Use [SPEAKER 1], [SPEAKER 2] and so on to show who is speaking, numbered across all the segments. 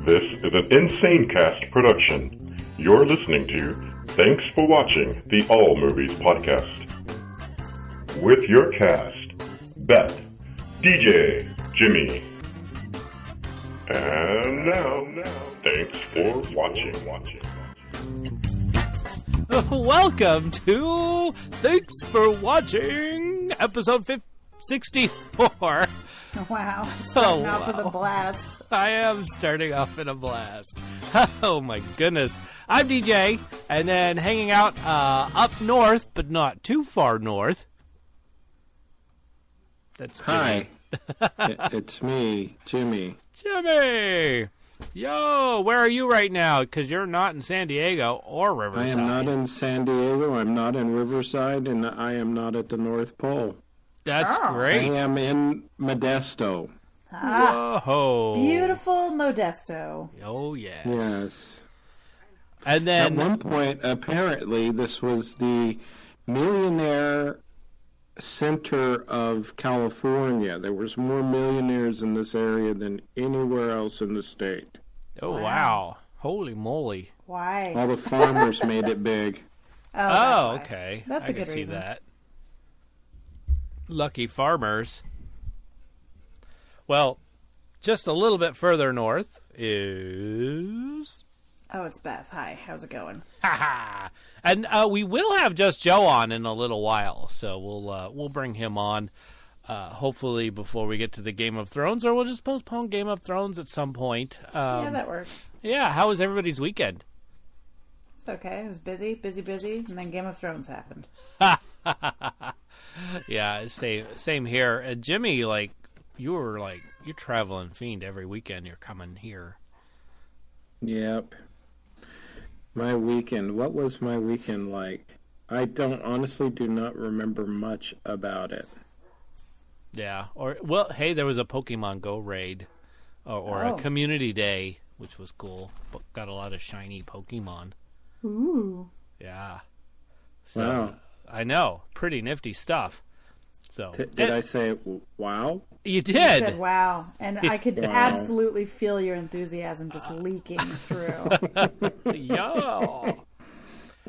[SPEAKER 1] This is an Insane Cast production. You're listening to Thanks for Watching the All Movies Podcast. With your cast, Beth, DJ, Jimmy. And now, thanks for watching.
[SPEAKER 2] Welcome to Thanks for Watching, episode 64.
[SPEAKER 3] Wow, starting off with a blast.
[SPEAKER 2] I am starting off in a blast. Oh my goodness. I'm DJ, and then hanging out up north, but not too far north. That's Jimmy.
[SPEAKER 4] Hi, it's me, Jimmy.
[SPEAKER 2] Jimmy! Yo, where are you right now? Because you're not in San Diego or Riverside.
[SPEAKER 4] I am not in San Diego, I'm not in Riverside, and I am not at the North Pole.
[SPEAKER 2] That's great.
[SPEAKER 4] I am in Modesto.
[SPEAKER 2] Whoa.
[SPEAKER 3] Beautiful Modesto.
[SPEAKER 2] Oh, yes.
[SPEAKER 4] Yes.
[SPEAKER 2] And then...
[SPEAKER 4] At one point, apparently, this was the millionaire center of California. There was more millionaires in this area than anywhere else in the state.
[SPEAKER 2] Oh, wow. Holy moly.
[SPEAKER 3] Why?
[SPEAKER 4] All the farmers made it big.
[SPEAKER 2] Oh, okay.
[SPEAKER 3] That's a good
[SPEAKER 2] reason. I can see that. Lucky farmers. Well, just a little bit further north is...
[SPEAKER 3] Oh, it's Beth. Hi, how's it going?
[SPEAKER 2] And we will have Just Joe on in a little while, so we'll bring him on hopefully before we get to the Game of Thrones, or we'll just postpone Game of Thrones at some point.
[SPEAKER 3] Yeah, that works.
[SPEAKER 2] Yeah, how was everybody's weekend?
[SPEAKER 3] It's okay. It was busy, and then Game of Thrones happened.
[SPEAKER 2] Yeah, same here. Jimmy, you're traveling fiend every weekend. You're coming here.
[SPEAKER 4] Yep. My weekend. What was my weekend like? I honestly do not remember much about it.
[SPEAKER 2] Yeah. Hey, there was a Pokemon Go raid or a community day, which was cool. Got a lot of shiny Pokemon.
[SPEAKER 3] Ooh.
[SPEAKER 2] Yeah. So,
[SPEAKER 4] wow.
[SPEAKER 2] I know. Pretty nifty stuff. So
[SPEAKER 4] Did I say wow?
[SPEAKER 2] You did.
[SPEAKER 3] You said wow. And I could absolutely feel your enthusiasm just leaking through.
[SPEAKER 2] Yo.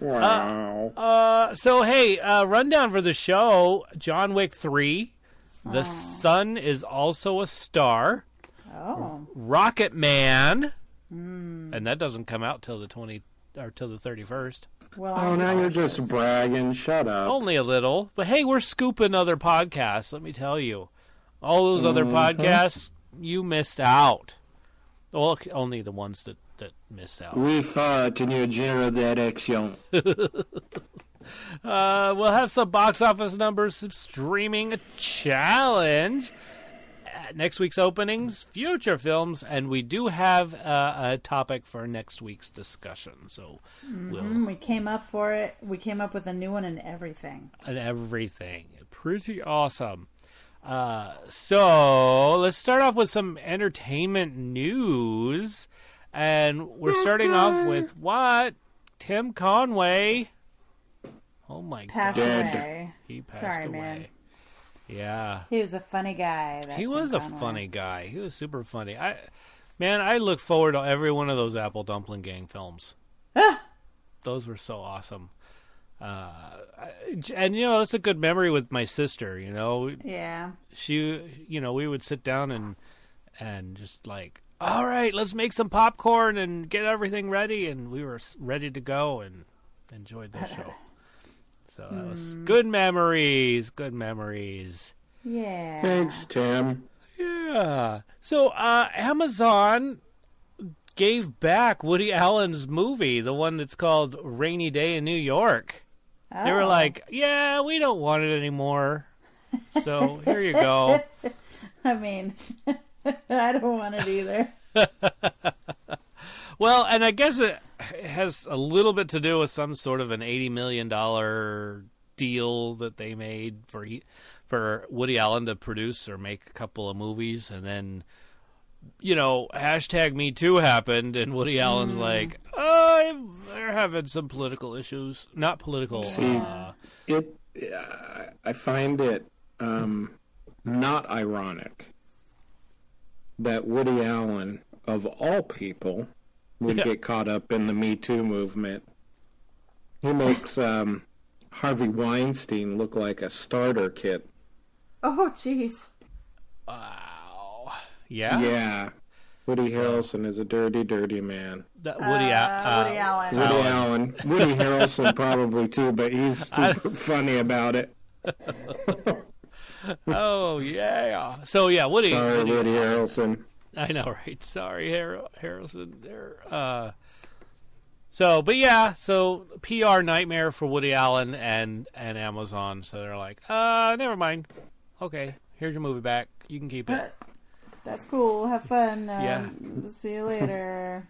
[SPEAKER 4] Wow.
[SPEAKER 2] So, hey, rundown for the show. John Wick 3. The Sun is also a Star.
[SPEAKER 3] Oh.
[SPEAKER 2] Rocket Man. And that doesn't come out till the 31st.
[SPEAKER 3] Well,
[SPEAKER 4] now you're just bragging. Shut up.
[SPEAKER 2] Only a little. But hey, we're scooping other podcasts, let me tell you. All those other podcasts, you missed out. Well, only the ones that missed out.
[SPEAKER 4] We fought in your general direction.
[SPEAKER 2] We'll have some box office numbers, some streaming challenge. Next week's openings, future films, and we do have a topic for next week's discussion. So
[SPEAKER 3] we came up for it. We came up with a new one and everything. Pretty awesome.
[SPEAKER 2] So let's start off with some entertainment news, and we're starting off with what? Tim Conway. Oh my God!
[SPEAKER 3] Passed away.
[SPEAKER 2] He passed
[SPEAKER 3] Sorry,
[SPEAKER 2] away.
[SPEAKER 3] man.
[SPEAKER 2] Yeah.
[SPEAKER 3] He was a funny guy.
[SPEAKER 2] He was a funny guy. He was super funny. I look forward to every one of those Apple Dumpling Gang films. Those were so awesome. And, it's a good memory with my sister,
[SPEAKER 3] Yeah.
[SPEAKER 2] She, we would sit down and just all right, let's make some popcorn and get everything ready. And we were ready to go and enjoyed the show. So that was good memories.
[SPEAKER 3] Yeah.
[SPEAKER 4] Thanks, Tim.
[SPEAKER 2] Yeah. So Amazon gave back Woody Allen's movie, the one that's called Rainy Day in New York.
[SPEAKER 3] Oh.
[SPEAKER 2] They were like, yeah, we don't want it anymore. So here you go.
[SPEAKER 3] I mean, I don't want it either.
[SPEAKER 2] Well, and I guess it has a little bit to do with some sort of an $80 million deal that they made for Woody Allen to produce or make a couple of movies. And then, hashtag Me Too happened, and Woody Allen's like, they're having some political issues. Not political.
[SPEAKER 4] I find it not ironic that Woody Allen of all people, would get caught up in the Me Too movement. He makes Harvey Weinstein look like a starter kit.
[SPEAKER 3] Oh, jeez.
[SPEAKER 2] Wow. Yeah?
[SPEAKER 4] Yeah. Woody Harrelson is a dirty, dirty man.
[SPEAKER 3] Woody Allen.
[SPEAKER 4] Woody Allen. Woody Harrelson probably too, but he's super funny about it.
[SPEAKER 2] Oh, yeah. So, yeah, Woody
[SPEAKER 4] Harrelson.
[SPEAKER 2] I know, right? Sorry, Harrelson. So PR nightmare for Woody Allen and Amazon. So they're like, never mind. Okay, here's your movie back. You can keep it.
[SPEAKER 3] That's cool. Have fun.
[SPEAKER 2] Yeah.
[SPEAKER 3] See you later.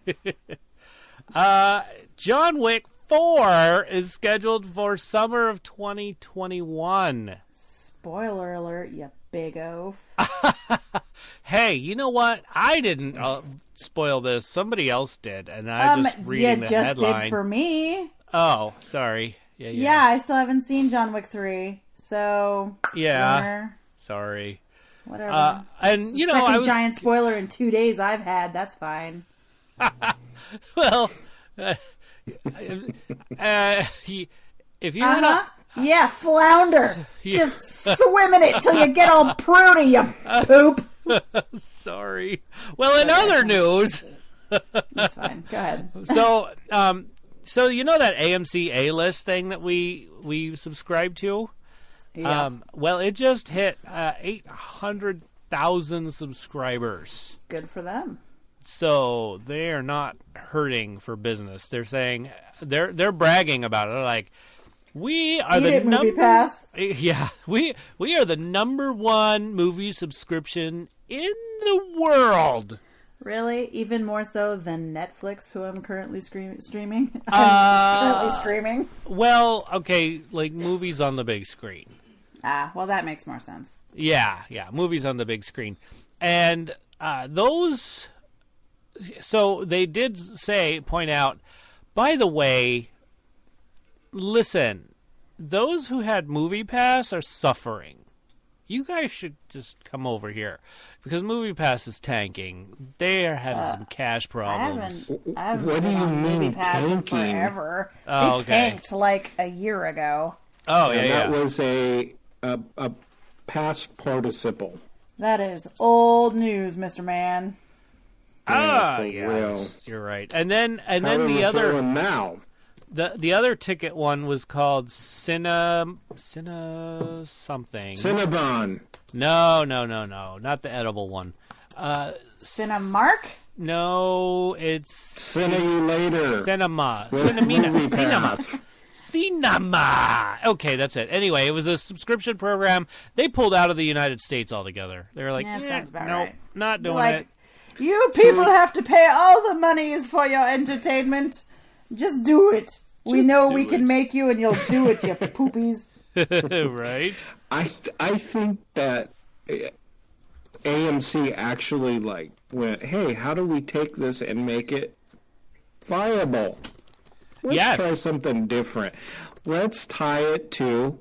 [SPEAKER 2] John Wick 4 is scheduled for summer of 2021.
[SPEAKER 3] Spoiler alert, you big oaf.
[SPEAKER 2] Hey, you know what? I didn't spoil this. Somebody else did, and I just reading the headline.
[SPEAKER 3] You just did for me.
[SPEAKER 2] Oh, sorry.
[SPEAKER 3] Yeah, I still haven't seen John Wick 3, so...
[SPEAKER 2] Yeah.
[SPEAKER 3] Winner.
[SPEAKER 2] Sorry.
[SPEAKER 3] Whatever.
[SPEAKER 2] And, you know,
[SPEAKER 3] second giant spoiler in 2 days I've had. That's fine.
[SPEAKER 2] Well, if you're not...
[SPEAKER 3] Yeah, flounder. Just swim in it till you get all pruny, you poop.
[SPEAKER 2] Sorry. Well, in other news...
[SPEAKER 3] That's fine. Go ahead.
[SPEAKER 2] So you know that AMC A-list thing that we subscribe to?
[SPEAKER 3] Yeah.
[SPEAKER 2] Well, it just hit 800,000 subscribers.
[SPEAKER 3] Good for them.
[SPEAKER 2] So they are not hurting for business. They're saying they're bragging about it. They're like, we are the
[SPEAKER 3] movie pass.
[SPEAKER 2] Yeah, we are the number 1 movie subscription in the world.
[SPEAKER 3] Really? Even more so than Netflix, who I'm currently streaming? I'm currently streaming.
[SPEAKER 2] Well, okay, like movies on the big screen.
[SPEAKER 3] Well, that makes more sense.
[SPEAKER 2] Yeah, movies on the big screen. And those... So they did point out, by the way, listen, those who had Movie Pass are suffering. You guys should just come over here because Movie Pass is tanking. They are having some cash problems.
[SPEAKER 3] I haven't
[SPEAKER 4] What do
[SPEAKER 3] been
[SPEAKER 4] you
[SPEAKER 3] on
[SPEAKER 4] mean
[SPEAKER 3] Movie Pass in
[SPEAKER 4] tanking?
[SPEAKER 3] forever.
[SPEAKER 2] Oh,
[SPEAKER 3] they
[SPEAKER 2] okay.
[SPEAKER 3] tanked like a year ago.
[SPEAKER 2] Oh,
[SPEAKER 4] And
[SPEAKER 2] yeah.
[SPEAKER 4] that was a past participle.
[SPEAKER 3] That is old news, Mr. Man.
[SPEAKER 4] For
[SPEAKER 2] Yeah,
[SPEAKER 4] real.
[SPEAKER 2] you're right. And then
[SPEAKER 4] How
[SPEAKER 2] the
[SPEAKER 4] are
[SPEAKER 2] other...
[SPEAKER 4] we feeling now?
[SPEAKER 2] The other ticket one was called Cinna something.
[SPEAKER 4] Cinnabon.
[SPEAKER 2] No, not the edible one.
[SPEAKER 3] Cinemark?
[SPEAKER 2] No, it's
[SPEAKER 4] Cinna you later.
[SPEAKER 2] Cinema.
[SPEAKER 4] With Movie
[SPEAKER 2] Cinema.
[SPEAKER 4] Pass.
[SPEAKER 2] Cinema. Okay, that's it. Anyway, it was a subscription program. They pulled out of the United States altogether. They were like,
[SPEAKER 3] Yeah, sounds about
[SPEAKER 2] nope,
[SPEAKER 3] right.
[SPEAKER 2] not doing
[SPEAKER 3] Like,
[SPEAKER 2] it.
[SPEAKER 3] you people have to pay all the monies for your entertainment. Just do it. We know we can make you, and you'll do it, you poopies.
[SPEAKER 2] Right?
[SPEAKER 4] I think that AMC actually went, hey, how do we take this and make it viable? Let's try something different. Let's tie it to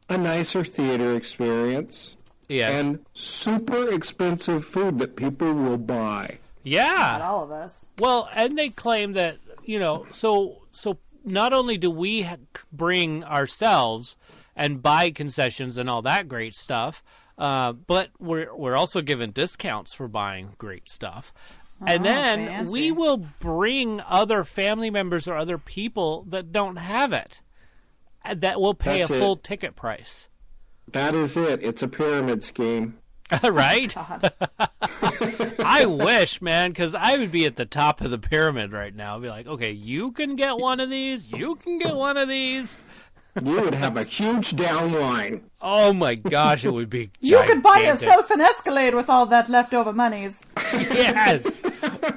[SPEAKER 4] a nicer theater experience.
[SPEAKER 2] Yes.
[SPEAKER 4] And super expensive food that people will buy.
[SPEAKER 2] Yeah.
[SPEAKER 3] Not all of us.
[SPEAKER 2] Well, and they claim that, so not only do we bring ourselves and buy concessions and all that great stuff, but we're also given discounts for buying great stuff. And then
[SPEAKER 3] fancy.
[SPEAKER 2] we will bring other family members or other people that don't have it that will pay
[SPEAKER 4] That's
[SPEAKER 2] a full
[SPEAKER 4] it.
[SPEAKER 2] ticket price.
[SPEAKER 4] That is it. It's a pyramid scheme.
[SPEAKER 2] Right? I wish, man, because I would be at the top of the pyramid right now. I'd be like, okay, you can get one of these. You can get one of these.
[SPEAKER 4] You would have a huge downline.
[SPEAKER 2] Oh, my gosh, it would be
[SPEAKER 3] You could buy
[SPEAKER 2] gigantic.
[SPEAKER 3] yourself an Escalade with all that leftover monies.
[SPEAKER 2] Yes.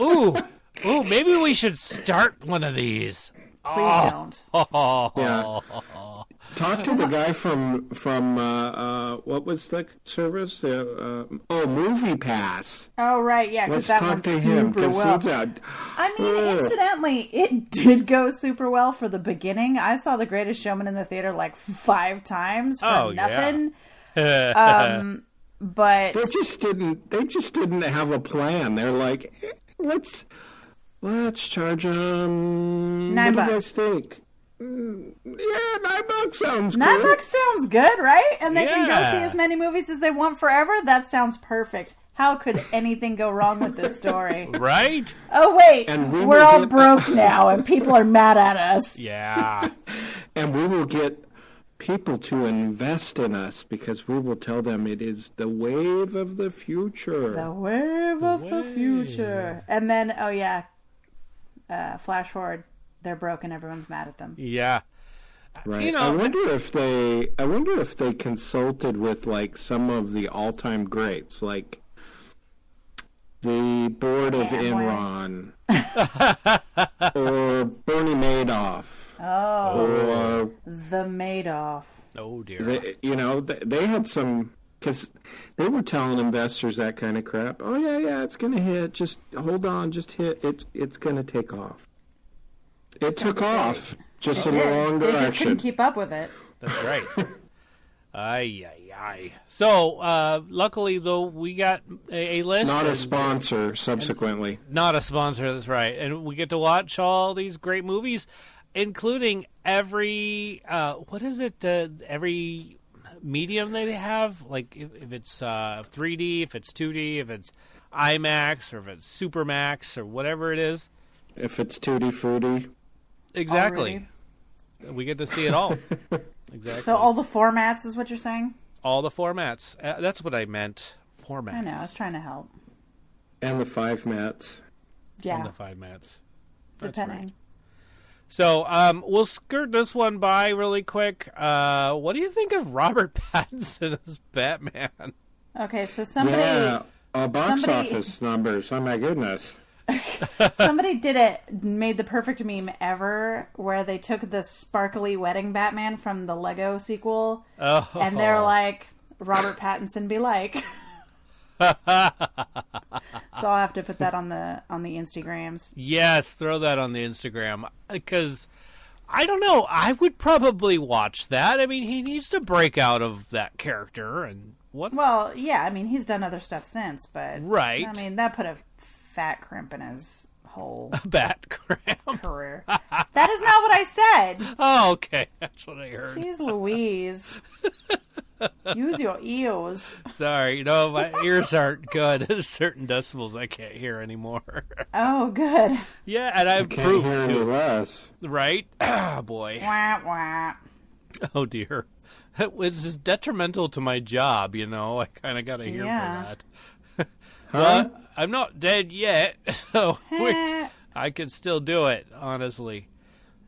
[SPEAKER 2] Ooh, maybe we should start one of these.
[SPEAKER 3] Please don't.
[SPEAKER 2] Oh.
[SPEAKER 4] Yeah. Talk to the guy from what was the service? Movie Pass.
[SPEAKER 3] Oh, right, yeah, because
[SPEAKER 4] Let's
[SPEAKER 3] that
[SPEAKER 4] talk
[SPEAKER 3] went
[SPEAKER 4] to him
[SPEAKER 3] super well.
[SPEAKER 4] he's a.
[SPEAKER 3] I mean, incidentally, it did go super well for the beginning. I saw The Greatest Showman in the theater like 5 times for
[SPEAKER 2] Oh,
[SPEAKER 3] nothing.
[SPEAKER 2] yeah.
[SPEAKER 3] But
[SPEAKER 4] They just didn't have a plan. They're like, let's charge them
[SPEAKER 3] $9.
[SPEAKER 4] What do you guys think? Yeah, $9 sounds good.
[SPEAKER 3] $9 sounds good, right? And they can go
[SPEAKER 2] Yeah.
[SPEAKER 3] see as many movies as they want forever? That sounds perfect. How could anything go wrong with this story?
[SPEAKER 2] Right?
[SPEAKER 3] Oh, wait.
[SPEAKER 4] And we
[SPEAKER 3] We're
[SPEAKER 4] will
[SPEAKER 3] all
[SPEAKER 4] get-
[SPEAKER 3] broke now, and people are mad at us.
[SPEAKER 2] Yeah.
[SPEAKER 4] And we will get people to invest in us because we will tell them it is the wave of the future.
[SPEAKER 3] The wave of the future. And then, oh, yeah. Flash forward. They're broke and everyone's mad at them.
[SPEAKER 2] Yeah.
[SPEAKER 4] Right.
[SPEAKER 2] You know,
[SPEAKER 4] I wonder if they consulted with like some of the all-time greats, like the board of Enron, or Bernie Madoff, or
[SPEAKER 3] The Madoff.
[SPEAKER 2] Oh, dear.
[SPEAKER 4] they had some, because they were telling investors that kind of crap. Oh yeah, it's gonna hit. Just hold on, just hit. It's gonna take off. It took off, just in the wrong
[SPEAKER 3] They just
[SPEAKER 4] direction.
[SPEAKER 3] couldn't keep up with it.
[SPEAKER 2] That's right. Ay. So, luckily, though, we got a list.
[SPEAKER 4] Not a sponsor, subsequently.
[SPEAKER 2] Not a sponsor, that's right. And we get to watch all these great movies, including every, every medium that they have. Like, if it's 3D, if it's 2D, if it's IMAX, or if it's Supermax, or whatever it is.
[SPEAKER 4] If it's Tutti Frutti.
[SPEAKER 2] Exactly. We get to see it all. Exactly.
[SPEAKER 3] So all the formats is what you're saying?
[SPEAKER 2] All the formats. That's what I meant. Formats.
[SPEAKER 3] I know. I was trying to help.
[SPEAKER 4] And the 5 mats.
[SPEAKER 3] Yeah.
[SPEAKER 2] And the 5 mats. That's
[SPEAKER 3] Depending.
[SPEAKER 2] right. So, we'll skirt this one by really quick. What do you think of Robert Pattinson as Batman?
[SPEAKER 3] Okay, so somebody...
[SPEAKER 4] Yeah, box office numbers. Oh, my goodness.
[SPEAKER 3] Somebody made the perfect meme ever where they took the sparkly wedding Batman from the Lego sequel and they're like, Robert Pattinson be like. So I'll have to put that on the Instagrams.
[SPEAKER 2] Yes, throw that on the Instagram. Because, I don't know, I would probably watch that. I mean, he needs to break out of that character. And what?
[SPEAKER 3] Well, yeah, I mean, he's done other stuff since, but...
[SPEAKER 2] Right.
[SPEAKER 3] I mean, that put a fat crimp in his whole
[SPEAKER 2] Bat cramp.
[SPEAKER 3] career. That is not what I said.
[SPEAKER 2] Oh, okay. That's what I heard.
[SPEAKER 3] Jeez Louise. Use your ears.
[SPEAKER 2] Sorry, my ears aren't good. There's certain decibels I can't hear anymore.
[SPEAKER 3] Oh, good.
[SPEAKER 2] Yeah, and I've
[SPEAKER 4] Can't
[SPEAKER 2] proved
[SPEAKER 4] hear any
[SPEAKER 2] to.
[SPEAKER 4] less.
[SPEAKER 2] Right? Oh, boy.
[SPEAKER 3] Wah, wah.
[SPEAKER 2] Oh, dear. It's just detrimental to my job, I kind of got to hear for that. Well, I'm not dead yet, so I can still do it, honestly.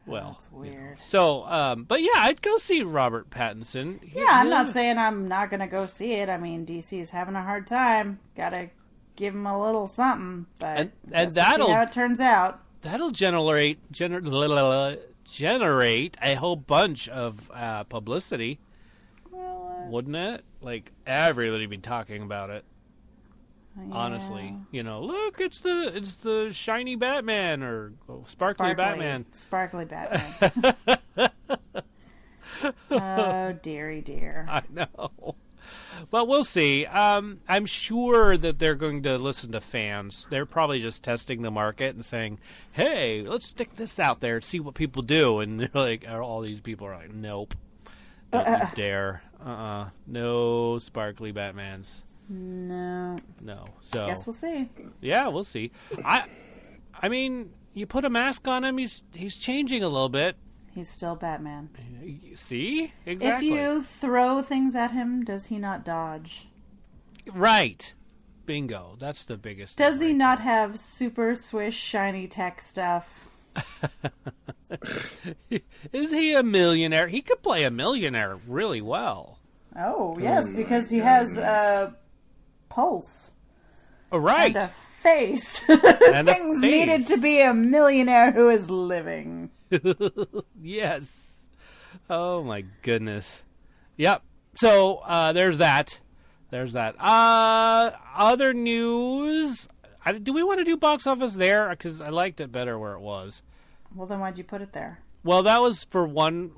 [SPEAKER 2] Well,
[SPEAKER 3] That's weird.
[SPEAKER 2] So, but yeah, I'd go see Robert Pattinson.
[SPEAKER 3] Yeah, I'm not saying I'm not going to go see it. I mean, DC's having a hard time. Got to give him a little something, but
[SPEAKER 2] and
[SPEAKER 3] see
[SPEAKER 2] that'll
[SPEAKER 3] how it turns out.
[SPEAKER 2] That'll generate a whole bunch of publicity, wouldn't it? Like everybody be talking about it.
[SPEAKER 3] Yeah.
[SPEAKER 2] Honestly, look, it's the shiny Batman or sparkly Batman.
[SPEAKER 3] Sparkly Batman. Oh, dearie dear.
[SPEAKER 2] I know. But we'll see. I'm sure that they're going to listen to fans. They're probably just testing the market and saying, hey, let's stick this out there and see what people do. And they're like, all these people are like, nope. Don't you dare. No sparkly Batmans.
[SPEAKER 3] No.
[SPEAKER 2] So
[SPEAKER 3] Guess we'll see.
[SPEAKER 2] Yeah, we'll see. I mean, you put a mask on him, he's changing a little bit.
[SPEAKER 3] He's still Batman.
[SPEAKER 2] See? Exactly.
[SPEAKER 3] If you throw things at him, does he not dodge?
[SPEAKER 2] Right. Bingo. That's the biggest
[SPEAKER 3] Does
[SPEAKER 2] thing
[SPEAKER 3] he
[SPEAKER 2] right
[SPEAKER 3] not
[SPEAKER 2] there.
[SPEAKER 3] have super swish shiny tech stuff?
[SPEAKER 2] Is he a millionaire? He could play a millionaire really well.
[SPEAKER 3] Oh, yes, because he has a pulse.
[SPEAKER 2] Oh, right.
[SPEAKER 3] And a face.
[SPEAKER 2] And a
[SPEAKER 3] Things
[SPEAKER 2] face.
[SPEAKER 3] needed to be a millionaire who is living.
[SPEAKER 2] Yes. Oh, my goodness. Yep. So, there's that. Other news. Do we want to do box office there? Because I liked it better where it was.
[SPEAKER 3] Well, then why'd you put it there?
[SPEAKER 2] Well, that was for one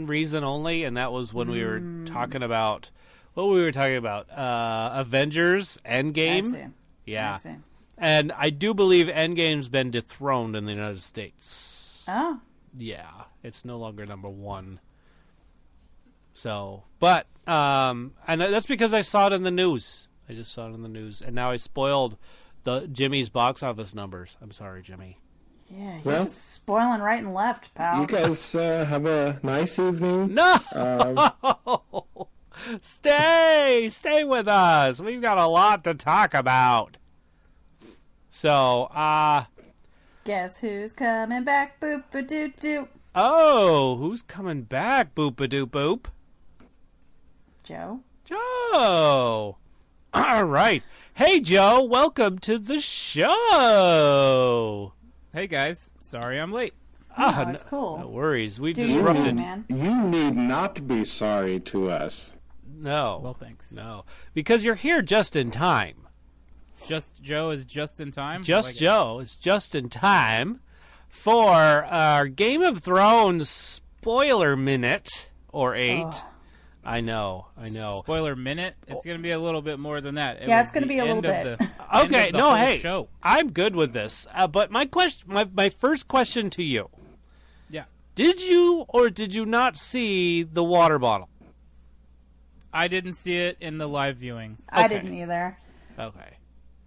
[SPEAKER 2] reason only, and that was when we were talking about what we were talking about. Avengers Endgame.
[SPEAKER 3] I see.
[SPEAKER 2] Yeah.
[SPEAKER 3] I see.
[SPEAKER 2] And I do believe Endgame's been dethroned in the United States.
[SPEAKER 3] Oh.
[SPEAKER 2] Yeah, it's no longer number 1. So, but, and that's because I saw it in the news. I just saw it in the news, and now I spoiled Jimmy's box office numbers. I'm sorry, Jimmy.
[SPEAKER 3] Yeah, you're just spoiling right and left, pal.
[SPEAKER 4] You guys have a nice evening.
[SPEAKER 2] No! Stay with us. We've got a lot to talk about. So,
[SPEAKER 3] guess who's coming back? Boop-a-doop-doop.
[SPEAKER 2] Oh, who's coming back? Boop-a-doop-boop.
[SPEAKER 3] Joe.
[SPEAKER 2] Joe. All right. Hey, Joe. Welcome to the show.
[SPEAKER 5] Hey, guys. Sorry I'm late.
[SPEAKER 3] Oh, it's cool.
[SPEAKER 2] No worries. We
[SPEAKER 3] Do
[SPEAKER 2] disrupted.
[SPEAKER 3] you, man.
[SPEAKER 4] You need not be sorry to us.
[SPEAKER 2] No.
[SPEAKER 5] Well, thanks.
[SPEAKER 2] No. Because you're here just in time.
[SPEAKER 5] Just Joe is just in time?
[SPEAKER 2] Just Joe is just in time for our Game of Thrones spoiler minute or 8.
[SPEAKER 3] Oh.
[SPEAKER 2] I know.
[SPEAKER 5] Spoiler minute? It's going to be a little bit more than that.
[SPEAKER 3] Yeah, it's going to be a little bit.
[SPEAKER 2] Okay, no, hey,
[SPEAKER 5] show.
[SPEAKER 2] I'm good with this. But my first question to you.
[SPEAKER 5] Yeah.
[SPEAKER 2] Did you or did you not see the water bottle?
[SPEAKER 5] I didn't see it in the live viewing.
[SPEAKER 3] I didn't either.
[SPEAKER 2] Okay.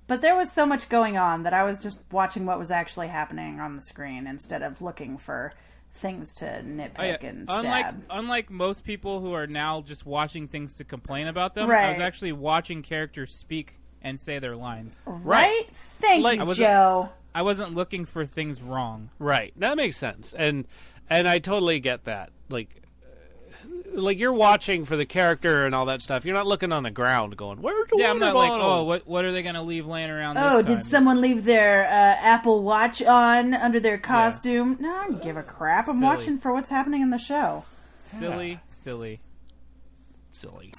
[SPEAKER 3] But there was so much going on that I was just watching what was actually happening on the screen instead of looking for things to nitpick and stab.
[SPEAKER 5] Unlike most people who are now just watching things to complain about them,
[SPEAKER 3] Right.
[SPEAKER 5] I was actually watching characters speak and say their lines.
[SPEAKER 3] Right? Thank you, Joe.
[SPEAKER 5] I wasn't looking for things wrong.
[SPEAKER 2] Right. That makes sense. And I totally get that. Like you're watching for the character and all that stuff. You're not looking on the ground going, "Where's the water
[SPEAKER 5] I'm not
[SPEAKER 2] bottle?"
[SPEAKER 5] like, what are they going to leave laying around
[SPEAKER 3] Oh,
[SPEAKER 5] this time?
[SPEAKER 3] did someone leave their Apple Watch on under their costume? No, I don't give a crap. I'm
[SPEAKER 5] Silly.
[SPEAKER 3] watching for what's happening in the show.
[SPEAKER 5] Silly.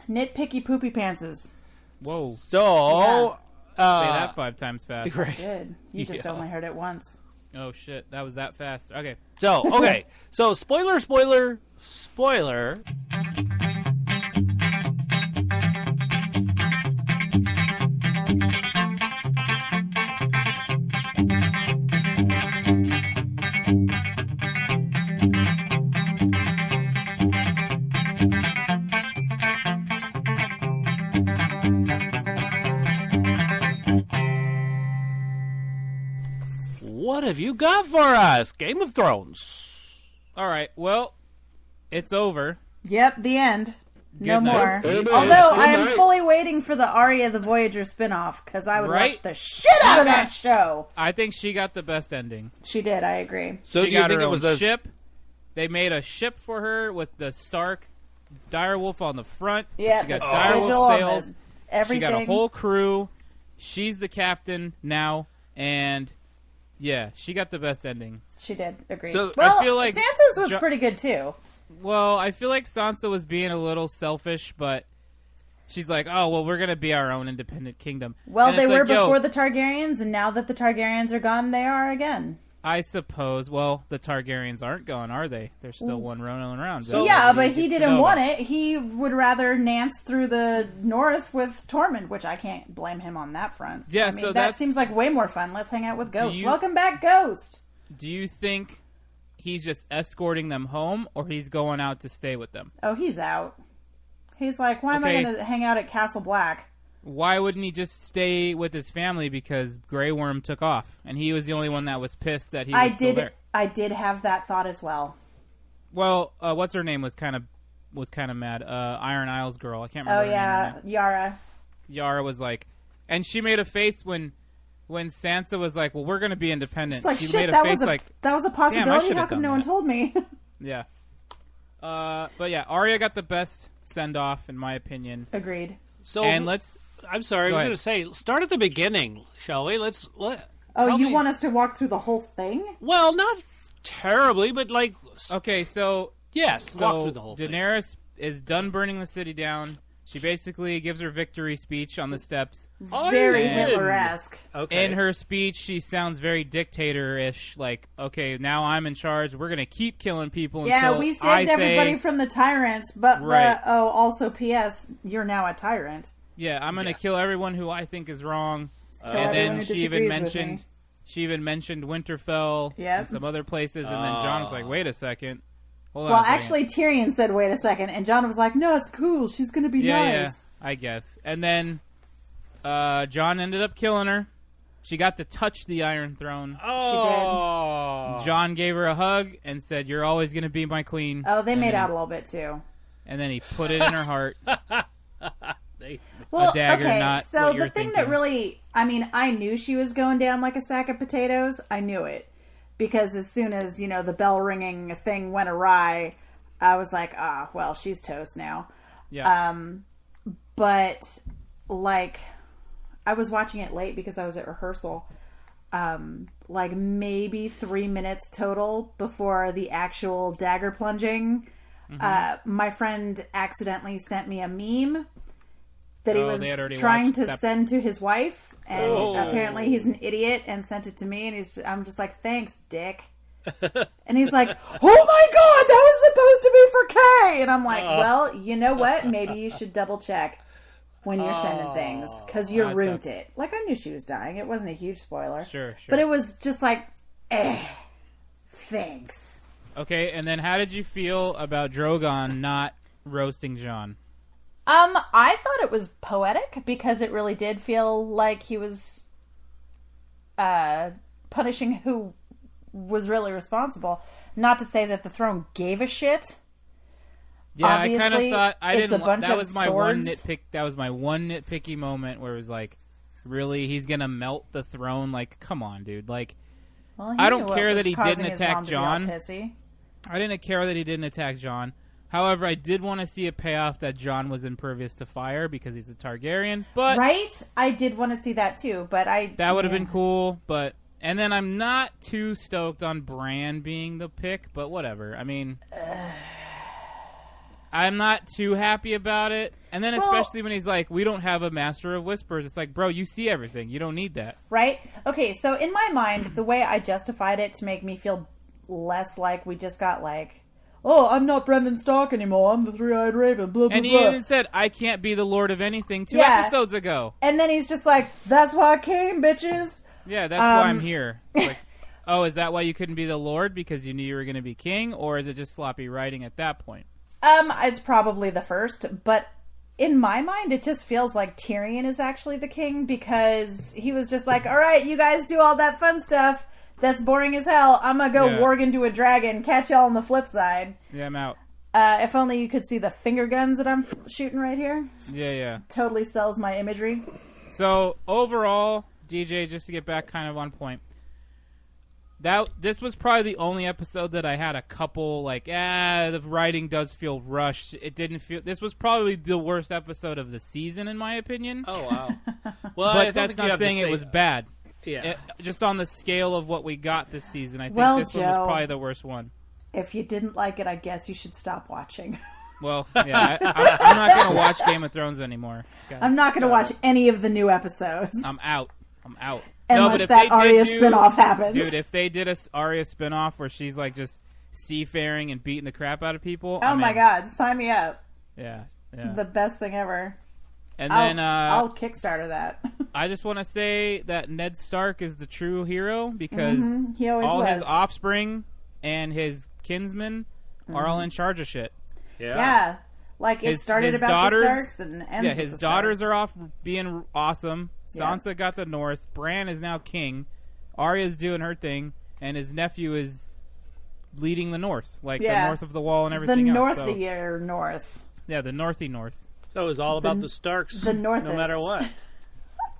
[SPEAKER 3] Nitpicky poopy pantses.
[SPEAKER 5] Whoa.
[SPEAKER 2] So,
[SPEAKER 5] Say that 5 times fast.
[SPEAKER 2] right.
[SPEAKER 3] Did. You just only heard it once.
[SPEAKER 5] Oh, shit. That was that fast. Okay.
[SPEAKER 2] So, okay. So, spoiler. What have you got for us? Game of Thrones.
[SPEAKER 5] All right. Well, it's over.
[SPEAKER 3] Yep, the end. No
[SPEAKER 5] Good night.
[SPEAKER 3] more.
[SPEAKER 4] There it is.
[SPEAKER 3] Although
[SPEAKER 4] Good
[SPEAKER 3] I am
[SPEAKER 4] night.
[SPEAKER 3] fully waiting for the Arya the Voyager spinoff because I would
[SPEAKER 5] Right?
[SPEAKER 3] watch the shit out of that show.
[SPEAKER 5] I think she got the best ending.
[SPEAKER 3] She did, I agree.
[SPEAKER 2] So,
[SPEAKER 5] she
[SPEAKER 2] do you
[SPEAKER 5] got
[SPEAKER 2] think
[SPEAKER 5] her
[SPEAKER 2] it was
[SPEAKER 5] own
[SPEAKER 2] a
[SPEAKER 5] ship. They made a ship for her with the Stark direwolf on the front.
[SPEAKER 3] Yeah,
[SPEAKER 5] she got
[SPEAKER 3] the
[SPEAKER 5] direwolf
[SPEAKER 3] sigil on
[SPEAKER 5] sails.
[SPEAKER 3] the everything.
[SPEAKER 5] She got a whole crew. She's the captain now, and yeah, she got the best ending.
[SPEAKER 3] She did, agree.
[SPEAKER 2] So,
[SPEAKER 3] well,
[SPEAKER 5] I feel like
[SPEAKER 3] Sansa's was pretty good too.
[SPEAKER 5] Well, I feel like Sansa was being a little selfish, but she's like, "Oh, well, we're gonna be our own independent kingdom."
[SPEAKER 3] Well,
[SPEAKER 5] And
[SPEAKER 3] they
[SPEAKER 5] it's
[SPEAKER 3] were
[SPEAKER 5] like, yo,
[SPEAKER 3] before the Targaryens, and now that the Targaryens are gone, they are again.
[SPEAKER 5] I suppose. Well, the Targaryens aren't gone, are they? They're still one rolling around.
[SPEAKER 2] So-
[SPEAKER 3] Yeah, but he
[SPEAKER 5] gets to
[SPEAKER 3] didn't
[SPEAKER 5] know
[SPEAKER 3] want
[SPEAKER 5] them.
[SPEAKER 3] it. He would rather Nance through the north with Tormund, which I can't blame him on that front.
[SPEAKER 5] Yeah,
[SPEAKER 3] I mean,
[SPEAKER 5] so
[SPEAKER 3] that
[SPEAKER 5] that's-
[SPEAKER 3] seems like way more fun. Let's hang out with Ghost.
[SPEAKER 5] you-
[SPEAKER 3] Welcome back, Ghost.
[SPEAKER 5] Do you think he's just escorting them home, or he's going out to stay with them?
[SPEAKER 3] Oh, he's out. He's like, why am I
[SPEAKER 5] Okay.
[SPEAKER 3] going to hang out at Castle Black?
[SPEAKER 5] Why wouldn't he just stay with his family? Because Grey Worm took off, and he was the only one that was pissed that he was still there.
[SPEAKER 3] I did have that thought as well.
[SPEAKER 5] Well, what's her name was kind of mad. Iron Isles girl. I can't remember.
[SPEAKER 3] Oh
[SPEAKER 5] her
[SPEAKER 3] yeah,
[SPEAKER 5] name right
[SPEAKER 3] Yara.
[SPEAKER 5] now. Yara was like, and she made a face when Sansa was like, "Well, we're going to be independent."
[SPEAKER 3] It's like,
[SPEAKER 5] she
[SPEAKER 3] shit,
[SPEAKER 5] made a
[SPEAKER 3] that
[SPEAKER 5] face
[SPEAKER 3] was
[SPEAKER 5] like,
[SPEAKER 3] that was a
[SPEAKER 5] "Damn, I
[SPEAKER 3] possibility.
[SPEAKER 5] should've
[SPEAKER 3] How come
[SPEAKER 5] done
[SPEAKER 3] no one
[SPEAKER 5] that."
[SPEAKER 3] told me?
[SPEAKER 5] Yeah. But yeah, Arya got the best send off in my opinion.
[SPEAKER 3] Agreed.
[SPEAKER 2] So,
[SPEAKER 5] And
[SPEAKER 2] I'm sorry,
[SPEAKER 5] Go
[SPEAKER 2] I'm
[SPEAKER 5] ahead.
[SPEAKER 2] going to say, start at the beginning, shall we?
[SPEAKER 3] Oh,
[SPEAKER 2] tell
[SPEAKER 3] you
[SPEAKER 2] me-
[SPEAKER 3] want us to walk through the whole thing?
[SPEAKER 2] Well, not terribly, but
[SPEAKER 5] Okay, so
[SPEAKER 2] yes, walk through the whole thing.
[SPEAKER 5] Daenerys is done burning the city down. She basically gives her victory speech on the steps.
[SPEAKER 3] Very Hitler-esque.
[SPEAKER 2] Okay.
[SPEAKER 5] In her speech, she sounds very dictator-ish. Like, okay, now I'm in charge. We're going to keep killing people until
[SPEAKER 3] we saved
[SPEAKER 5] I
[SPEAKER 3] everybody
[SPEAKER 5] say,
[SPEAKER 3] from the tyrants, but
[SPEAKER 5] Right.
[SPEAKER 3] also P.S. You're now a tyrant.
[SPEAKER 5] yeah, I'm going to kill everyone who I think is wrong.
[SPEAKER 3] Kill
[SPEAKER 5] And
[SPEAKER 3] everyone
[SPEAKER 5] then
[SPEAKER 3] who
[SPEAKER 5] she
[SPEAKER 3] disagrees with me.
[SPEAKER 5] even mentioned Winterfell and some other places. And then Jon's like, wait a second. Hold on
[SPEAKER 3] Well,
[SPEAKER 5] a second.
[SPEAKER 3] actually, Tyrion said, wait a second, and John was like, no, it's cool. She's going to be nice.
[SPEAKER 5] Yeah, I guess. And then Jon ended up killing her. She got to touch the Iron Throne.
[SPEAKER 2] Oh.
[SPEAKER 5] Jon gave her a hug and said, "You're always going to be my queen."
[SPEAKER 3] Oh, they
[SPEAKER 5] And
[SPEAKER 3] made
[SPEAKER 5] then
[SPEAKER 3] out a little bit, too.
[SPEAKER 5] And then he put it in her heart.
[SPEAKER 3] Well,
[SPEAKER 5] A dagger,
[SPEAKER 3] okay,
[SPEAKER 5] not
[SPEAKER 3] so
[SPEAKER 5] what
[SPEAKER 3] the
[SPEAKER 5] you're
[SPEAKER 3] thing
[SPEAKER 5] thinking.
[SPEAKER 3] that really, I mean, I knew she was going down like a sack of potatoes. I knew it. Because as soon as, the bell ringing thing went awry, I was like, well, she's toast now.
[SPEAKER 5] Yeah.
[SPEAKER 3] But, like, I was watching it late because I was at rehearsal. Like, maybe 3 minutes total before the actual dagger plunging. My friend accidentally sent me a meme that he was
[SPEAKER 5] they had already
[SPEAKER 3] trying
[SPEAKER 5] watched
[SPEAKER 3] to
[SPEAKER 5] that.
[SPEAKER 3] send to his wife. And apparently he's an idiot and sent it to me. And I'm just like, thanks, dick. And he's like, oh my god, that was supposed to be for Kay. And I'm like, well, you know what? Maybe you should double check when you're sending things, because you
[SPEAKER 5] that
[SPEAKER 3] ruined
[SPEAKER 5] sucks.
[SPEAKER 3] it. Like, I knew she was dying. It wasn't a huge spoiler.
[SPEAKER 5] Sure.
[SPEAKER 3] But it was just like, thanks.
[SPEAKER 5] Okay, and then how did you feel about Drogon not roasting Jon?
[SPEAKER 3] I thought it was poetic because it really did feel like he was punishing who was really responsible. Not to say that the throne gave a shit.
[SPEAKER 5] Yeah,
[SPEAKER 3] Obviously,
[SPEAKER 5] I kind of thought
[SPEAKER 3] it's a bunch
[SPEAKER 5] that
[SPEAKER 3] of
[SPEAKER 5] was my one
[SPEAKER 3] swords.
[SPEAKER 5] nitpick. That was my one nitpicky moment where it was like, really, he's gonna melt the throne? Like, come on, dude. Like,
[SPEAKER 3] Well, he
[SPEAKER 5] I
[SPEAKER 3] knew
[SPEAKER 5] don't
[SPEAKER 3] what
[SPEAKER 5] care
[SPEAKER 3] was
[SPEAKER 5] that he
[SPEAKER 3] causing
[SPEAKER 5] didn't
[SPEAKER 3] his
[SPEAKER 5] attack
[SPEAKER 3] mom to be all
[SPEAKER 5] Jon.
[SPEAKER 3] pissy.
[SPEAKER 5] I didn't care that he didn't attack Jon. However, I did want to see a payoff that Jon was impervious to fire because he's a Targaryen. But
[SPEAKER 3] Right? I did want to see that too, but
[SPEAKER 5] that would have been cool. But and then I'm not too stoked on Bran being the pick, but whatever. I mean, I'm not too happy about it. And then especially when he's like, we don't have a Master of Whispers. It's like, bro, you see everything. You don't need that.
[SPEAKER 3] Right? Okay, so in my mind, the way I justified it to make me feel less like we just got like, oh, I'm not Brendan Stark anymore. I'm the Three-Eyed Raven, blah, blah,
[SPEAKER 5] And he
[SPEAKER 3] blah.
[SPEAKER 5] even said, I can't be the Lord of anything 2
[SPEAKER 3] Yeah.
[SPEAKER 5] episodes ago.
[SPEAKER 3] And then he's just like, that's why I came, bitches.
[SPEAKER 5] Yeah, that's why I'm here. Like, oh, is that why you couldn't be the Lord? Because you knew you were going to be king? Or is it just sloppy writing at that point?
[SPEAKER 3] It's probably the first, but in my mind, it just feels like Tyrion is actually the king because he was just like, all right, you guys do all that fun stuff. That's boring as hell. I'm gonna go warg into a dragon. Catch y'all on the flip side.
[SPEAKER 5] Yeah, I'm out.
[SPEAKER 3] If only you could see the finger guns that I'm shooting right here.
[SPEAKER 5] Yeah.
[SPEAKER 3] Totally sells my imagery.
[SPEAKER 5] So, overall, DJ, just to get back kind of on point, this was probably the only episode that I had a couple, like, the writing does feel rushed. It didn't feel... This was probably the worst episode of the season, in my opinion.
[SPEAKER 2] Oh, wow. Well,
[SPEAKER 5] But that's not saying it was bad.
[SPEAKER 2] Yeah.
[SPEAKER 5] Just on the scale of what we got this season, I think this one
[SPEAKER 3] Joe,
[SPEAKER 5] was probably the worst one.
[SPEAKER 3] If you didn't like it, I guess you should stop watching.
[SPEAKER 5] Well, yeah, I'm not going to watch Game of Thrones anymore. Guys.
[SPEAKER 3] I'm not going to watch any of the new episodes.
[SPEAKER 5] I'm out.
[SPEAKER 3] Unless that Arya spinoff happens.
[SPEAKER 5] Dude, if they did a Arya spinoff where she's like just seafaring and beating the crap out of people.
[SPEAKER 3] Oh my god, sign me up.
[SPEAKER 5] Yeah.
[SPEAKER 3] The best thing ever.
[SPEAKER 5] And then
[SPEAKER 3] I'll Kickstarter that.
[SPEAKER 5] I just want to say that Ned Stark is the true hero because
[SPEAKER 3] He always
[SPEAKER 5] all
[SPEAKER 3] was.
[SPEAKER 5] his offspring and his kinsmen are all in charge of shit.
[SPEAKER 3] Yeah. Like, it started about
[SPEAKER 5] daughters,
[SPEAKER 3] the Starks and ends with
[SPEAKER 5] his
[SPEAKER 3] the
[SPEAKER 5] daughters
[SPEAKER 3] Starks.
[SPEAKER 5] are off being awesome. Sansa
[SPEAKER 3] Yeah.
[SPEAKER 5] got the North. Bran is now king. Arya's doing her thing. And his nephew is leading the North. Like, the North of the Wall and everything
[SPEAKER 3] the
[SPEAKER 5] else.
[SPEAKER 3] North of your North.
[SPEAKER 5] Yeah, the Northy North.
[SPEAKER 2] So it was all about the Starks.
[SPEAKER 3] The Northist.
[SPEAKER 2] No matter what.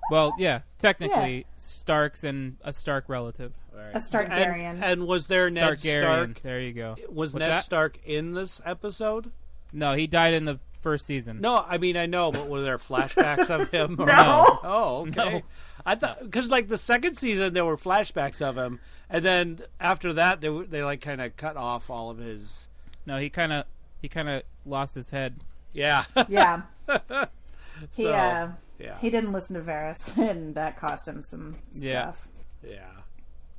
[SPEAKER 5] Well, yeah, technically, Starks and a Stark relative.
[SPEAKER 3] A Starkarian.
[SPEAKER 2] And was there Ned
[SPEAKER 5] Starkarian.
[SPEAKER 2] Stark?
[SPEAKER 5] There you go.
[SPEAKER 2] Was
[SPEAKER 5] What's
[SPEAKER 2] Ned
[SPEAKER 5] that?
[SPEAKER 2] Stark in this episode?
[SPEAKER 5] No, he died in the first season.
[SPEAKER 2] No, I mean, I know, but were there flashbacks of him? Or
[SPEAKER 3] No.
[SPEAKER 2] Oh, okay.
[SPEAKER 5] No.
[SPEAKER 2] I thought, because like the second season, there were flashbacks of him, and then after that, they like kind of cut off all of his.
[SPEAKER 5] No, he kind of lost his head.
[SPEAKER 2] Yeah.
[SPEAKER 3] Yeah. He he didn't listen to Varys, and that cost him some stuff.
[SPEAKER 2] Yeah.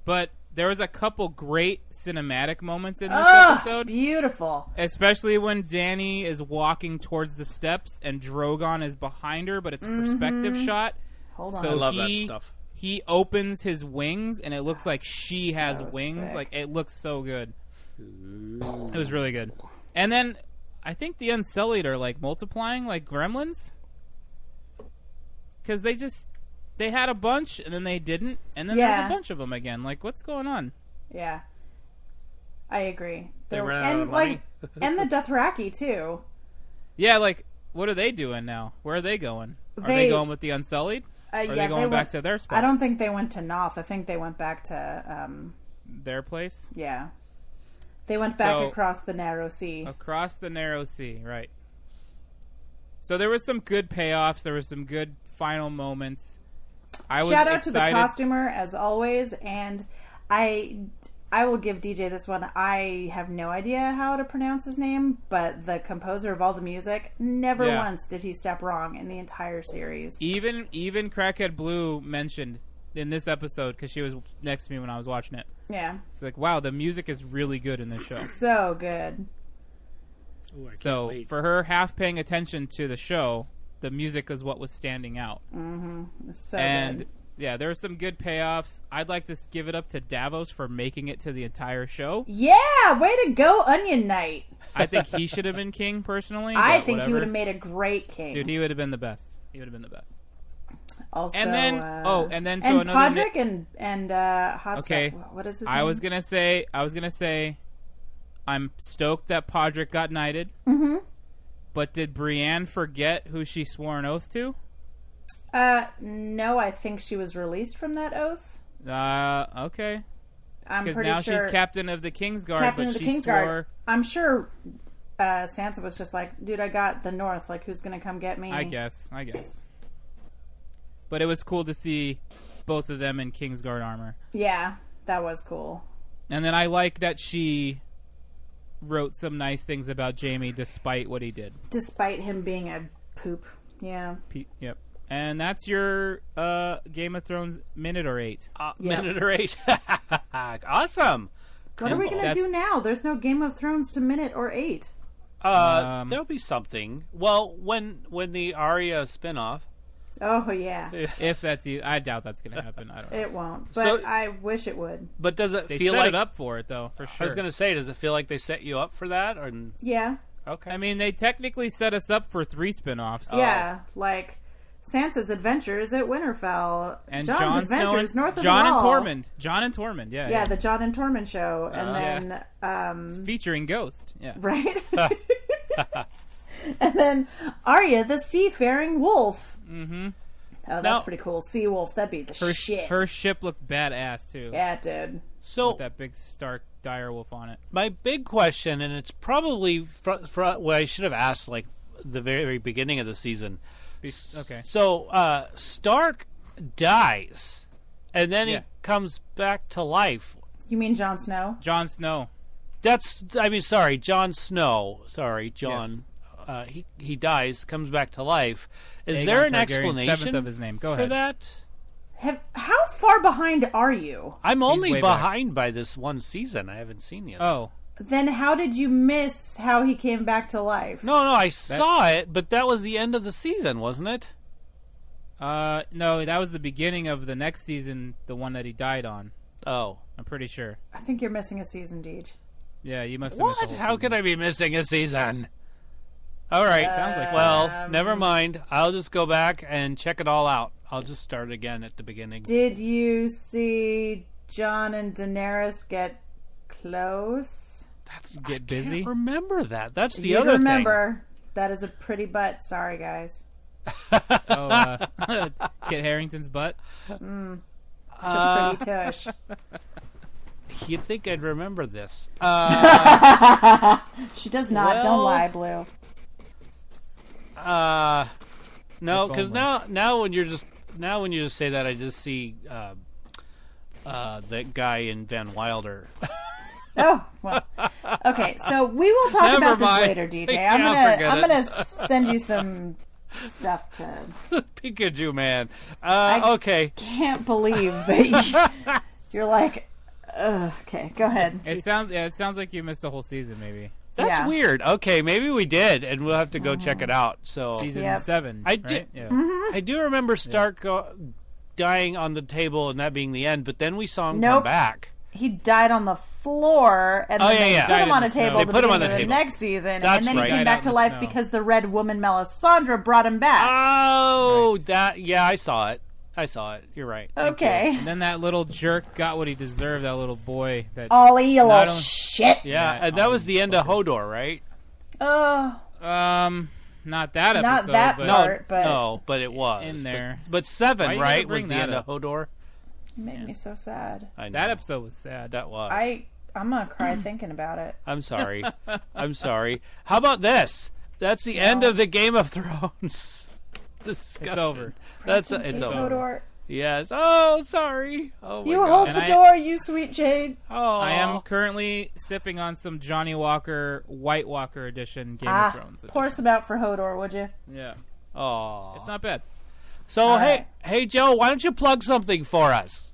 [SPEAKER 5] But there was a couple great cinematic moments in this episode.
[SPEAKER 3] Beautiful.
[SPEAKER 5] Especially when Dany is walking towards the steps and Drogon is behind her, but it's a perspective shot.
[SPEAKER 3] Hold on.
[SPEAKER 2] I love that stuff.
[SPEAKER 5] He opens his wings, and it looks like she has wings.
[SPEAKER 3] Sick.
[SPEAKER 5] Like, it looks so good. It was really good. And then, I think the Unsullied are, like, multiplying like gremlins. Because they had a bunch, and then they didn't, and then there's a bunch of them again. Like, what's going on?
[SPEAKER 3] Yeah. I agree.
[SPEAKER 2] They ran out of money.
[SPEAKER 3] And the Dothraki, too.
[SPEAKER 5] Yeah, like, what are they doing now? Where are they going? Are they going with the Unsullied? Or are they going back to their spot?
[SPEAKER 3] I don't think they went to Noth. I think they went back to...
[SPEAKER 5] their place?
[SPEAKER 3] Yeah. They went back across the Narrow Sea.
[SPEAKER 5] Across the Narrow Sea, right. So there was some good payoffs. There was some good final moments.
[SPEAKER 3] Shout out to the costumer, as always. And I will give DJ this one. I have no idea how to pronounce his name, but the composer of all the music, never once did he step wrong in the entire series.
[SPEAKER 5] Even Crackhead Blue mentioned in this episode, because she was next to me when I was watching it.
[SPEAKER 3] Yeah.
[SPEAKER 5] It's like, wow, the music is really good in this show.
[SPEAKER 3] So good.
[SPEAKER 2] Ooh, I
[SPEAKER 5] so
[SPEAKER 2] can't wait.
[SPEAKER 5] for her half paying attention to the show, the music is what was standing out.
[SPEAKER 3] Mm-hmm. So
[SPEAKER 5] and
[SPEAKER 3] good.
[SPEAKER 5] yeah, there were some good payoffs. I'd like to give it up to Davos for making it to the entire show.
[SPEAKER 3] Yeah, way to go, Onion Knight.
[SPEAKER 5] I think he should have been king personally.
[SPEAKER 3] I think
[SPEAKER 5] whatever.
[SPEAKER 3] he would have made a great king.
[SPEAKER 5] Dude, he would have been the best. He would have been the best.
[SPEAKER 3] Also,
[SPEAKER 5] and then
[SPEAKER 3] and Podrick and Hot
[SPEAKER 5] okay.
[SPEAKER 3] Stuff. What is his name?
[SPEAKER 5] I was gonna say, I'm stoked that Podrick got knighted.
[SPEAKER 3] Mm-hmm.
[SPEAKER 5] But did Brienne forget who she swore an oath to?
[SPEAKER 3] No, I think she was released from that oath.
[SPEAKER 5] Okay.
[SPEAKER 3] I'm
[SPEAKER 5] because
[SPEAKER 3] pretty
[SPEAKER 5] now
[SPEAKER 3] sure
[SPEAKER 5] she's captain of the Kingsguard,
[SPEAKER 3] captain
[SPEAKER 5] but
[SPEAKER 3] of the
[SPEAKER 5] she swore.
[SPEAKER 3] Kingsguard. I'm sure Sansa was just like, dude, I got the North. Like, who's gonna come get me?
[SPEAKER 5] I guess. But it was cool to see both of them in Kingsguard armor.
[SPEAKER 3] Yeah, that was cool.
[SPEAKER 5] And then I like that she wrote some nice things about Jaime despite what he did.
[SPEAKER 3] Despite him being a poop. Yeah.
[SPEAKER 5] Yep. And that's your Game of Thrones minute or 8.
[SPEAKER 2] Minute or 8. Awesome.
[SPEAKER 3] What are we going to do now? There's no Game of Thrones to minute or 8.
[SPEAKER 2] There'll be something. Well, when the Arya spinoff.
[SPEAKER 3] Oh, yeah.
[SPEAKER 5] If that's you, I doubt that's going to happen. I don't know.
[SPEAKER 3] It won't, but I wish it would.
[SPEAKER 2] But does it
[SPEAKER 5] they
[SPEAKER 2] feel
[SPEAKER 5] set
[SPEAKER 2] like...
[SPEAKER 5] it up for it, though, for sure.
[SPEAKER 2] I was going to say, does it feel like they set you up for that? Or...
[SPEAKER 3] Yeah.
[SPEAKER 2] Okay.
[SPEAKER 5] I mean, they technically set us up for 3 spinoffs.
[SPEAKER 3] Yeah, like Sansa's adventures at Winterfell,
[SPEAKER 5] and
[SPEAKER 3] Jon's adventures north of
[SPEAKER 5] Jon
[SPEAKER 3] the Wall.
[SPEAKER 5] and Tormund. Jon and Tormund, yeah.
[SPEAKER 3] Yeah, the Jon and Tormund show. And then...
[SPEAKER 5] featuring Ghost, yeah.
[SPEAKER 3] Right? And then Arya, the seafaring wolf.
[SPEAKER 5] Mm-hmm.
[SPEAKER 3] Oh, that's pretty cool. Sea wolf, that'd be the shit.
[SPEAKER 5] Her ship looked badass, too.
[SPEAKER 3] Yeah, it did.
[SPEAKER 2] So,
[SPEAKER 5] with that big Stark direwolf on it.
[SPEAKER 2] My big question, and it's probably what I should have asked, like, the very beginning of the season.
[SPEAKER 5] Okay.
[SPEAKER 2] So, Stark dies, and then he comes back to life.
[SPEAKER 3] You mean Jon Snow?
[SPEAKER 5] Jon Snow.
[SPEAKER 2] Jon Snow. Sorry, Jon. Yes. He dies, comes back to life. Is there an explanation
[SPEAKER 5] 7th of his name. Go
[SPEAKER 2] for
[SPEAKER 5] ahead.
[SPEAKER 3] that? How far behind are you?
[SPEAKER 2] I'm only behind by this one season. I haven't seen the other.
[SPEAKER 5] Oh.
[SPEAKER 3] Then how did you miss how he came back to life?
[SPEAKER 2] No, I saw it, but that was the end of the season, wasn't it?
[SPEAKER 5] No, that was the beginning of the next season, the one that he died on.
[SPEAKER 2] Oh.
[SPEAKER 5] I'm pretty sure.
[SPEAKER 3] I think you're missing a season, Deej.
[SPEAKER 5] Yeah, you must have missed a whole
[SPEAKER 2] How
[SPEAKER 5] season.
[SPEAKER 2] could I be missing a season? All right.
[SPEAKER 5] Sounds like
[SPEAKER 2] well, never mind. I'll just go back and check it all out. I'll just start again at the beginning.
[SPEAKER 3] Did you see Jon and Daenerys get close?
[SPEAKER 5] Get busy?
[SPEAKER 2] I can't remember that. That's the other thing.
[SPEAKER 3] Remember, that is a pretty butt. Sorry, guys.
[SPEAKER 5] Kit Harington's butt?
[SPEAKER 3] It's a pretty tush.
[SPEAKER 2] You'd think I'd remember this.
[SPEAKER 3] She does not.
[SPEAKER 2] Well,
[SPEAKER 3] don't lie, Blue.
[SPEAKER 2] No, because now when you just say that, I just see that guy in Van Wilder.
[SPEAKER 3] Oh, well. Okay, so we will talk about this later, DJ. I'm gonna send you some stuff to...
[SPEAKER 2] Pikachu man.
[SPEAKER 3] I
[SPEAKER 2] Okay.
[SPEAKER 3] can't believe that you're like... okay, go ahead.
[SPEAKER 5] It sounds like you missed a whole season, maybe.
[SPEAKER 2] That's weird. Okay, maybe we did, and we'll have to go check it out. So
[SPEAKER 5] Season 7,
[SPEAKER 2] I
[SPEAKER 5] right?
[SPEAKER 2] did.
[SPEAKER 5] Yeah.
[SPEAKER 3] Mm-hmm.
[SPEAKER 2] I do remember Stark dying on the table and that being the end, but then we saw him
[SPEAKER 3] Nope.
[SPEAKER 2] come back.
[SPEAKER 3] He died on the floor, and then they put him on a table
[SPEAKER 2] They
[SPEAKER 3] at the
[SPEAKER 2] put him on
[SPEAKER 3] beginning
[SPEAKER 2] the
[SPEAKER 3] of the
[SPEAKER 2] table.
[SPEAKER 3] next season,
[SPEAKER 2] That's
[SPEAKER 3] and then
[SPEAKER 2] right.
[SPEAKER 3] he came
[SPEAKER 5] Died
[SPEAKER 3] back
[SPEAKER 5] out
[SPEAKER 3] to
[SPEAKER 5] in the
[SPEAKER 3] life
[SPEAKER 5] snow.
[SPEAKER 3] because the red woman Melisandre brought him back.
[SPEAKER 2] Oh,
[SPEAKER 5] Nice.
[SPEAKER 2] I saw it. You're right.
[SPEAKER 3] Okay.
[SPEAKER 5] And then that little jerk got what he deserved, that little boy. That
[SPEAKER 3] Ollie, you
[SPEAKER 5] Not
[SPEAKER 3] little
[SPEAKER 5] only-
[SPEAKER 3] shit.
[SPEAKER 2] Yeah, and that was the end of Hodor, right?
[SPEAKER 3] Oh,
[SPEAKER 5] Not that episode,
[SPEAKER 3] not that
[SPEAKER 5] but
[SPEAKER 3] part, but
[SPEAKER 2] No, but it was.
[SPEAKER 5] In there.
[SPEAKER 2] But 7,
[SPEAKER 5] Why you gotta
[SPEAKER 2] right,
[SPEAKER 5] bring
[SPEAKER 2] was the
[SPEAKER 5] that
[SPEAKER 2] end
[SPEAKER 5] up?
[SPEAKER 2] of Hodor?
[SPEAKER 3] it made me so sad.
[SPEAKER 2] I know.
[SPEAKER 5] that episode was sad.
[SPEAKER 2] That was.
[SPEAKER 3] I'm gonna cry thinking about it.
[SPEAKER 2] I'm sorry. I'm sorry. How about this? That's the end of the Game of Thrones discussion.
[SPEAKER 5] It's over.
[SPEAKER 2] It's
[SPEAKER 3] It's
[SPEAKER 2] over.
[SPEAKER 3] Hodor.
[SPEAKER 2] Yes. Oh, sorry. Oh my
[SPEAKER 3] You
[SPEAKER 2] God.
[SPEAKER 3] hold
[SPEAKER 5] And
[SPEAKER 3] the
[SPEAKER 5] I-
[SPEAKER 3] door, you sweet jade.
[SPEAKER 2] Oh.
[SPEAKER 5] I am currently sipping on some Johnny Walker White Walker edition Game of Thrones.
[SPEAKER 3] Pour
[SPEAKER 5] Edition.
[SPEAKER 3] some out for Hodor, would you?
[SPEAKER 5] Yeah,
[SPEAKER 2] Oh.
[SPEAKER 5] it's not bad.
[SPEAKER 2] So
[SPEAKER 3] All
[SPEAKER 2] hey,
[SPEAKER 3] right.
[SPEAKER 2] Joe, why don't you plug something for us?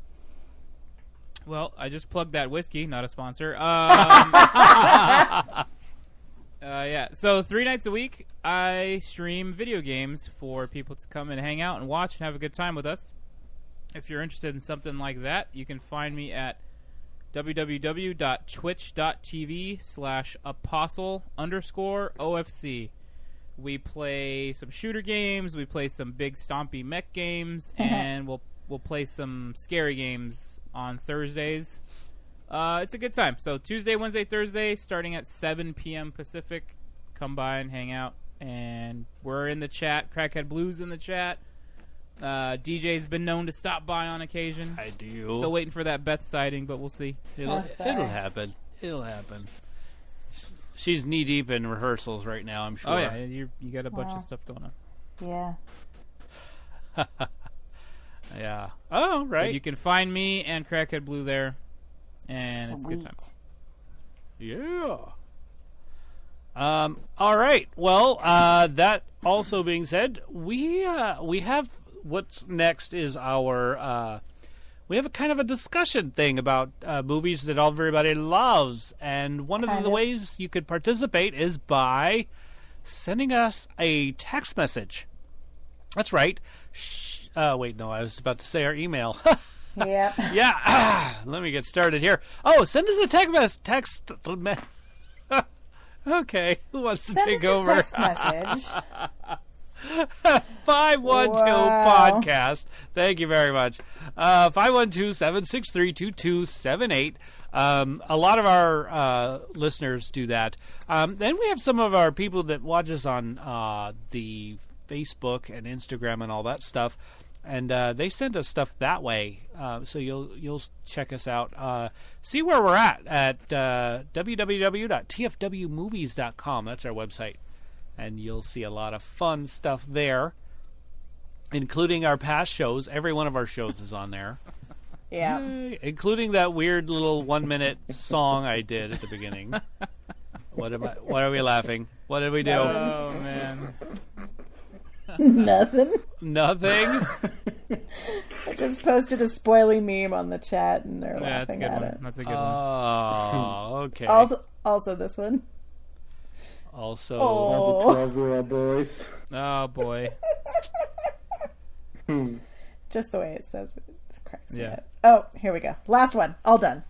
[SPEAKER 5] Well, I just plugged that whiskey, not a sponsor. Yeah, so 3 nights a week, I stream video games for people to come and hang out and watch and have a good time with us. If you're interested in something like that, you can find me at www.twitch.tv/apostle_OFC. We play some shooter games, we play some big stompy mech games, and we'll play some scary games on Thursdays. It's a good time. So Tuesday, Wednesday, Thursday, starting at 7 p.m. Pacific. Come by and hang out. And we're in the chat. Crackhead Blues in the chat. DJ's been known to stop by on occasion.
[SPEAKER 2] I do.
[SPEAKER 5] Still waiting for that Beth sighting, but we'll see.
[SPEAKER 2] It'll
[SPEAKER 3] sorry.
[SPEAKER 2] happen. It'll happen. She's knee deep in rehearsals right now, I'm sure.
[SPEAKER 5] Oh yeah, you got a bunch
[SPEAKER 3] Wow.
[SPEAKER 5] of stuff going on.
[SPEAKER 3] Yeah.
[SPEAKER 2] Yeah. Oh,
[SPEAKER 5] So
[SPEAKER 2] right.
[SPEAKER 5] you can find me and Crackhead Blue there, and it's a good time.
[SPEAKER 2] Yeah. All right. Well, that also being said, we have what's next is our we have a kind of a discussion thing about movies that everybody loves, and one of the ways you could participate is by sending us a text message. That's right. Wait, no, I was about to say our email.
[SPEAKER 3] Yep.
[SPEAKER 2] Yeah, let me get started here. Oh, send us a text. Okay, who wants to
[SPEAKER 3] Send
[SPEAKER 2] take
[SPEAKER 3] us
[SPEAKER 2] over?
[SPEAKER 3] a text message.
[SPEAKER 2] 512
[SPEAKER 3] Wow.
[SPEAKER 2] podcast. Thank you very much. 512-763-2278. A lot of our listeners do that. Then we have some of our people that watch us on the Facebook and Instagram and all that stuff. And they send us stuff that way, so you'll check us out. See where we're at www.tfwmovies.com. That's our website, and you'll see a lot of fun stuff there, including our past shows. Every one of our shows is on there,
[SPEAKER 3] Yeah.
[SPEAKER 2] Yay. Including that weird little 1-minute song I did at the beginning. What are we laughing? What did we do?
[SPEAKER 5] Oh man.
[SPEAKER 3] Nothing.
[SPEAKER 2] Nothing.
[SPEAKER 3] I just posted a spoily meme on the chat, and they're
[SPEAKER 5] Yeah, that's a
[SPEAKER 3] laughing
[SPEAKER 5] good
[SPEAKER 3] at
[SPEAKER 5] one.
[SPEAKER 3] it.
[SPEAKER 5] That's a good one.
[SPEAKER 2] Oh, okay.
[SPEAKER 3] Also, this one.
[SPEAKER 2] Also,
[SPEAKER 3] Oh.
[SPEAKER 4] 12-year-old boys.
[SPEAKER 5] Oh boy.
[SPEAKER 3] Just the way it says it. It cracks me
[SPEAKER 5] Yeah.
[SPEAKER 3] up. Oh, here we go. Last one. All done.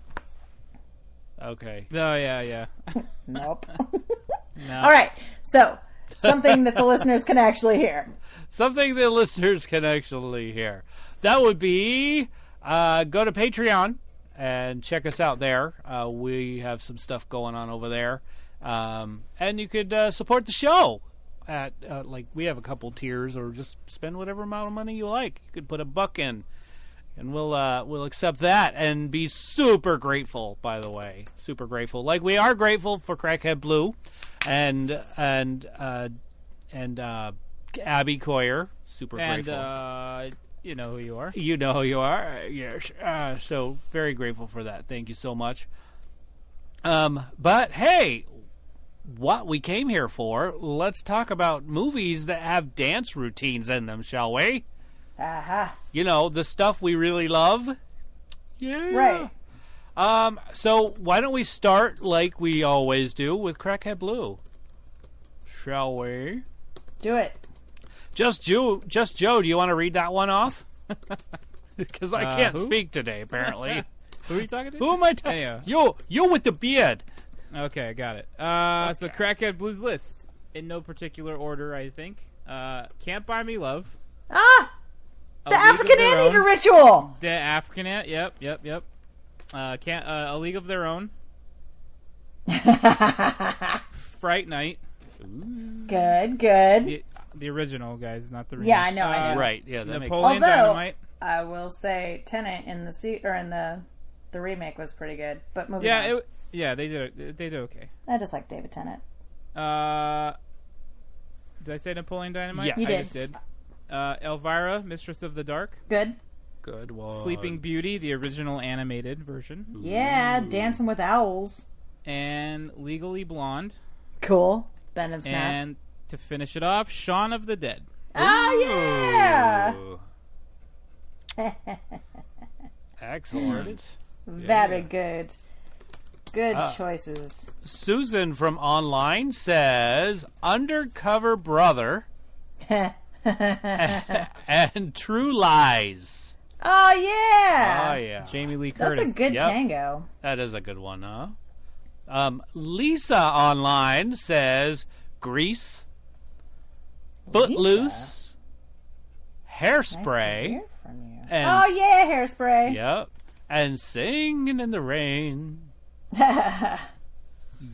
[SPEAKER 2] okay.
[SPEAKER 5] Oh yeah.
[SPEAKER 3] Nope.
[SPEAKER 5] No.
[SPEAKER 3] All right. So, something that the listeners can actually hear.
[SPEAKER 2] Something the listeners can actually hear. That would be go to Patreon and check us out there. We have some stuff going on over there. And you could support the show at we have a couple tiers, or just spend whatever amount of money you like. You could put $1 in, and we'll accept that and be super grateful. By the way, super grateful. Like we are grateful for Crackhead Blue, and Abby Coyer. Super grateful.
[SPEAKER 5] And you know who you are.
[SPEAKER 2] You know who you are. Yes. So very grateful for that. Thank you so much. But hey, what we came here for. Let's talk about movies that have dance routines in them, shall we?
[SPEAKER 3] Aha.
[SPEAKER 2] You know, the stuff we really love. Yeah.
[SPEAKER 3] Right.
[SPEAKER 2] So why don't we start like we always do with Crackhead Blue? Shall we?
[SPEAKER 3] Do it.
[SPEAKER 2] Just Joe, do you want to read that one off? Because I can't
[SPEAKER 5] who?
[SPEAKER 2] speak today, apparently.
[SPEAKER 5] Who are you talking to?
[SPEAKER 2] Who am I talking to? You with the beard.
[SPEAKER 5] Okay, I got it. So Crackhead Blues list. In no particular order, I think. Can't Buy Me Love.
[SPEAKER 3] Ah!
[SPEAKER 5] A
[SPEAKER 3] The
[SPEAKER 5] League of
[SPEAKER 3] African
[SPEAKER 5] Their
[SPEAKER 3] Anteater
[SPEAKER 5] Own.
[SPEAKER 3] ritual!
[SPEAKER 5] The African Yep. A League of Their Own. Fright Night.
[SPEAKER 3] Good.
[SPEAKER 5] The original, guys, not the remake.
[SPEAKER 3] Yeah, I know.
[SPEAKER 2] Right, yeah, that makes sense.
[SPEAKER 5] Napoleon Dynamite.
[SPEAKER 3] I will say Tenet in the remake was pretty good, but moving on.
[SPEAKER 5] They did okay.
[SPEAKER 3] I just like David Tennant.
[SPEAKER 5] Did I say Napoleon Dynamite?
[SPEAKER 2] Yes.
[SPEAKER 3] You
[SPEAKER 5] I
[SPEAKER 3] did.
[SPEAKER 5] just did. Elvira, Mistress of the Dark.
[SPEAKER 3] Good.
[SPEAKER 2] Good one.
[SPEAKER 5] Sleeping Beauty, the original animated version.
[SPEAKER 3] Yeah, Dancing with Owls.
[SPEAKER 5] And Legally Blonde.
[SPEAKER 3] Cool. Ben and Snap.
[SPEAKER 5] And to finish it off, Shaun of the Dead.
[SPEAKER 3] Oh yeah!
[SPEAKER 2] Ooh. Excellent.
[SPEAKER 3] Very good. Good choices.
[SPEAKER 2] Susan from online says Undercover Brother and True Lies.
[SPEAKER 3] Oh yeah!
[SPEAKER 2] Oh, yeah.
[SPEAKER 5] Jamie Lee Curtis.
[SPEAKER 3] That's a good
[SPEAKER 2] Yep.
[SPEAKER 3] tango.
[SPEAKER 2] That is a good one, huh? Lisa online says Grease, Footloose,
[SPEAKER 3] Nice to
[SPEAKER 2] Hairspray,
[SPEAKER 3] hear from you.
[SPEAKER 2] and
[SPEAKER 3] Oh yeah, Hairspray.
[SPEAKER 2] Yep. And Singing in the Rain. Yes.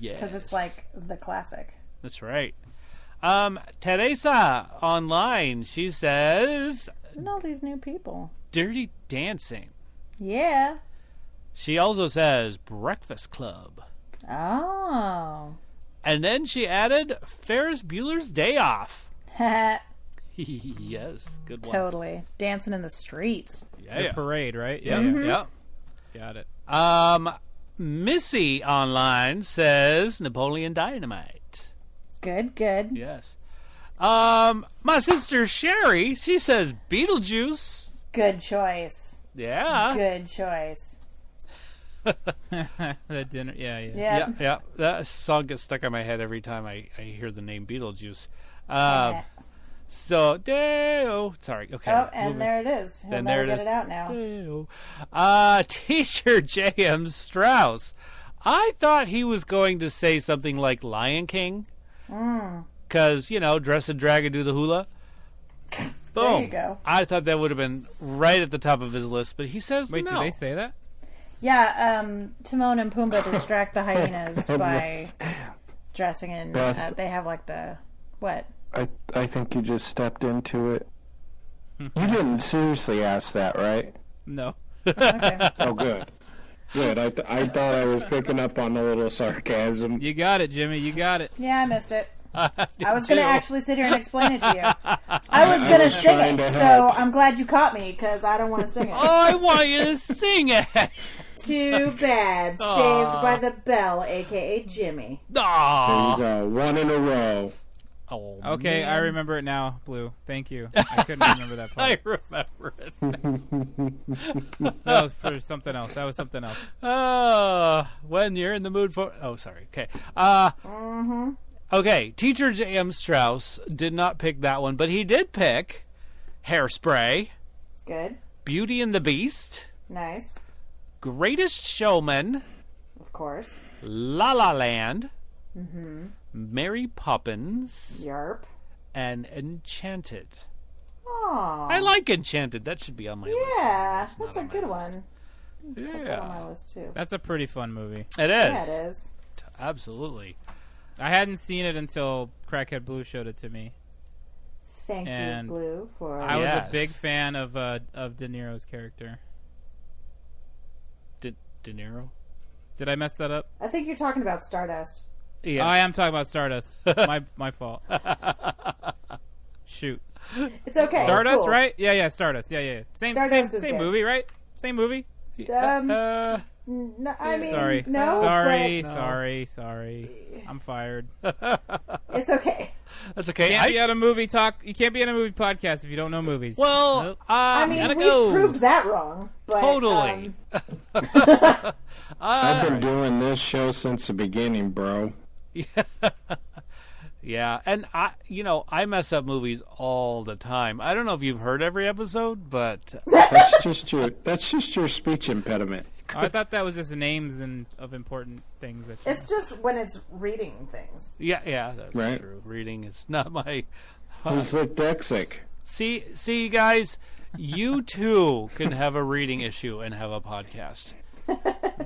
[SPEAKER 3] Because it's like the classic.
[SPEAKER 2] That's right. Teresa online, she says
[SPEAKER 3] Isn't all these new people?
[SPEAKER 2] Dirty Dancing.
[SPEAKER 3] Yeah.
[SPEAKER 2] She also says Breakfast Club.
[SPEAKER 3] Oh.
[SPEAKER 2] And then she added Ferris Bueller's Day Off.
[SPEAKER 3] Totally.
[SPEAKER 2] Yes, good one.
[SPEAKER 3] Dancing in the streets.
[SPEAKER 5] The Parade, right?
[SPEAKER 2] Yeah.
[SPEAKER 5] Got it.
[SPEAKER 2] Missy online says Napoleon Dynamite.
[SPEAKER 3] Good.
[SPEAKER 2] Yes. My sister Sherry, she says Beetlejuice.
[SPEAKER 3] Good choice.
[SPEAKER 2] Yeah.
[SPEAKER 3] Good choice.
[SPEAKER 5] The dinner. Yeah.
[SPEAKER 3] Yeah.
[SPEAKER 2] That song gets stuck in my head every time I hear the name Beetlejuice. So, sorry. Okay.
[SPEAKER 3] Oh, and there it is. He'll
[SPEAKER 2] Then
[SPEAKER 3] never
[SPEAKER 2] there it
[SPEAKER 3] get
[SPEAKER 2] is.
[SPEAKER 3] it out now.
[SPEAKER 2] Teacher J.M. Strauss. I thought he was going to say something like Lion King. Because, dress and drag and do the hula. Boom.
[SPEAKER 3] There you go.
[SPEAKER 2] I thought that would have been right at the top of his list, but he says
[SPEAKER 5] Wait,
[SPEAKER 2] no.
[SPEAKER 5] did they say that?
[SPEAKER 3] Yeah, Timon and Pumbaa distract the hyenas by dressing in. They have like the. What?
[SPEAKER 4] I think you just stepped into it. You didn't seriously ask that, right?
[SPEAKER 5] No.
[SPEAKER 3] Okay.
[SPEAKER 4] Oh, good. Good. I thought I was picking up on a little sarcasm.
[SPEAKER 5] You got it, Jimmy. You got it.
[SPEAKER 3] Yeah, I missed it.
[SPEAKER 2] I
[SPEAKER 3] was going to actually sit here and explain it to you. I was going to sing
[SPEAKER 4] trying
[SPEAKER 3] it,
[SPEAKER 4] to
[SPEAKER 3] so
[SPEAKER 4] help.
[SPEAKER 3] I'm glad you caught me because I don't want to sing it.
[SPEAKER 2] Oh, I want you to sing it.
[SPEAKER 3] Too bad. Saved by the Bell, a.k.a. Jimmy.
[SPEAKER 4] There you
[SPEAKER 2] Aw.
[SPEAKER 4] go. One in a row.
[SPEAKER 2] Oh,
[SPEAKER 5] Okay,
[SPEAKER 2] man.
[SPEAKER 5] I remember it now, Blue. Thank you. I couldn't remember that part.
[SPEAKER 2] I remember it.
[SPEAKER 5] That was for something else. That was something else.
[SPEAKER 2] When you're in the mood for... Oh, sorry. Okay.
[SPEAKER 3] Mm-hmm.
[SPEAKER 2] Okay, Teacher J.M. Strauss did not pick that one, but he did pick Hairspray,
[SPEAKER 3] Good.
[SPEAKER 2] Beauty and the Beast,
[SPEAKER 3] Nice.
[SPEAKER 2] Greatest Showman,
[SPEAKER 3] Of course.
[SPEAKER 2] La La Land,
[SPEAKER 3] Mm-hmm.
[SPEAKER 2] Mary Poppins,
[SPEAKER 3] Yarp.
[SPEAKER 2] and Enchanted.
[SPEAKER 3] Aww.
[SPEAKER 2] I like Enchanted. That should be on my list.
[SPEAKER 3] Yeah,
[SPEAKER 2] It's not
[SPEAKER 3] that's a
[SPEAKER 2] on my
[SPEAKER 3] good
[SPEAKER 2] list.
[SPEAKER 3] one. Put that on
[SPEAKER 2] Yeah,
[SPEAKER 3] my list too.
[SPEAKER 5] That's a pretty fun movie.
[SPEAKER 2] it is.
[SPEAKER 3] Yeah, it is.
[SPEAKER 2] Absolutely.
[SPEAKER 5] I hadn't seen it until Crackhead Blue showed it to me.
[SPEAKER 3] Thank
[SPEAKER 5] And
[SPEAKER 3] you, Blue, for.
[SPEAKER 5] I was
[SPEAKER 2] Yes.
[SPEAKER 5] a big fan of De Niro's character.
[SPEAKER 2] De Niro?
[SPEAKER 5] Did I mess that up?
[SPEAKER 3] I think you're talking about Stardust.
[SPEAKER 2] Yeah.
[SPEAKER 5] Oh, I am talking about Stardust. my fault. Shoot.
[SPEAKER 3] It's okay. it's
[SPEAKER 5] Stardust,
[SPEAKER 3] cool.
[SPEAKER 5] Yeah, Stardust. Yeah. Same
[SPEAKER 3] Stardust is
[SPEAKER 5] same
[SPEAKER 3] good.
[SPEAKER 5] movie, right? Same movie.
[SPEAKER 3] No, I mean,
[SPEAKER 5] sorry.
[SPEAKER 3] no.
[SPEAKER 5] Sorry. I'm fired.
[SPEAKER 3] It's okay.
[SPEAKER 2] That's okay.
[SPEAKER 5] You can't be on a movie podcast if you don't know movies.
[SPEAKER 2] Well,
[SPEAKER 5] Nope.
[SPEAKER 3] I mean, we proved that wrong. But,
[SPEAKER 2] totally.
[SPEAKER 4] I've been doing this show since the beginning, bro.
[SPEAKER 2] Yeah, and I mess up movies all the time. I don't know if you've heard every episode, but
[SPEAKER 4] That's just your speech impediment.
[SPEAKER 5] I thought that was just names of important things.
[SPEAKER 3] It's just when it's reading things.
[SPEAKER 2] yeah, that's
[SPEAKER 4] Right.
[SPEAKER 2] true. Reading is not my.
[SPEAKER 4] He's dyslexic.
[SPEAKER 2] See, guys, you too can have a reading issue and have a podcast.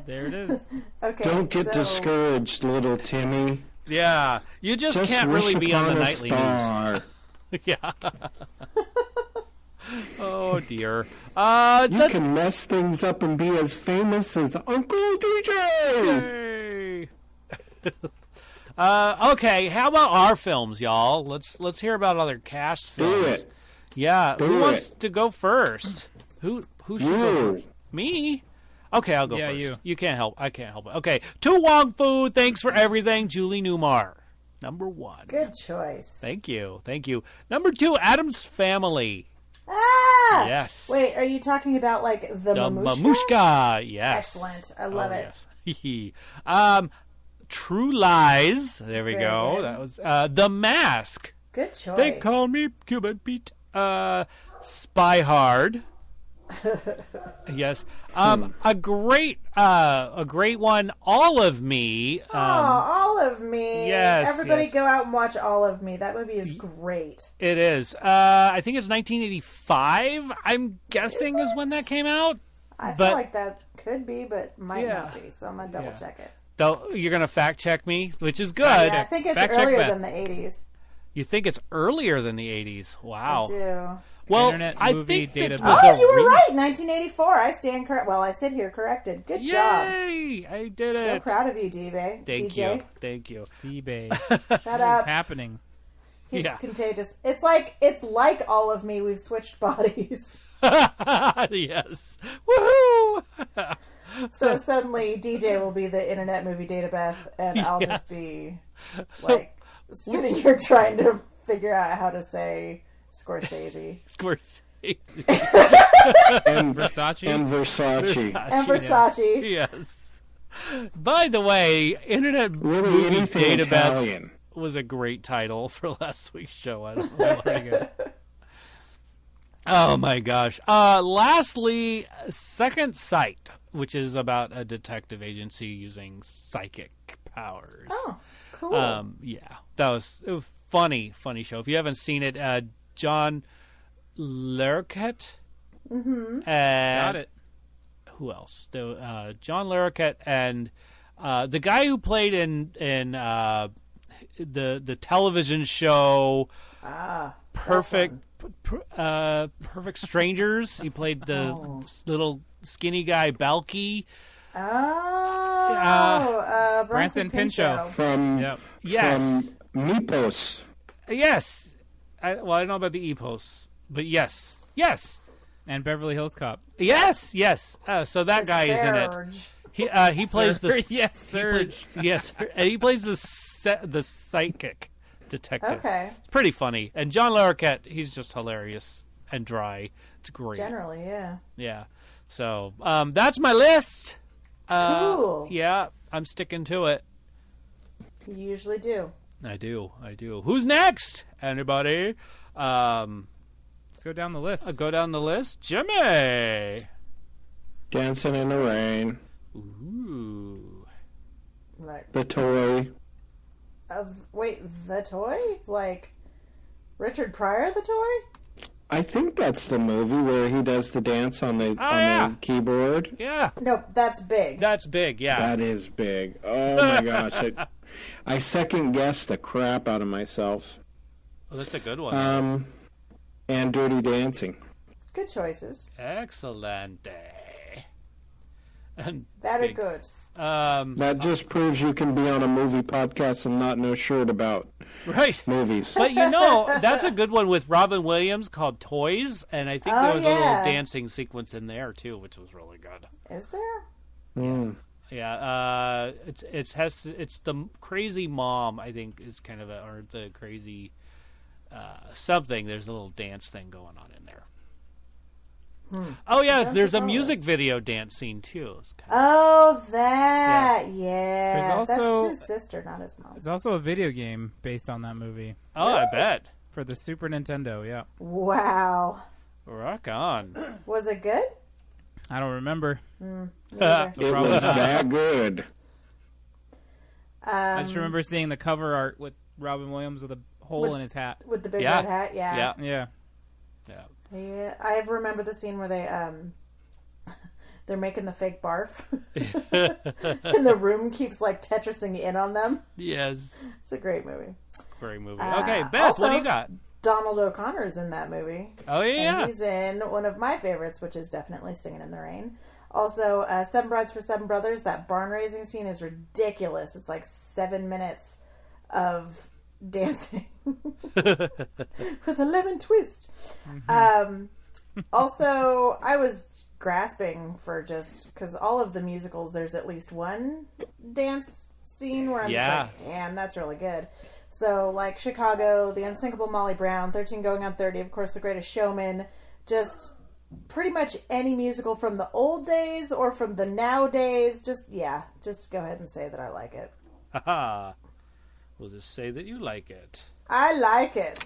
[SPEAKER 5] There it is.
[SPEAKER 3] Okay.
[SPEAKER 4] Don't get
[SPEAKER 3] so,
[SPEAKER 4] discouraged, little Timmy.
[SPEAKER 2] Yeah, you just can't really
[SPEAKER 4] wish
[SPEAKER 2] be on the
[SPEAKER 4] upon a
[SPEAKER 2] nightly
[SPEAKER 4] star.
[SPEAKER 2] news. Yeah. Oh dear.
[SPEAKER 4] You can mess things up and be as famous as Uncle DJ.
[SPEAKER 2] Yay. Okay, how about our films, y'all? Let's hear about other cast films.
[SPEAKER 4] Do it.
[SPEAKER 2] Yeah, who
[SPEAKER 4] Do
[SPEAKER 2] wants
[SPEAKER 4] it.
[SPEAKER 2] to go first? Who should go first? Me? Okay, I'll go
[SPEAKER 5] Yeah,
[SPEAKER 2] first.
[SPEAKER 5] you.
[SPEAKER 2] Can't help. I can't help it. Okay, To Wong Fu, thanks for everything, Julie Newmar. Number 1.
[SPEAKER 3] Good choice.
[SPEAKER 2] Thank you. Number 2, Addams Family.
[SPEAKER 3] Ah!
[SPEAKER 2] Yes.
[SPEAKER 3] Wait, are you talking about like the mamushka?
[SPEAKER 2] Mamushka, yes.
[SPEAKER 3] Excellent. I love it.
[SPEAKER 2] Yes. True Lies. There we
[SPEAKER 3] Very
[SPEAKER 2] go.
[SPEAKER 3] good.
[SPEAKER 2] That was The Mask.
[SPEAKER 3] Good choice.
[SPEAKER 2] They call me Cuban Pete. Spy Hard. Yes. A great one. All of Me.
[SPEAKER 3] All of Me.
[SPEAKER 2] Yes.
[SPEAKER 3] Everybody
[SPEAKER 2] yes.
[SPEAKER 3] go out and watch All of Me. That movie is great.
[SPEAKER 2] It is. I think it's 1985. I'm guessing is when that came out.
[SPEAKER 3] I
[SPEAKER 2] But-
[SPEAKER 3] feel like that could be, but might
[SPEAKER 2] Yeah.
[SPEAKER 3] not be. So I'm gonna double check it.
[SPEAKER 2] Though you're gonna fact check me, which is good.
[SPEAKER 3] Yeah, I think it's
[SPEAKER 5] Fact check
[SPEAKER 3] earlier
[SPEAKER 5] Beth.
[SPEAKER 3] than the 80s.
[SPEAKER 2] You think it's earlier than the 80s? Wow.
[SPEAKER 3] I do.
[SPEAKER 2] Well,
[SPEAKER 5] Internet
[SPEAKER 2] I
[SPEAKER 5] movie
[SPEAKER 2] think that
[SPEAKER 5] database.
[SPEAKER 2] was
[SPEAKER 3] Oh,
[SPEAKER 2] a
[SPEAKER 3] you were
[SPEAKER 2] re-
[SPEAKER 3] right. 1984. I stand correct. Well, I sit here corrected. Good job.
[SPEAKER 2] Yay! I did
[SPEAKER 3] So
[SPEAKER 2] it.
[SPEAKER 3] proud of you, DJ.
[SPEAKER 2] Thank you.
[SPEAKER 5] eBay.
[SPEAKER 3] Shut
[SPEAKER 5] What's
[SPEAKER 3] up.
[SPEAKER 5] happening?
[SPEAKER 3] He's
[SPEAKER 2] Yeah.
[SPEAKER 3] contagious. It's like All of Me. We've switched bodies.
[SPEAKER 2] Yes. Woohoo!
[SPEAKER 3] So suddenly DJ will be the Internet Movie Databeth, and I'll
[SPEAKER 2] Yes.
[SPEAKER 3] just be like sitting here trying to figure out how to say Scorsese.
[SPEAKER 2] Scorsese.
[SPEAKER 4] And
[SPEAKER 5] Versace?
[SPEAKER 4] And Versace.
[SPEAKER 3] And Versace.
[SPEAKER 2] Yes. By the way, Internet
[SPEAKER 4] Really
[SPEAKER 2] Movie
[SPEAKER 4] anything
[SPEAKER 2] Databeth
[SPEAKER 4] Italian.
[SPEAKER 2] was a great title for last week's show. I don't know.
[SPEAKER 5] Pretty good.
[SPEAKER 2] Oh my gosh. Lastly, Second Sight, which is about a detective agency using psychic powers.
[SPEAKER 3] Oh, cool.
[SPEAKER 2] Yeah, it was a funny show. If you haven't seen it, John Larroquette. Mm-hmm.
[SPEAKER 5] Got it.
[SPEAKER 2] Who else? John Larroquette and the guy who played in the television show Perfect Perfect Strangers. He played the little skinny guy Balky.
[SPEAKER 3] Bronson Pinchot.
[SPEAKER 4] From
[SPEAKER 2] Yes.
[SPEAKER 4] from Mypos.
[SPEAKER 2] Yes. I don't know about the Epos, but yes.
[SPEAKER 5] And Beverly Hills Cop.
[SPEAKER 2] Yes. So that guy is in it.
[SPEAKER 3] Serge.
[SPEAKER 2] He plays the
[SPEAKER 5] Yes, Serge.
[SPEAKER 2] Yes, and he plays the psychic detective.
[SPEAKER 3] Okay.
[SPEAKER 2] It's pretty funny. And John Larroquette, he's just hilarious and dry. It's great.
[SPEAKER 3] Generally, yeah.
[SPEAKER 2] Yeah. So that's my list.
[SPEAKER 3] Cool.
[SPEAKER 2] Yeah, I'm sticking to it.
[SPEAKER 3] You usually do.
[SPEAKER 2] I do. Who's next? Anybody?
[SPEAKER 5] Let's go down the list.
[SPEAKER 2] Go down the list. Jimmy.
[SPEAKER 4] Dancing in the Rain.
[SPEAKER 2] Ooh.
[SPEAKER 3] Like,
[SPEAKER 4] The Toy.
[SPEAKER 3] wait, the toy? Like Richard Pryor, the toy?
[SPEAKER 4] I think that's the movie where he does the dance on the
[SPEAKER 2] yeah.
[SPEAKER 4] the keyboard.
[SPEAKER 2] Yeah.
[SPEAKER 3] No, that's big.
[SPEAKER 2] That's big. Yeah.
[SPEAKER 4] That is big. Oh my gosh. I second guessed the crap out of myself.
[SPEAKER 2] Oh, that's a good one.
[SPEAKER 4] And Dirty Dancing.
[SPEAKER 3] Good choices.
[SPEAKER 2] Excellent. And
[SPEAKER 3] That
[SPEAKER 2] big.
[SPEAKER 3] are good.
[SPEAKER 4] That just proves you can be on a movie podcast and not know shit about
[SPEAKER 2] Right.
[SPEAKER 4] movies.
[SPEAKER 2] But that's a good one with Robin Williams called Toys, and I think there was a little dancing sequence in there too, which was really good.
[SPEAKER 3] Is there?
[SPEAKER 2] Yeah, it's the crazy mom, I think, is kind of or the crazy something. There's a little dance thing going on in there. Oh yeah, there's a music video dance scene too.
[SPEAKER 3] Oh, that yeah.
[SPEAKER 5] There's also,
[SPEAKER 3] that's his sister, not his mom.
[SPEAKER 5] There's also a video game based on that movie.
[SPEAKER 2] Oh, really? I bet
[SPEAKER 5] for the Super Nintendo. Yeah.
[SPEAKER 3] Wow.
[SPEAKER 2] Rock on.
[SPEAKER 3] Was it good?
[SPEAKER 5] I don't remember.
[SPEAKER 4] It was that good.
[SPEAKER 5] I just remember seeing the cover art with Robin Williams with a hole in his hat.
[SPEAKER 3] With the big red hat,
[SPEAKER 5] Yeah.
[SPEAKER 3] Yeah, I remember the scene where they're making the fake barf, and the room keeps like Tetrising in on them.
[SPEAKER 2] Yes,
[SPEAKER 3] it's a great movie.
[SPEAKER 2] Great movie. Okay, Beth,
[SPEAKER 3] also,
[SPEAKER 2] what do you got?
[SPEAKER 3] Donald O'Connor is in that movie.
[SPEAKER 2] Oh yeah,
[SPEAKER 3] and he's in one of my favorites, which is definitely Singing in the Rain. Also, Seven Brides for Seven Brothers. That barn raising scene is ridiculous. It's like 7 minutes of dancing with a lemon twist. Also, I was grasping for just because all of the musicals, there's at least one dance scene where I'm just like, damn, that's really good. So, like Chicago, The Unsinkable Molly Brown, 13 Going on 30, of course, The Greatest Showman, just pretty much any musical from the old days or from the nowadays. Just go ahead and say that I like it.
[SPEAKER 2] Haha. We'll just say that you like it.
[SPEAKER 3] I like it.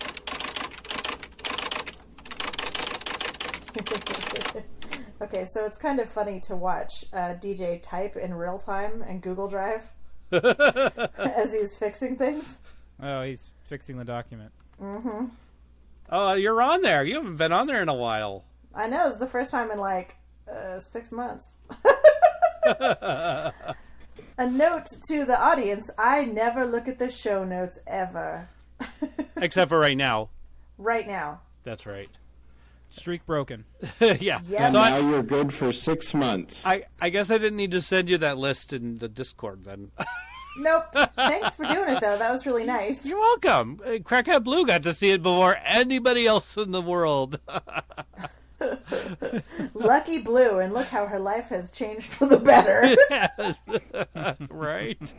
[SPEAKER 3] Okay, so it's kind of funny to watch DJ type in real time and Google Drive as he's fixing things.
[SPEAKER 5] Oh, he's fixing the document.
[SPEAKER 3] Mm-hmm.
[SPEAKER 2] Oh, you're on there. You haven't been on there in a while.
[SPEAKER 3] I know. It's the first time in like 6 months. A note to the audience, I never look at the show notes ever.
[SPEAKER 2] Except for right now.
[SPEAKER 3] Right now.
[SPEAKER 2] That's right.
[SPEAKER 5] Streak broken.
[SPEAKER 2] Yeah.
[SPEAKER 4] And
[SPEAKER 2] so
[SPEAKER 4] now you're good for 6 months.
[SPEAKER 2] I guess I didn't need to send you that list in the Discord then.
[SPEAKER 3] Nope. Thanks for doing it, though. That was really nice.
[SPEAKER 2] You're welcome. Crackhead Blue got to see it before anybody else in the world.
[SPEAKER 3] Lucky Blue, and look how her life has changed for the better.
[SPEAKER 2] Yes. Right?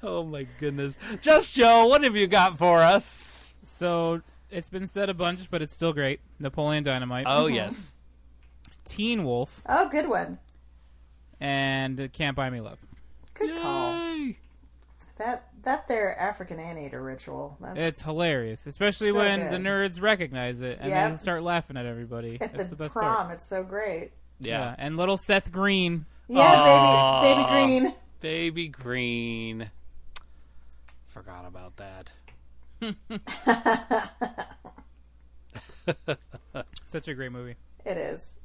[SPEAKER 2] Oh, my goodness. Just Joe, what have you got for us?
[SPEAKER 5] So, it's been said a bunch, but it's still great. Napoleon Dynamite.
[SPEAKER 2] Oh, yes.
[SPEAKER 5] Teen Wolf.
[SPEAKER 3] Oh, good one.
[SPEAKER 5] And Can't Buy Me Love.
[SPEAKER 3] Good call.
[SPEAKER 2] Yay.
[SPEAKER 3] That their African Anteater ritual.
[SPEAKER 5] It's hilarious, especially
[SPEAKER 3] so
[SPEAKER 5] when
[SPEAKER 3] good.
[SPEAKER 5] the nerds recognize it and then start laughing at everybody.
[SPEAKER 3] At
[SPEAKER 5] That's
[SPEAKER 3] the
[SPEAKER 5] best
[SPEAKER 3] prom,
[SPEAKER 5] part.
[SPEAKER 3] it's so great.
[SPEAKER 5] Yeah, and little Seth Green.
[SPEAKER 3] Yeah, baby Green.
[SPEAKER 2] Baby Green. Forgot about that.
[SPEAKER 5] Such a great movie.
[SPEAKER 3] It is.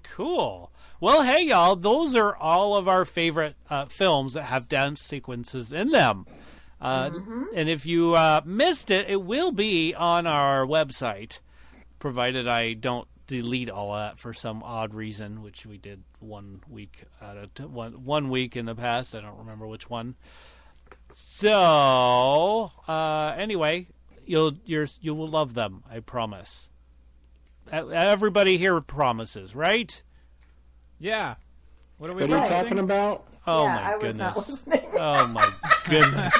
[SPEAKER 2] Cool. Well, hey, y'all. Those are all of our favorite films that have dance sequences in them. And if you missed it, it will be on our website, provided I don't delete all of that for some odd reason, which we did 1 week one week in the past. I don't remember which one. So anyway, you will love them. I promise. Everybody here promises, right?
[SPEAKER 5] Yeah. What are we
[SPEAKER 4] What are you talking about?
[SPEAKER 2] Oh
[SPEAKER 3] yeah,
[SPEAKER 2] my
[SPEAKER 3] I was
[SPEAKER 2] goodness.
[SPEAKER 3] not listening.
[SPEAKER 2] Oh my goodness.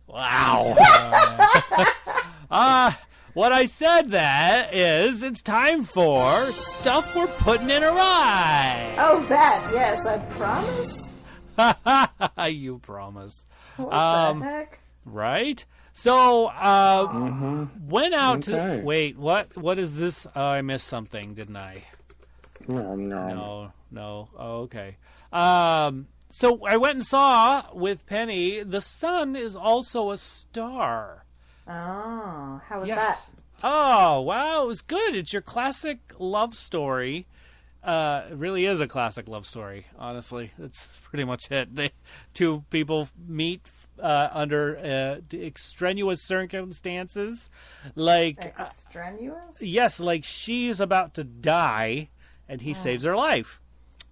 [SPEAKER 2] Wow. What I said that is it's time for stuff we're putting in a ride.
[SPEAKER 3] Oh, that. Yes, I promise.
[SPEAKER 2] You promise.
[SPEAKER 3] What the heck?
[SPEAKER 2] Right? So, went out
[SPEAKER 4] Okay.
[SPEAKER 2] to... Wait, what is this? Oh, I missed something, didn't I?
[SPEAKER 4] No.
[SPEAKER 2] No. Oh, okay. So I went and saw with Penny, The Sun is Also a Star.
[SPEAKER 3] Oh, how was
[SPEAKER 2] Yes.
[SPEAKER 3] that?
[SPEAKER 2] Oh, wow, it was good. It's your classic love story. It really is a classic love story, honestly. That's pretty much it. Two people meet under extraneous circumstances.
[SPEAKER 3] Extraneous?
[SPEAKER 2] Yes, like she's about to die, and he saves her life.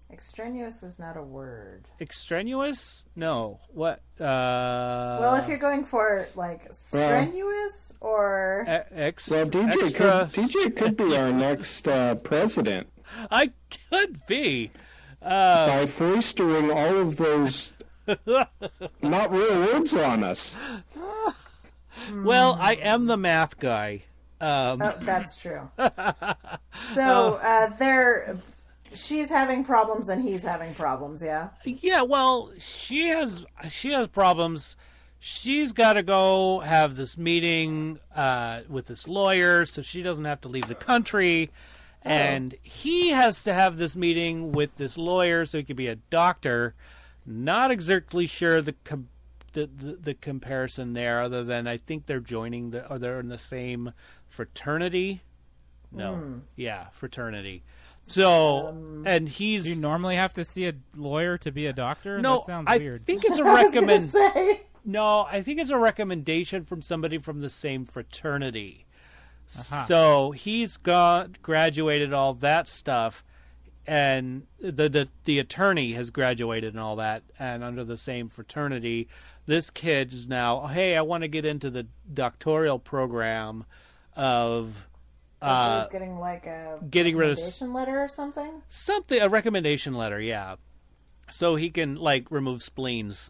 [SPEAKER 3] Extraneous is not a word.
[SPEAKER 2] Extraneous? No. What?
[SPEAKER 3] Well, if you're going for, like, strenuous or...
[SPEAKER 4] DJ could be our next president.
[SPEAKER 2] I could be.
[SPEAKER 4] by foistering all of those not real words on us.
[SPEAKER 2] Well, I am the math guy.
[SPEAKER 3] That's true. So she's having problems and he's having problems. Yeah.
[SPEAKER 2] Yeah. Well, she has problems. She's got to go have this meeting with this lawyer, so she doesn't have to leave the country. And he has to have this meeting with this lawyer so he can be a doctor. Not exactly sure the comparison there, other than I think they're they're in the same fraternity. No, yeah, fraternity. So, and he's.
[SPEAKER 5] Do you normally have to see a lawyer to be a doctor?
[SPEAKER 2] No,
[SPEAKER 5] that sounds weird.
[SPEAKER 2] I think it's a No, I think it's a recommendation from somebody from the same fraternity. Uh-huh. So he's graduated all that stuff, and the attorney has graduated and all that, and under the same fraternity. This kid is now, hey, I want to get into the doctoral program of.
[SPEAKER 3] So he's getting like a recommendation letter or something?
[SPEAKER 2] A recommendation letter, yeah. So he can, like, remove spleens.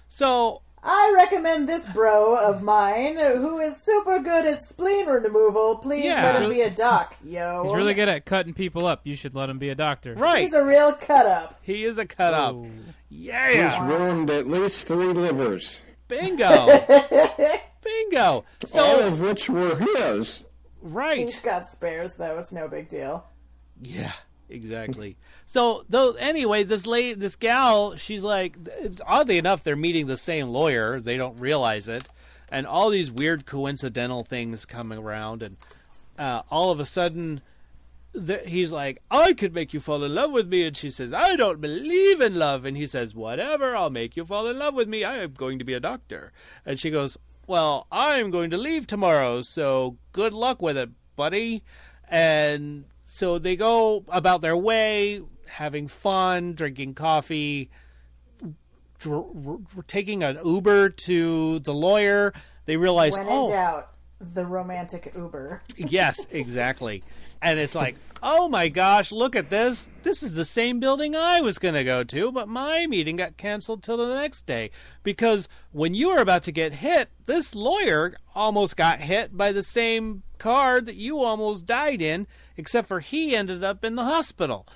[SPEAKER 2] So
[SPEAKER 3] I recommend this bro of mine who is super good at spleen removal. Please let him be a doc, yo.
[SPEAKER 5] He's really good at cutting people up. You should let him be a doctor.
[SPEAKER 2] Right.
[SPEAKER 3] He's a real cut-up.
[SPEAKER 2] He is a cut-up.
[SPEAKER 5] Oh.
[SPEAKER 2] Yeah.
[SPEAKER 4] He's ruined at least 3 livers.
[SPEAKER 2] Bingo. Bingo. So,
[SPEAKER 4] all of which were his.
[SPEAKER 2] Right.
[SPEAKER 3] He's got spares, though. It's no big deal.
[SPEAKER 2] Yeah, exactly. So, anyway, this gal, she's like, oddly enough, they're meeting the same lawyer. They don't realize it. And all these weird coincidental things coming around. And all of a sudden, he's like, I could make you fall in love with me. And she says, I don't believe in love. And he says, whatever, I'll make you fall in love with me. I am going to be a doctor. And she goes, well, I'm going to leave tomorrow, so good luck with it, buddy. And so they go about their way, having fun, drinking coffee, taking an Uber to the lawyer. They realize,
[SPEAKER 3] when in doubt, the romantic Uber.
[SPEAKER 2] Yes, exactly. And it's like, oh my gosh, look at this. This is the same building I was going to go to, but my meeting got canceled till the next day. Because when you were about to get hit, this lawyer almost got hit by the same car that you almost died in, except for he ended up in the hospital.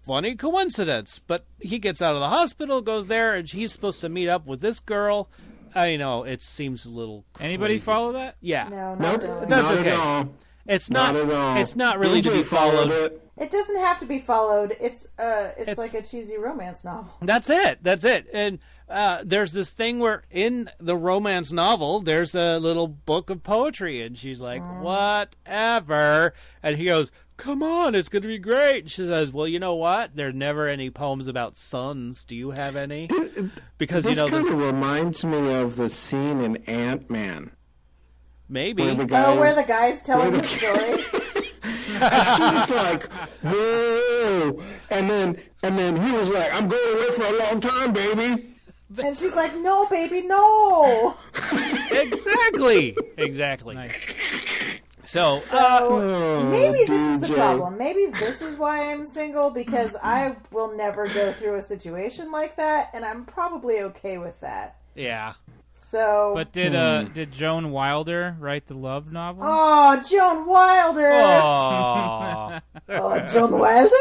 [SPEAKER 2] Funny coincidence. But he gets out of the hospital, goes there, and he's supposed to meet up with this girl. I know, it seems a little crazy.
[SPEAKER 5] Anybody follow that?
[SPEAKER 2] Yeah.
[SPEAKER 3] No,
[SPEAKER 4] Nope,
[SPEAKER 3] really.
[SPEAKER 2] That's
[SPEAKER 4] not
[SPEAKER 2] okay.
[SPEAKER 4] at all.
[SPEAKER 2] It's not
[SPEAKER 4] at all.
[SPEAKER 2] It's not really to
[SPEAKER 4] DJ
[SPEAKER 2] be followed.
[SPEAKER 3] It doesn't have to be followed. It's like a cheesy romance novel.
[SPEAKER 2] That's it. And there's this thing where in the romance novel, there's a little book of poetry, and she's like, whatever. And he goes, come on, it's going to be great. And she says, well, you know what? There's never any poems about suns. Do you have any? Because,
[SPEAKER 4] this kind of reminds me of the scene in Ant-Man.
[SPEAKER 2] Maybe.
[SPEAKER 3] Where the guy's telling the story.
[SPEAKER 4] And she's like, whoa. And then he was like, I'm going away for a long time, baby.
[SPEAKER 3] And she's like, no, baby, no.
[SPEAKER 2] Exactly. Nice. So
[SPEAKER 3] maybe this is the problem. Maybe this is why I'm single, because I will never go through a situation like that, and I'm probably okay with that.
[SPEAKER 2] Yeah.
[SPEAKER 3] So,
[SPEAKER 5] but did Joan Wilder write the love novel?
[SPEAKER 3] Oh, Joan Wilder!
[SPEAKER 2] Oh,
[SPEAKER 3] Joan Wilder?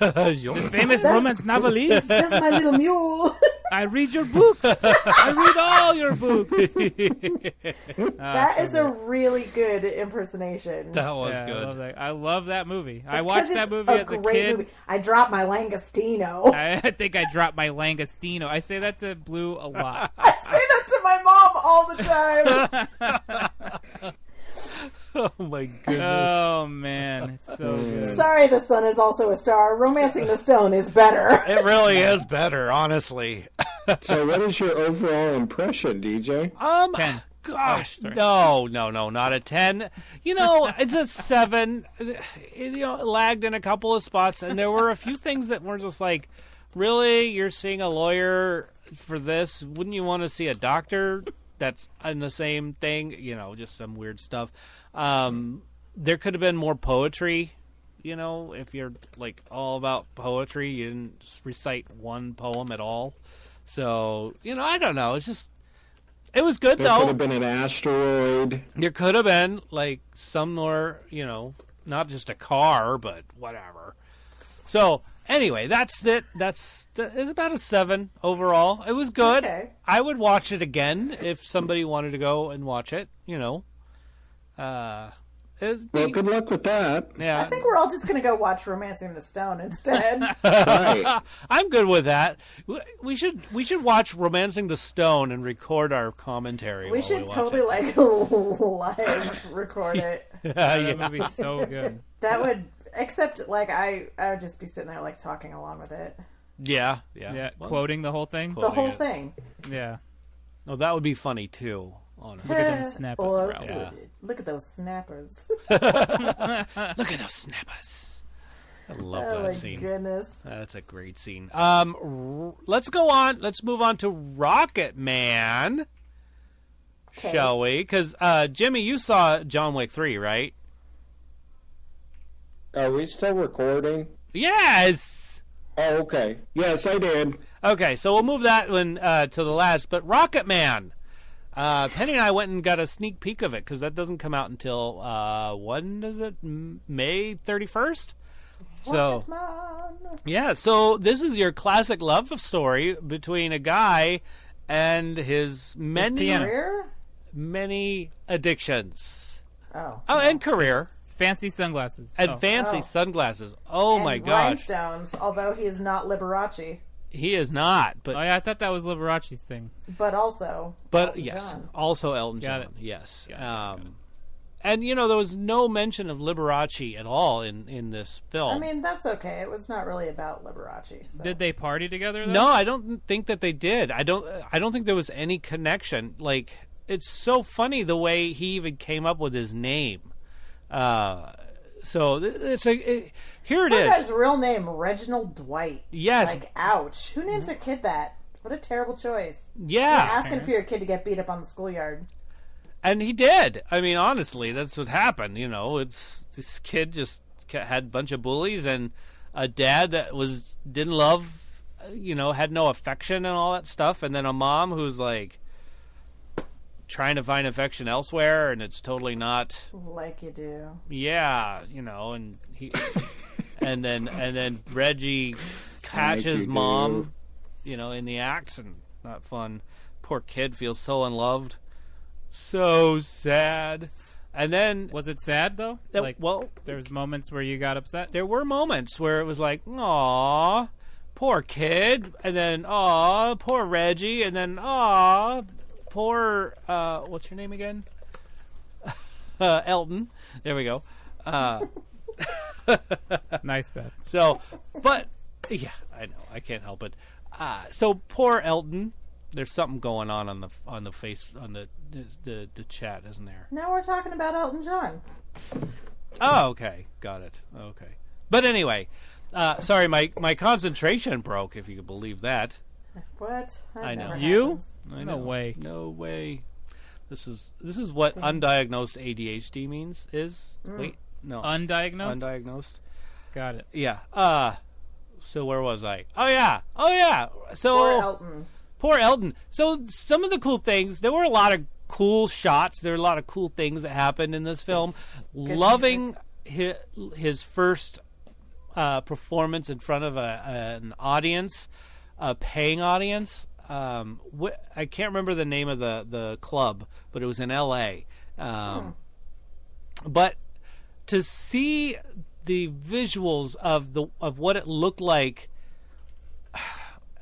[SPEAKER 5] The famous romance novelist.
[SPEAKER 3] Just my little mule.
[SPEAKER 5] I read your books. I read all your books.
[SPEAKER 3] That is a really good impersonation.
[SPEAKER 2] That was good.
[SPEAKER 5] I love that movie. I watched that movie as a
[SPEAKER 3] great
[SPEAKER 5] kid.
[SPEAKER 3] Movie. I dropped my Langostino.
[SPEAKER 5] I think I dropped my Langostino. I say that to Blue a lot.
[SPEAKER 3] I say that to my mom all the time.
[SPEAKER 2] Oh my goodness.
[SPEAKER 5] Oh man, it's so good.
[SPEAKER 3] Sorry, the sun is also a star. Romancing the Stone is better.
[SPEAKER 2] It really is better, honestly.
[SPEAKER 4] So what is your overall impression, DJ?
[SPEAKER 5] 10.
[SPEAKER 2] Gosh, no, not a 10. You know, it's a 7. You know, it lagged in a couple of spots, and there were a few things that were just like, really? You're seeing a lawyer for this? Wouldn't you want to see a doctor that's in the same thing? You know, just some weird stuff. There could have been more poetry. you know, if you're like all about poetry, you didn't just recite one poem at all. So, you know, I don't know. It's just, it was good
[SPEAKER 4] There
[SPEAKER 2] though.
[SPEAKER 4] could have been an asteroid.
[SPEAKER 2] There could have been like some more, you know, not just a car, but whatever. So anyway, that's it. It's about a 7 overall. It was good.
[SPEAKER 3] Okay.
[SPEAKER 2] I would watch it again if somebody wanted to go and watch it. You know.
[SPEAKER 4] Well, good luck with that.
[SPEAKER 2] Yeah.
[SPEAKER 3] I think we're all just going to go watch Romancing the Stone instead.
[SPEAKER 4] Right.
[SPEAKER 2] I'm good with that. We should watch Romancing the Stone and record our commentary.
[SPEAKER 3] We
[SPEAKER 2] while
[SPEAKER 3] should
[SPEAKER 2] watch
[SPEAKER 3] totally
[SPEAKER 2] it.
[SPEAKER 3] like live record it.
[SPEAKER 5] That movie's so good.
[SPEAKER 3] That would, except like I would just be sitting there like talking along with it.
[SPEAKER 2] Yeah.
[SPEAKER 5] Yeah,
[SPEAKER 2] Well,
[SPEAKER 5] quoting the whole thing.
[SPEAKER 3] The whole
[SPEAKER 2] it.
[SPEAKER 3] thing.
[SPEAKER 5] Yeah.
[SPEAKER 2] Oh, that would be funny too. Honestly.
[SPEAKER 5] Look at them snappers,
[SPEAKER 3] Or,
[SPEAKER 5] Ralph.
[SPEAKER 2] Yeah.
[SPEAKER 3] Look at those snappers.
[SPEAKER 2] Look at those snappers. I love
[SPEAKER 3] Oh
[SPEAKER 2] that
[SPEAKER 3] my
[SPEAKER 2] scene.
[SPEAKER 3] goodness.
[SPEAKER 2] That's a great scene. Let's go on. Let's move on to Rocket Man.
[SPEAKER 3] Okay.
[SPEAKER 2] Shall we? Because Jimmy, you saw John Wick 3, right?
[SPEAKER 4] Are we still recording?
[SPEAKER 2] Yes.
[SPEAKER 4] Oh, okay. Yes, I did.
[SPEAKER 2] Okay, so we'll move that one to the last. But Rocket Man. Penny and I went and got a sneak peek of it because that doesn't come out until when does it? May 31st. So
[SPEAKER 3] Rocketman.
[SPEAKER 2] yeah, so this is your classic love story between a guy and his
[SPEAKER 5] piano.
[SPEAKER 3] Career?
[SPEAKER 2] many addictions.
[SPEAKER 3] Oh.
[SPEAKER 2] Oh, and career.
[SPEAKER 5] Fancy sunglasses.
[SPEAKER 2] And fancy
[SPEAKER 3] Oh.
[SPEAKER 2] sunglasses. Oh
[SPEAKER 3] And
[SPEAKER 2] my gosh.
[SPEAKER 3] Rhinestones, although he is not Liberace.
[SPEAKER 2] He is not,
[SPEAKER 5] Oh
[SPEAKER 2] but
[SPEAKER 5] yeah, I thought that was Liberace's thing.
[SPEAKER 3] But also.
[SPEAKER 2] but
[SPEAKER 3] Elton
[SPEAKER 2] yes,
[SPEAKER 3] John.
[SPEAKER 2] also Elton
[SPEAKER 5] Got
[SPEAKER 2] John.
[SPEAKER 5] it.
[SPEAKER 2] Yes.
[SPEAKER 5] Got it.
[SPEAKER 2] And you know there was no mention of Liberace at all in this film.
[SPEAKER 3] I mean, that's okay. It was not really about Liberace. So.
[SPEAKER 5] Did they party together though?
[SPEAKER 2] No, I don't think that they did. I don't think there was any connection. Like it's so funny the way he even came up with his name. So it's here it
[SPEAKER 3] Poor
[SPEAKER 2] is.
[SPEAKER 3] guy's real name, Reginald Dwight.
[SPEAKER 2] Yes.
[SPEAKER 3] Like, ouch. Who names their kid that? What a terrible choice.
[SPEAKER 2] Yeah.
[SPEAKER 3] You're asking for your kid to get beat up on the schoolyard.
[SPEAKER 2] And he did. I mean, honestly, that's what happened. You know, it's this kid just had a bunch of bullies and a dad that didn't love, you know, had no affection and all that stuff, and then a mom who's like trying to find affection elsewhere, and it's totally not.
[SPEAKER 3] Like you do.
[SPEAKER 2] Yeah, you know, and he, and then Reggie catches
[SPEAKER 4] you
[SPEAKER 2] mom, you know, in the act, and not fun. Poor kid feels so unloved. So sad. And then
[SPEAKER 5] Was it sad though? Like,
[SPEAKER 2] well,
[SPEAKER 5] there was moments where you got upset.
[SPEAKER 2] there were moments where it was like, "Aw, poor kid," and then "Aw, poor Reggie," and then "Aw, poor what's your name again?" Elton. There we go.
[SPEAKER 5] Nice, Beth.
[SPEAKER 2] So, but yeah, I know I can't help it. So poor Elton. There's something going on the face on the chat, isn't there?
[SPEAKER 3] Now we're talking about Elton John.
[SPEAKER 2] Oh, okay, got it. Okay, but anyway, sorry, my concentration broke. If you could believe that.
[SPEAKER 3] What? That
[SPEAKER 2] I know.
[SPEAKER 3] never
[SPEAKER 2] You?
[SPEAKER 3] happens.
[SPEAKER 2] I
[SPEAKER 5] No
[SPEAKER 2] know.
[SPEAKER 5] way.
[SPEAKER 2] No way. This is what undiagnosed ADHD means. Wait, no,
[SPEAKER 5] Undiagnosed.
[SPEAKER 2] undiagnosed.
[SPEAKER 5] Got it.
[SPEAKER 2] Yeah. So where was I? Oh yeah. So
[SPEAKER 3] Poor Elton.
[SPEAKER 2] Poor Elton. So some of the cool things, there were a lot of cool shots. There were a lot of cool things that happened in this film. Loving his first performance in front of an audience, a paying audience. I can't remember the name of the club, but it was in L.A. But to see the visuals of what it looked like,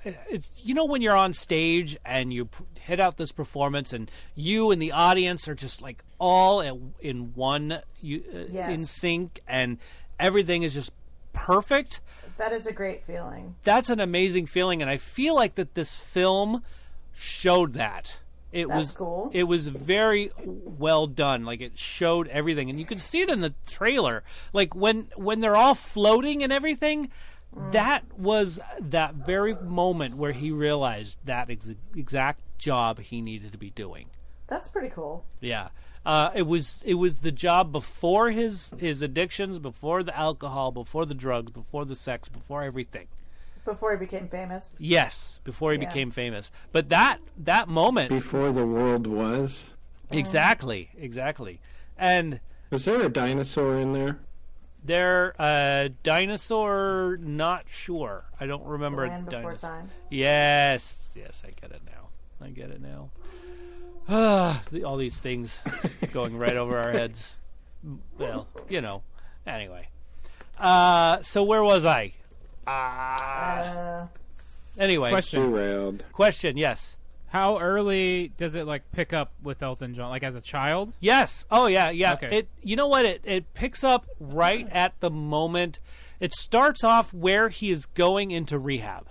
[SPEAKER 2] it's, you know, when you're on stage and you hit out this performance and you and the audience are just like all in one, in sync, and everything is just perfect.
[SPEAKER 3] That is a great feeling.
[SPEAKER 2] That's an amazing feeling, and I feel like that this film showed that.
[SPEAKER 3] That's cool.
[SPEAKER 2] It was very well done. Like, it showed everything, and you could see it in the trailer. Like when they're all floating and everything. That was that very moment where he realized that exact job he needed to be doing.
[SPEAKER 3] That's pretty cool.
[SPEAKER 2] Yeah. It was the job before his addictions, before the alcohol, before the drugs, before the sex, before everything.
[SPEAKER 3] Before he became famous.
[SPEAKER 2] Yes, before he became famous. But that moment
[SPEAKER 4] before the world was.
[SPEAKER 2] Exactly. And
[SPEAKER 4] was there a dinosaur in there?
[SPEAKER 2] Dinosaur, not sure. I don't remember.
[SPEAKER 3] Land Before Time.
[SPEAKER 2] Yes, I get it now. All these things going right over our heads. Well, Anyway. So where was I? Anyway. Question, yes.
[SPEAKER 5] How early does it pick up with Elton John? Like as a child?
[SPEAKER 2] Yes. Oh yeah.
[SPEAKER 5] Okay.
[SPEAKER 2] You know what? It picks up right at the moment. It starts off where he is going into rehab.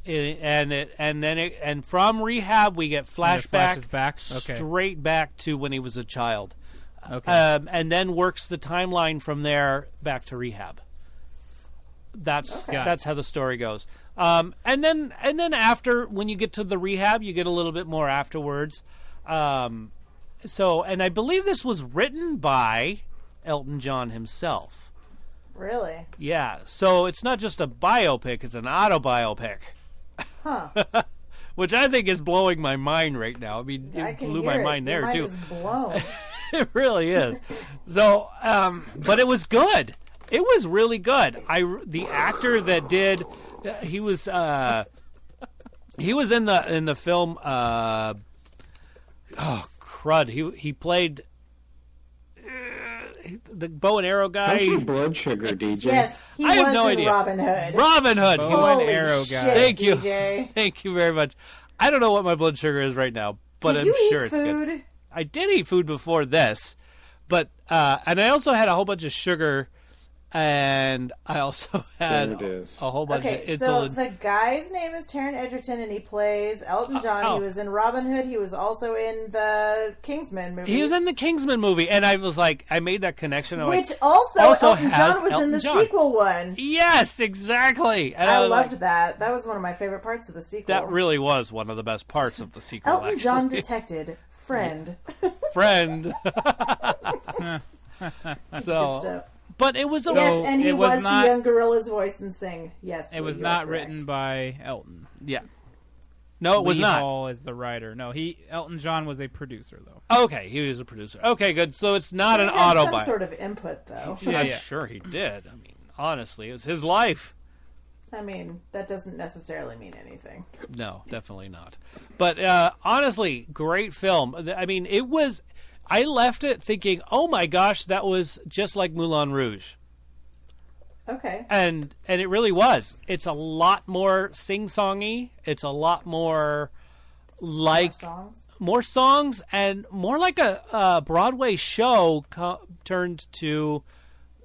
[SPEAKER 2] And from rehab we get flashback straight back to when he was a child.
[SPEAKER 5] Okay.
[SPEAKER 2] And then works the timeline from there back to rehab. That's how the story goes. And then after, when you get to the rehab, you get a little bit more afterwards. And I believe this was written by Elton John himself.
[SPEAKER 3] Really?
[SPEAKER 2] Yeah. So it's not just a biopic; it's an autobiopic.
[SPEAKER 3] Huh.
[SPEAKER 2] Which I think is blowing my mind right now. I mean, it blew my mind there too.
[SPEAKER 3] Your mind is blown.
[SPEAKER 2] It really is. So, but it was good. It was really good. The actor that did, he was in the film. Crud! He played the bow and arrow guy.
[SPEAKER 4] How's your blood sugar, DJ?
[SPEAKER 3] Yes, he
[SPEAKER 2] I have
[SPEAKER 3] was
[SPEAKER 2] no
[SPEAKER 3] in
[SPEAKER 2] idea.
[SPEAKER 3] Robin Hood.
[SPEAKER 2] Robin Hood.
[SPEAKER 5] Bow and arrow guy.
[SPEAKER 2] Thank you.
[SPEAKER 3] DJ.
[SPEAKER 2] Thank you very much. I don't know what my blood sugar is right now, but
[SPEAKER 3] Did
[SPEAKER 2] I'm
[SPEAKER 3] you
[SPEAKER 2] sure
[SPEAKER 3] eat
[SPEAKER 2] it's
[SPEAKER 3] food?
[SPEAKER 2] good. I did eat food before this, but and I also had a whole bunch of sugar, and I also had a whole bunch of
[SPEAKER 3] Okay, so
[SPEAKER 2] insulin.
[SPEAKER 3] the guy's name is Taron Egerton, and he plays Elton John. He was in Robin Hood. He was also in the Kingsman movie.
[SPEAKER 2] He was in the Kingsman movie, and I was like, I made that connection.
[SPEAKER 3] Which also Elton
[SPEAKER 2] has
[SPEAKER 3] John was
[SPEAKER 2] Elton
[SPEAKER 3] in the
[SPEAKER 2] John.
[SPEAKER 3] sequel one.
[SPEAKER 2] Yes, exactly. And
[SPEAKER 3] I
[SPEAKER 2] was
[SPEAKER 3] loved
[SPEAKER 2] like,
[SPEAKER 3] that. That was one of my favorite parts of the sequel.
[SPEAKER 2] that really was one of the best parts of the sequel.
[SPEAKER 3] Elton John
[SPEAKER 2] actually.
[SPEAKER 3] detected friend.
[SPEAKER 2] Friend.
[SPEAKER 3] Good
[SPEAKER 2] So,
[SPEAKER 3] stuff.
[SPEAKER 2] but it was a
[SPEAKER 3] Yes, and he
[SPEAKER 5] it was
[SPEAKER 3] was
[SPEAKER 5] not-
[SPEAKER 3] the young gorilla's voice and sing. Yes,
[SPEAKER 5] It was
[SPEAKER 3] you are
[SPEAKER 5] not
[SPEAKER 3] correct.
[SPEAKER 5] written by Elton.
[SPEAKER 2] yeah. No, it was
[SPEAKER 5] Lee
[SPEAKER 2] not.
[SPEAKER 5] Hall is the writer. No, Elton John was a producer though.
[SPEAKER 2] Okay, he was a producer. Okay, good. So it's not an
[SPEAKER 3] He had some
[SPEAKER 2] autobiography.
[SPEAKER 3] sort of input, though.
[SPEAKER 2] I'm sure he did. I mean, honestly, it was his life.
[SPEAKER 3] I mean, that doesn't necessarily mean anything.
[SPEAKER 2] No, definitely not. But honestly, great film. I mean, it was. I left it thinking, oh my gosh, that was just like Moulin Rouge.
[SPEAKER 3] Okay.
[SPEAKER 2] And it really was. It's a lot more sing-songy. It's a lot more like more songs and more like a Broadway show turned to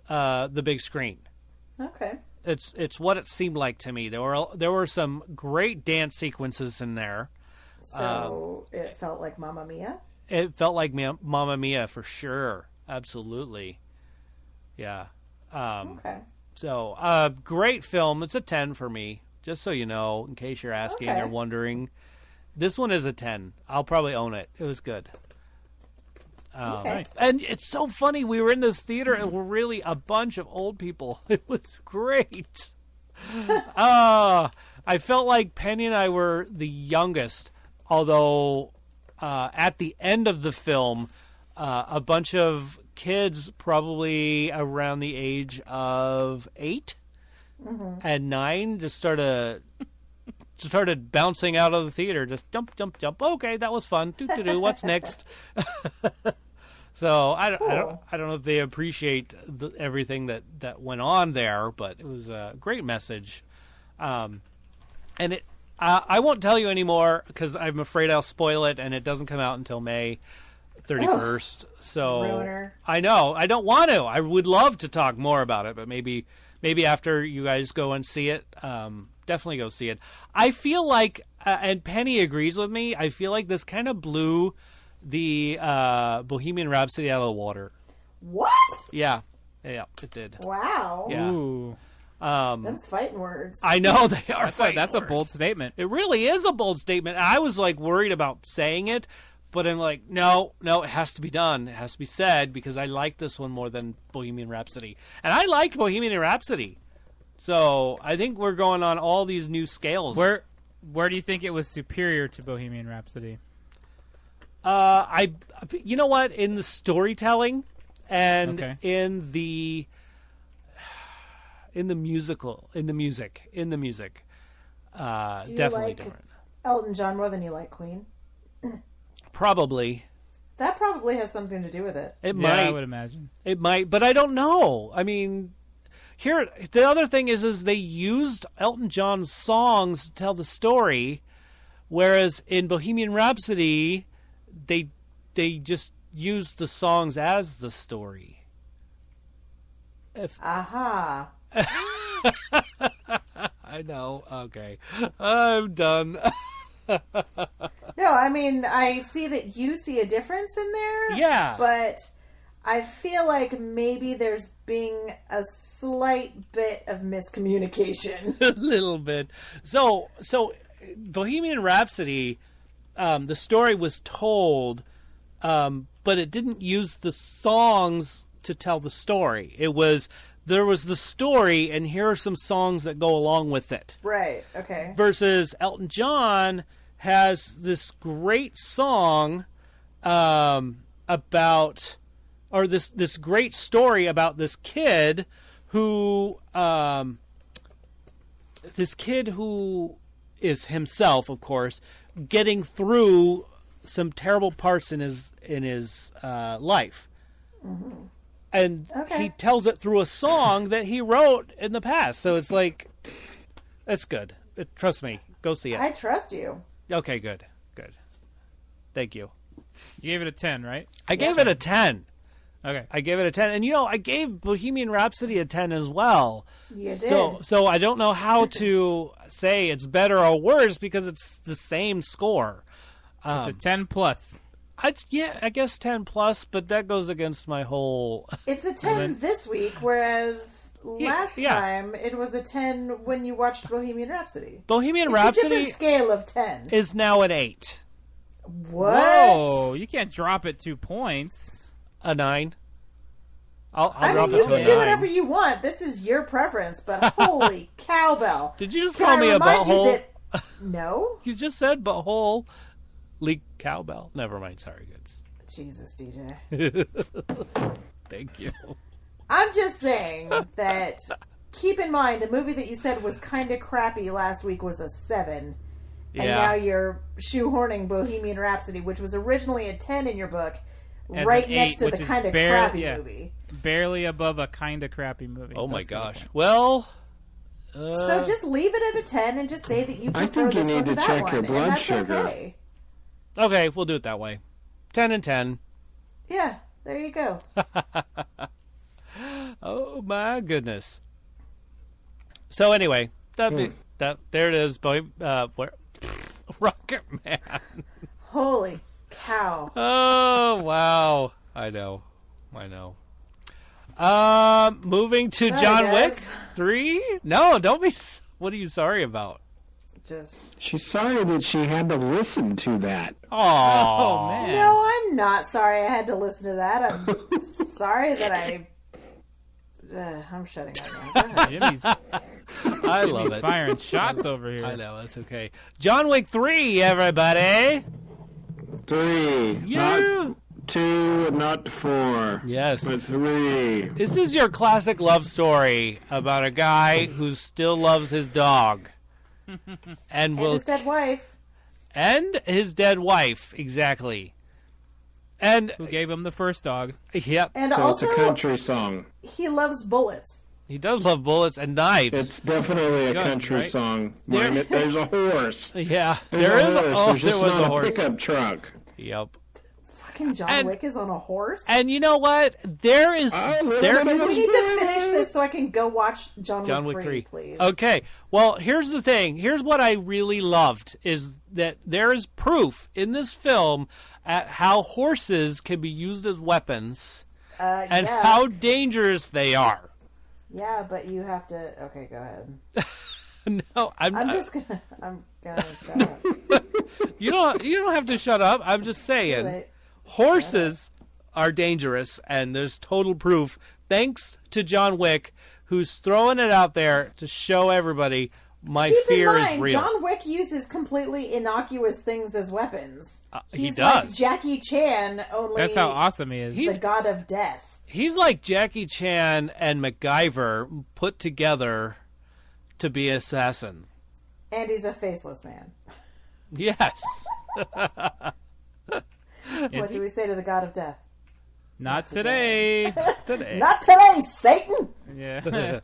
[SPEAKER 2] the big screen.
[SPEAKER 3] Okay.
[SPEAKER 2] It's what it seemed like to me. There were some great dance sequences in there.
[SPEAKER 3] So it felt like Mamma Mia?
[SPEAKER 2] It felt like Mamma Mia for sure. Absolutely. Yeah.
[SPEAKER 3] Okay.
[SPEAKER 2] So, great film. It's a 10 for me, just so you know, in case you're asking or wondering. This one is a 10. I'll probably own it. It was good.
[SPEAKER 3] Nice.
[SPEAKER 2] And it's so funny. We were in this theater and we're really a bunch of old people. It was great. I felt like Penny and I were the youngest, although at the end of the film, a bunch of kids probably around the age of 8 and 9 just started bouncing out of the theater. Just jump. Okay, that was fun. What's next? So I don't know if they appreciate everything that went on there, but it was a great message. And it I won't tell you anymore because I'm afraid I'll spoil it, and it doesn't come out until May 31st. So
[SPEAKER 3] Ruiner.
[SPEAKER 2] I know I don't want to. I would love to talk more about it, but maybe after you guys go and see it, definitely go see it. I feel like, and Penny agrees with me, I feel like this kind of blew the Bohemian Rhapsody out of the water.
[SPEAKER 3] What?
[SPEAKER 2] Yeah, it did.
[SPEAKER 3] Wow.
[SPEAKER 2] Yeah.
[SPEAKER 5] Ooh.
[SPEAKER 3] Them's fighting words.
[SPEAKER 2] I know they are.
[SPEAKER 5] That's a bold statement.
[SPEAKER 2] It really is a bold statement. I was like worried about saying it, But I'm like, no, it has to be done. It has to be said because I like this one more than Bohemian Rhapsody. And I liked Bohemian Rhapsody. So I think we're going on all these new scales.
[SPEAKER 5] Where do you think it was superior to Bohemian Rhapsody?
[SPEAKER 2] You know what? In the storytelling and in the music, definitely different.
[SPEAKER 3] Elton John more than you like Queen?
[SPEAKER 2] Probably.
[SPEAKER 3] That probably has something to do with it.
[SPEAKER 2] It might.
[SPEAKER 5] I would imagine.
[SPEAKER 2] It might, but I don't know. I mean, here the other thing is they used Elton John's songs to tell the story, whereas in Bohemian Rhapsody, they just used the songs as the story.
[SPEAKER 3] Aha.
[SPEAKER 2] I know. Okay. I'm done.
[SPEAKER 3] No, I mean, I see that you see a difference in there.
[SPEAKER 2] Yeah.
[SPEAKER 3] But I feel like maybe there's being a slight bit of miscommunication.
[SPEAKER 2] A little bit. So Bohemian Rhapsody, the story was told, but it didn't use the songs to tell the story. There was the story, and here are some songs that go along with it.
[SPEAKER 3] Right, okay.
[SPEAKER 2] Versus Elton John has this great song about, or this great story about this kid who is himself, of course, getting through some terrible parts in his life. Mm-hmm. And he tells it through a song that he wrote in the past. So it's like, it's good. Trust me. Go see it.
[SPEAKER 3] I trust you.
[SPEAKER 2] Okay, good. Thank you.
[SPEAKER 5] You gave it a 10, right?
[SPEAKER 2] I gave it a 10.
[SPEAKER 5] Okay.
[SPEAKER 2] I gave it a 10. And, I gave Bohemian Rhapsody a 10 as well.
[SPEAKER 3] You did.
[SPEAKER 2] So I don't know how to say it's better or worse because it's the same score.
[SPEAKER 5] It's a 10 plus.
[SPEAKER 2] I guess 10 plus, but that goes against my whole...
[SPEAKER 3] It's a 10 this week, whereas last time it was a 10 when you watched Bohemian Rhapsody.
[SPEAKER 2] Bohemian Rhapsody...
[SPEAKER 3] It's a different scale of 10.
[SPEAKER 2] Is now an 8.
[SPEAKER 3] What?
[SPEAKER 5] Whoa, you can't drop it 2 points.
[SPEAKER 2] A 9. I'll drop it to a 9.
[SPEAKER 3] You can do whatever you want. This is your preference, but holy cowbell.
[SPEAKER 2] Did you just call me a butthole?
[SPEAKER 3] No.
[SPEAKER 2] You just said butthole. Leak cowbell. Never mind. Sorry, goods.
[SPEAKER 3] Jesus, DJ.
[SPEAKER 2] Thank you.
[SPEAKER 3] I'm just saying that keep in mind a movie that you said was kind of crappy last week was a 7. And now you're shoehorning Bohemian Rhapsody, which was originally a 10 in your book,
[SPEAKER 5] as
[SPEAKER 3] right
[SPEAKER 5] 8,
[SPEAKER 3] next to the kind of crappy movie.
[SPEAKER 5] Barely above a kind of crappy movie.
[SPEAKER 2] Oh my gosh. Well...
[SPEAKER 3] so just leave it at a 10 and just say that you prefer
[SPEAKER 4] I think you need to check
[SPEAKER 3] one,
[SPEAKER 4] your blood sugar.
[SPEAKER 3] Okay.
[SPEAKER 2] Okay, we'll do it that way. 10 and 10.
[SPEAKER 3] Yeah, there you go.
[SPEAKER 2] Oh my goodness. So anyway, there it is. Rocket Man.
[SPEAKER 3] Holy cow.
[SPEAKER 2] Oh wow. I know. Moving to John Wick 3? No, don't be. What are you sorry about?
[SPEAKER 4] She's sorry that she had to listen to that.
[SPEAKER 2] Oh man.
[SPEAKER 3] No, I'm not sorry I had to listen to that. I'm sorry that I'm shutting up now.
[SPEAKER 5] Jimmy's firing shots over here.
[SPEAKER 2] I know, that's okay. John Wick 3, everybody.
[SPEAKER 4] 3.
[SPEAKER 2] Yeah.
[SPEAKER 4] Not 2, not 4.
[SPEAKER 2] Yes.
[SPEAKER 4] But 3.
[SPEAKER 2] This is your classic love story about a guy who still loves his dog. And
[SPEAKER 3] his dead wife.
[SPEAKER 2] And his dead wife, exactly. And
[SPEAKER 5] who gave him the first dog.
[SPEAKER 2] Yep.
[SPEAKER 3] And
[SPEAKER 4] so
[SPEAKER 3] also,
[SPEAKER 4] it's a country song.
[SPEAKER 3] He loves bullets.
[SPEAKER 2] He does love bullets and knives.
[SPEAKER 4] It's definitely a country song. There's a horse.
[SPEAKER 2] Yeah.
[SPEAKER 4] There's a horse.
[SPEAKER 2] There was a horse.
[SPEAKER 4] Pickup truck.
[SPEAKER 2] Yep.
[SPEAKER 3] Fucking John Wick is on a horse.
[SPEAKER 2] And you know what? We need
[SPEAKER 3] to finish this so I can go watch John Wick 3, please.
[SPEAKER 2] Okay. Well, here's the thing. Here's what I really loved is that there is proof in this film at how horses can be used as weapons and how dangerous they are.
[SPEAKER 3] Yeah, but you have to. Okay, go ahead.
[SPEAKER 2] No, I'm
[SPEAKER 3] just gonna. I'm gonna shut up.
[SPEAKER 2] You don't have to shut up. I'm just saying. Horses are dangerous, and there's total proof. Thanks to John Wick, who's throwing it out there to show everybody my fear is real.
[SPEAKER 3] John Wick uses completely innocuous things as weapons.
[SPEAKER 2] He does.
[SPEAKER 3] Like Jackie Chan, only
[SPEAKER 5] That's how awesome he is.
[SPEAKER 3] the god of death.
[SPEAKER 2] He's like Jackie Chan and MacGyver put together to be an assassin.
[SPEAKER 3] And he's a faceless man.
[SPEAKER 2] Yes.
[SPEAKER 3] What do we say to the god of death?
[SPEAKER 5] Not today.
[SPEAKER 3] Not today, Satan!
[SPEAKER 5] Yeah.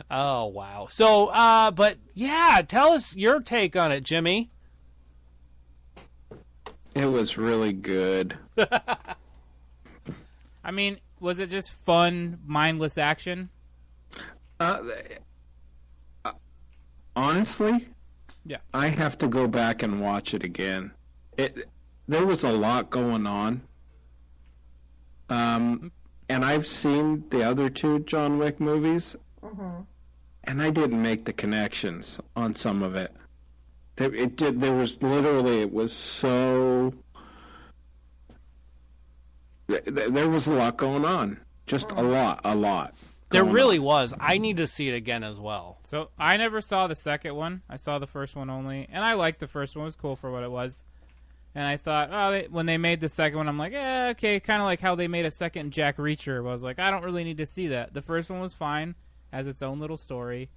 [SPEAKER 2] Oh, wow. So, but yeah, tell us your take on it, Jimmy.
[SPEAKER 4] It was really good.
[SPEAKER 5] I mean, was it just fun, mindless action?
[SPEAKER 4] Honestly,
[SPEAKER 5] yeah,
[SPEAKER 4] I have to go back and watch it again. There was a lot going on. And I've seen the other two John Wick movies, and I didn't make the connections on some of it. There was literally, it was so... There was a lot going on. Just a lot.
[SPEAKER 2] There really was. I need to see it again as well.
[SPEAKER 5] So I never saw the second one. I saw the first one only, and I liked the first one. It was cool for what it was. And I thought, when they made the second one, I'm like, okay, kind of like how they made a second Jack Reacher. I was like, I don't really need to see that. The first one was fine, has its own little story,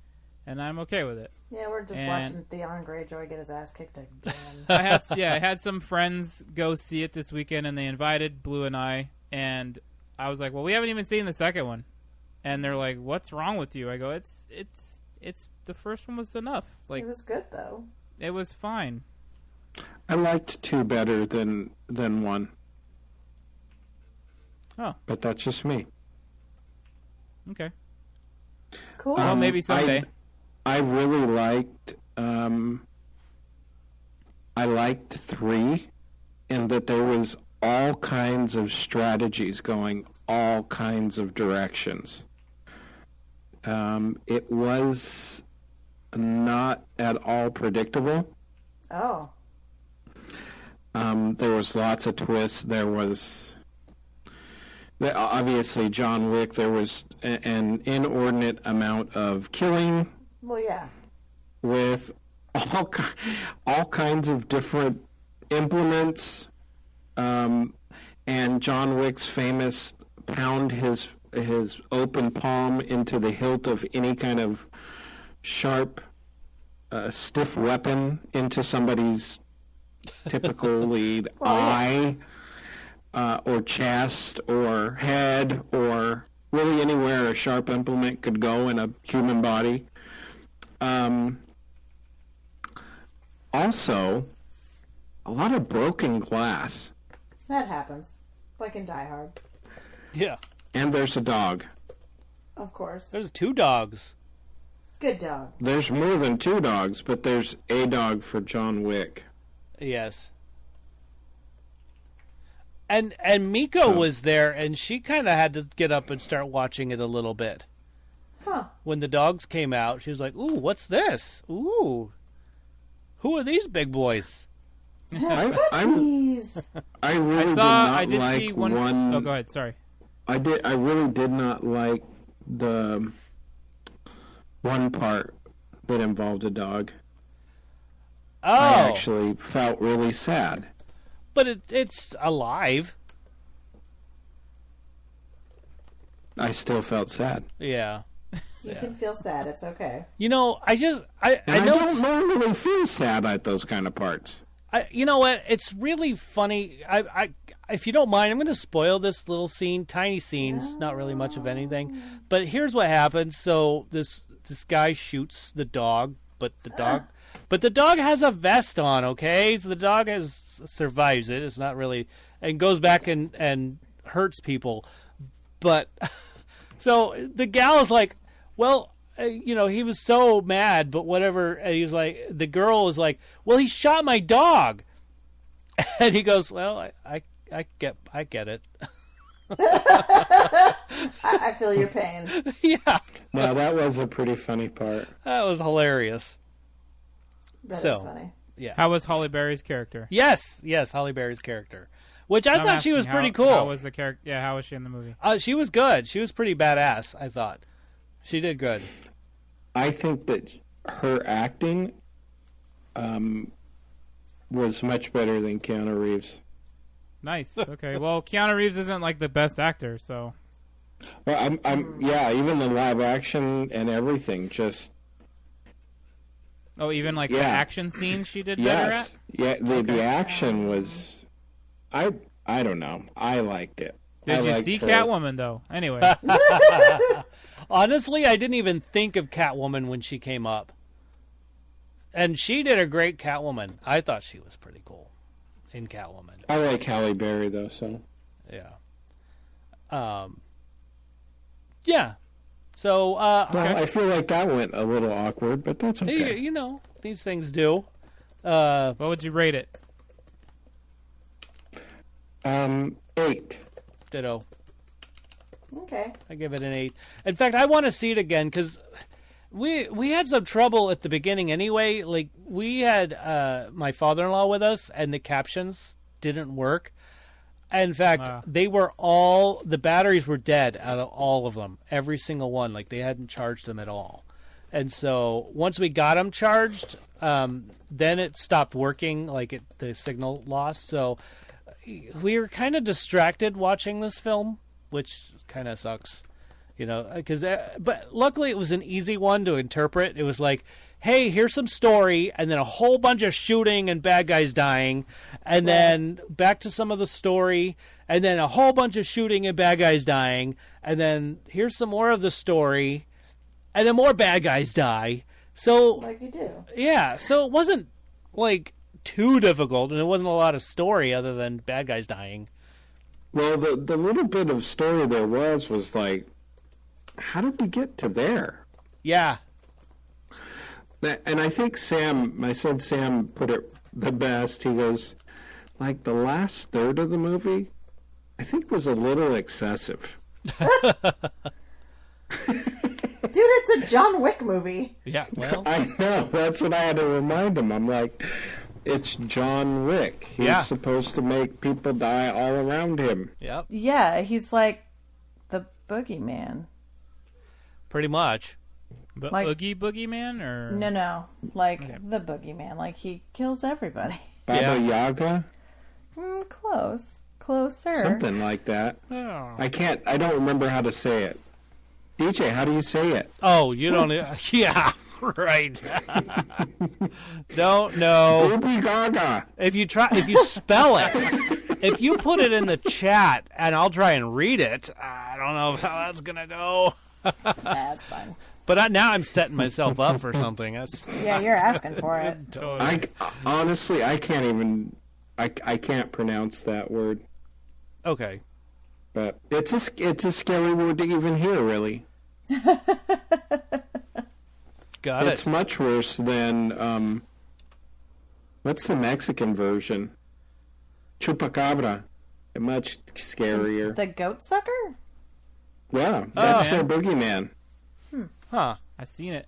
[SPEAKER 5] and I'm okay with it.
[SPEAKER 3] Yeah, we're just watching Theon Greyjoy get his ass kicked again.
[SPEAKER 5] I had some friends go see it this weekend, and they invited Blue and I, and I was like, well, we haven't even seen the second one. And they're like, what's wrong with you? I go, it's the first one was enough. Like,
[SPEAKER 3] it was good, though.
[SPEAKER 5] It was fine.
[SPEAKER 4] I liked 2 better than 1.
[SPEAKER 5] Oh.
[SPEAKER 4] But that's just me.
[SPEAKER 5] Okay.
[SPEAKER 3] Cool.
[SPEAKER 5] Well, maybe someday.
[SPEAKER 4] I really liked... I liked 3 in that there was all kinds of strategies going all kinds of directions. It was not at all predictable.
[SPEAKER 3] Oh.
[SPEAKER 4] There was lots of twists. There was... Obviously, John Wick, there was an inordinate amount of killing.
[SPEAKER 3] Well, yeah.
[SPEAKER 4] With all kinds of different implements. And John Wick's famous pound his open palm into the hilt of any kind of sharp, stiff weapon into somebody's typically eye, or chest, or head, or really anywhere a sharp implement could go in a human body. Also, a lot of broken glass.
[SPEAKER 3] That happens. Like in Die Hard.
[SPEAKER 2] Yeah.
[SPEAKER 4] And there's a dog.
[SPEAKER 3] Of course.
[SPEAKER 2] There's 2 dogs.
[SPEAKER 3] Good dog.
[SPEAKER 4] There's more than 2 dogs, but there's a dog for John Wick.
[SPEAKER 2] Yes. And Miko was there, and she kind of had to get up and start watching it a little bit.
[SPEAKER 3] Huh.
[SPEAKER 2] When the dogs came out, she was like, ooh, what's this? Ooh. Who are these big boys?
[SPEAKER 4] I did
[SPEAKER 5] see
[SPEAKER 4] like
[SPEAKER 5] one. Oh, go ahead. Sorry.
[SPEAKER 4] I really did not like the one part that involved a dog.
[SPEAKER 2] Oh.
[SPEAKER 4] I actually felt really sad.
[SPEAKER 2] But it's alive.
[SPEAKER 4] I still felt sad.
[SPEAKER 2] Yeah.
[SPEAKER 3] You can feel sad. It's okay.
[SPEAKER 2] You know, I know
[SPEAKER 4] don't normally feel sad at those kind of parts.
[SPEAKER 2] You know what? It's really funny. If you don't mind, I'm going to spoil this little scene, tiny scenes, not really much of anything. But here's what happens. So this guy shoots the dog, but the dog has a vest on. Okay, so the dog survives it. It's not really, and goes back and hurts people. But so the gal is like, well, he was so mad, but whatever. And he's like, the girl is like, well, he shot my dog. And he goes, well, I get it.
[SPEAKER 3] I feel your pain.
[SPEAKER 2] Yeah.
[SPEAKER 4] No, that was a pretty funny part.
[SPEAKER 2] That was hilarious.
[SPEAKER 3] That is funny.
[SPEAKER 2] Yeah.
[SPEAKER 5] How was Halle Berry's character?
[SPEAKER 2] Yes, Halle Berry's character, which I
[SPEAKER 5] I'm
[SPEAKER 2] thought she was
[SPEAKER 5] asking
[SPEAKER 2] pretty
[SPEAKER 5] how,
[SPEAKER 2] cool.
[SPEAKER 5] How was the character? Yeah, how was she in the movie?
[SPEAKER 2] She was good. She was pretty badass, I thought. She did good.
[SPEAKER 4] I think that her acting was much better than Keanu Reeves.
[SPEAKER 5] Nice. Okay. Well, Keanu Reeves isn't like the best actor, so.
[SPEAKER 4] Well, yeah, even the live action and everything, just.
[SPEAKER 5] Oh, even like the action scenes she did better at?
[SPEAKER 4] Yeah, the action was. I don't know. I liked it.
[SPEAKER 5] Did you see Catwoman though? Anyway.
[SPEAKER 2] Honestly, I didn't even think of Catwoman when she came up. And she did a great Catwoman. I thought she was pretty cool in Catwoman.
[SPEAKER 4] I like Halle Berry though, so.
[SPEAKER 2] Yeah. Yeah. So, okay.
[SPEAKER 4] Well, I feel like that went a little awkward, but that's okay.
[SPEAKER 2] You know, these things do.
[SPEAKER 5] What would you rate it?
[SPEAKER 4] 8.
[SPEAKER 2] Ditto.
[SPEAKER 3] Okay.
[SPEAKER 2] I give it an 8. In fact, I want to see it again because we had some trouble at the beginning anyway. Like, we had my father-in-law with us, and the captions didn't work. In fact, the batteries were dead out of all of them, every single one. Like, they hadn't charged them at all. And so once we got them charged, then it stopped working, like the signal lost. So we were kind of distracted watching this film, which kind of sucks, you know, but luckily it was an easy one to interpret. It was like, hey, here's some story, and then a whole bunch of shooting and bad guys dying, and then back to some of the story, and then a whole bunch of shooting and bad guys dying, and then here's some more of the story, and then more bad guys die. So,
[SPEAKER 3] like you do. Yeah,
[SPEAKER 2] so it wasn't, like, too difficult, and it wasn't a lot of story other than bad guys dying.
[SPEAKER 4] Well, the little bit of story there was like, how did we get to there?
[SPEAKER 2] Yeah.
[SPEAKER 4] And I think my son Sam put it the best. He goes, like, the last third of the movie, I think was a little excessive.
[SPEAKER 3] Dude, it's a John Wick movie.
[SPEAKER 2] Yeah, well.
[SPEAKER 4] I know. That's what I had to remind him. I'm like, it's John Wick. He's supposed to make people die all around him.
[SPEAKER 2] Yep.
[SPEAKER 3] Yeah, he's like the boogeyman.
[SPEAKER 2] Pretty much.
[SPEAKER 5] But
[SPEAKER 3] like,
[SPEAKER 5] Oogie Boogie Man, or
[SPEAKER 3] no, like the boogeyman. Like, he kills everybody.
[SPEAKER 4] Baba Yaga?
[SPEAKER 3] Closer.
[SPEAKER 4] Something like that.
[SPEAKER 5] Oh.
[SPEAKER 4] I don't remember how to say it. DJ, how do you say it?
[SPEAKER 2] Oh, you don't... Yeah, right. Don't know.
[SPEAKER 4] Booby Gaga.
[SPEAKER 2] If you spell it, if you put it in the chat, and I'll try and read it, I don't know how that's going to go.
[SPEAKER 3] That's fine.
[SPEAKER 2] But now I'm setting myself up for something.
[SPEAKER 3] Yeah, you're asking for it.
[SPEAKER 4] Honestly, I can't even... I can't pronounce that word.
[SPEAKER 2] Okay.
[SPEAKER 4] But it's a scary word to even hear, really.
[SPEAKER 2] Got
[SPEAKER 4] It's much worse than... what's the Mexican version? Chupacabra. Much scarier.
[SPEAKER 3] The goat sucker?
[SPEAKER 4] Yeah, that's their boogeyman.
[SPEAKER 2] Huh.
[SPEAKER 5] I seen it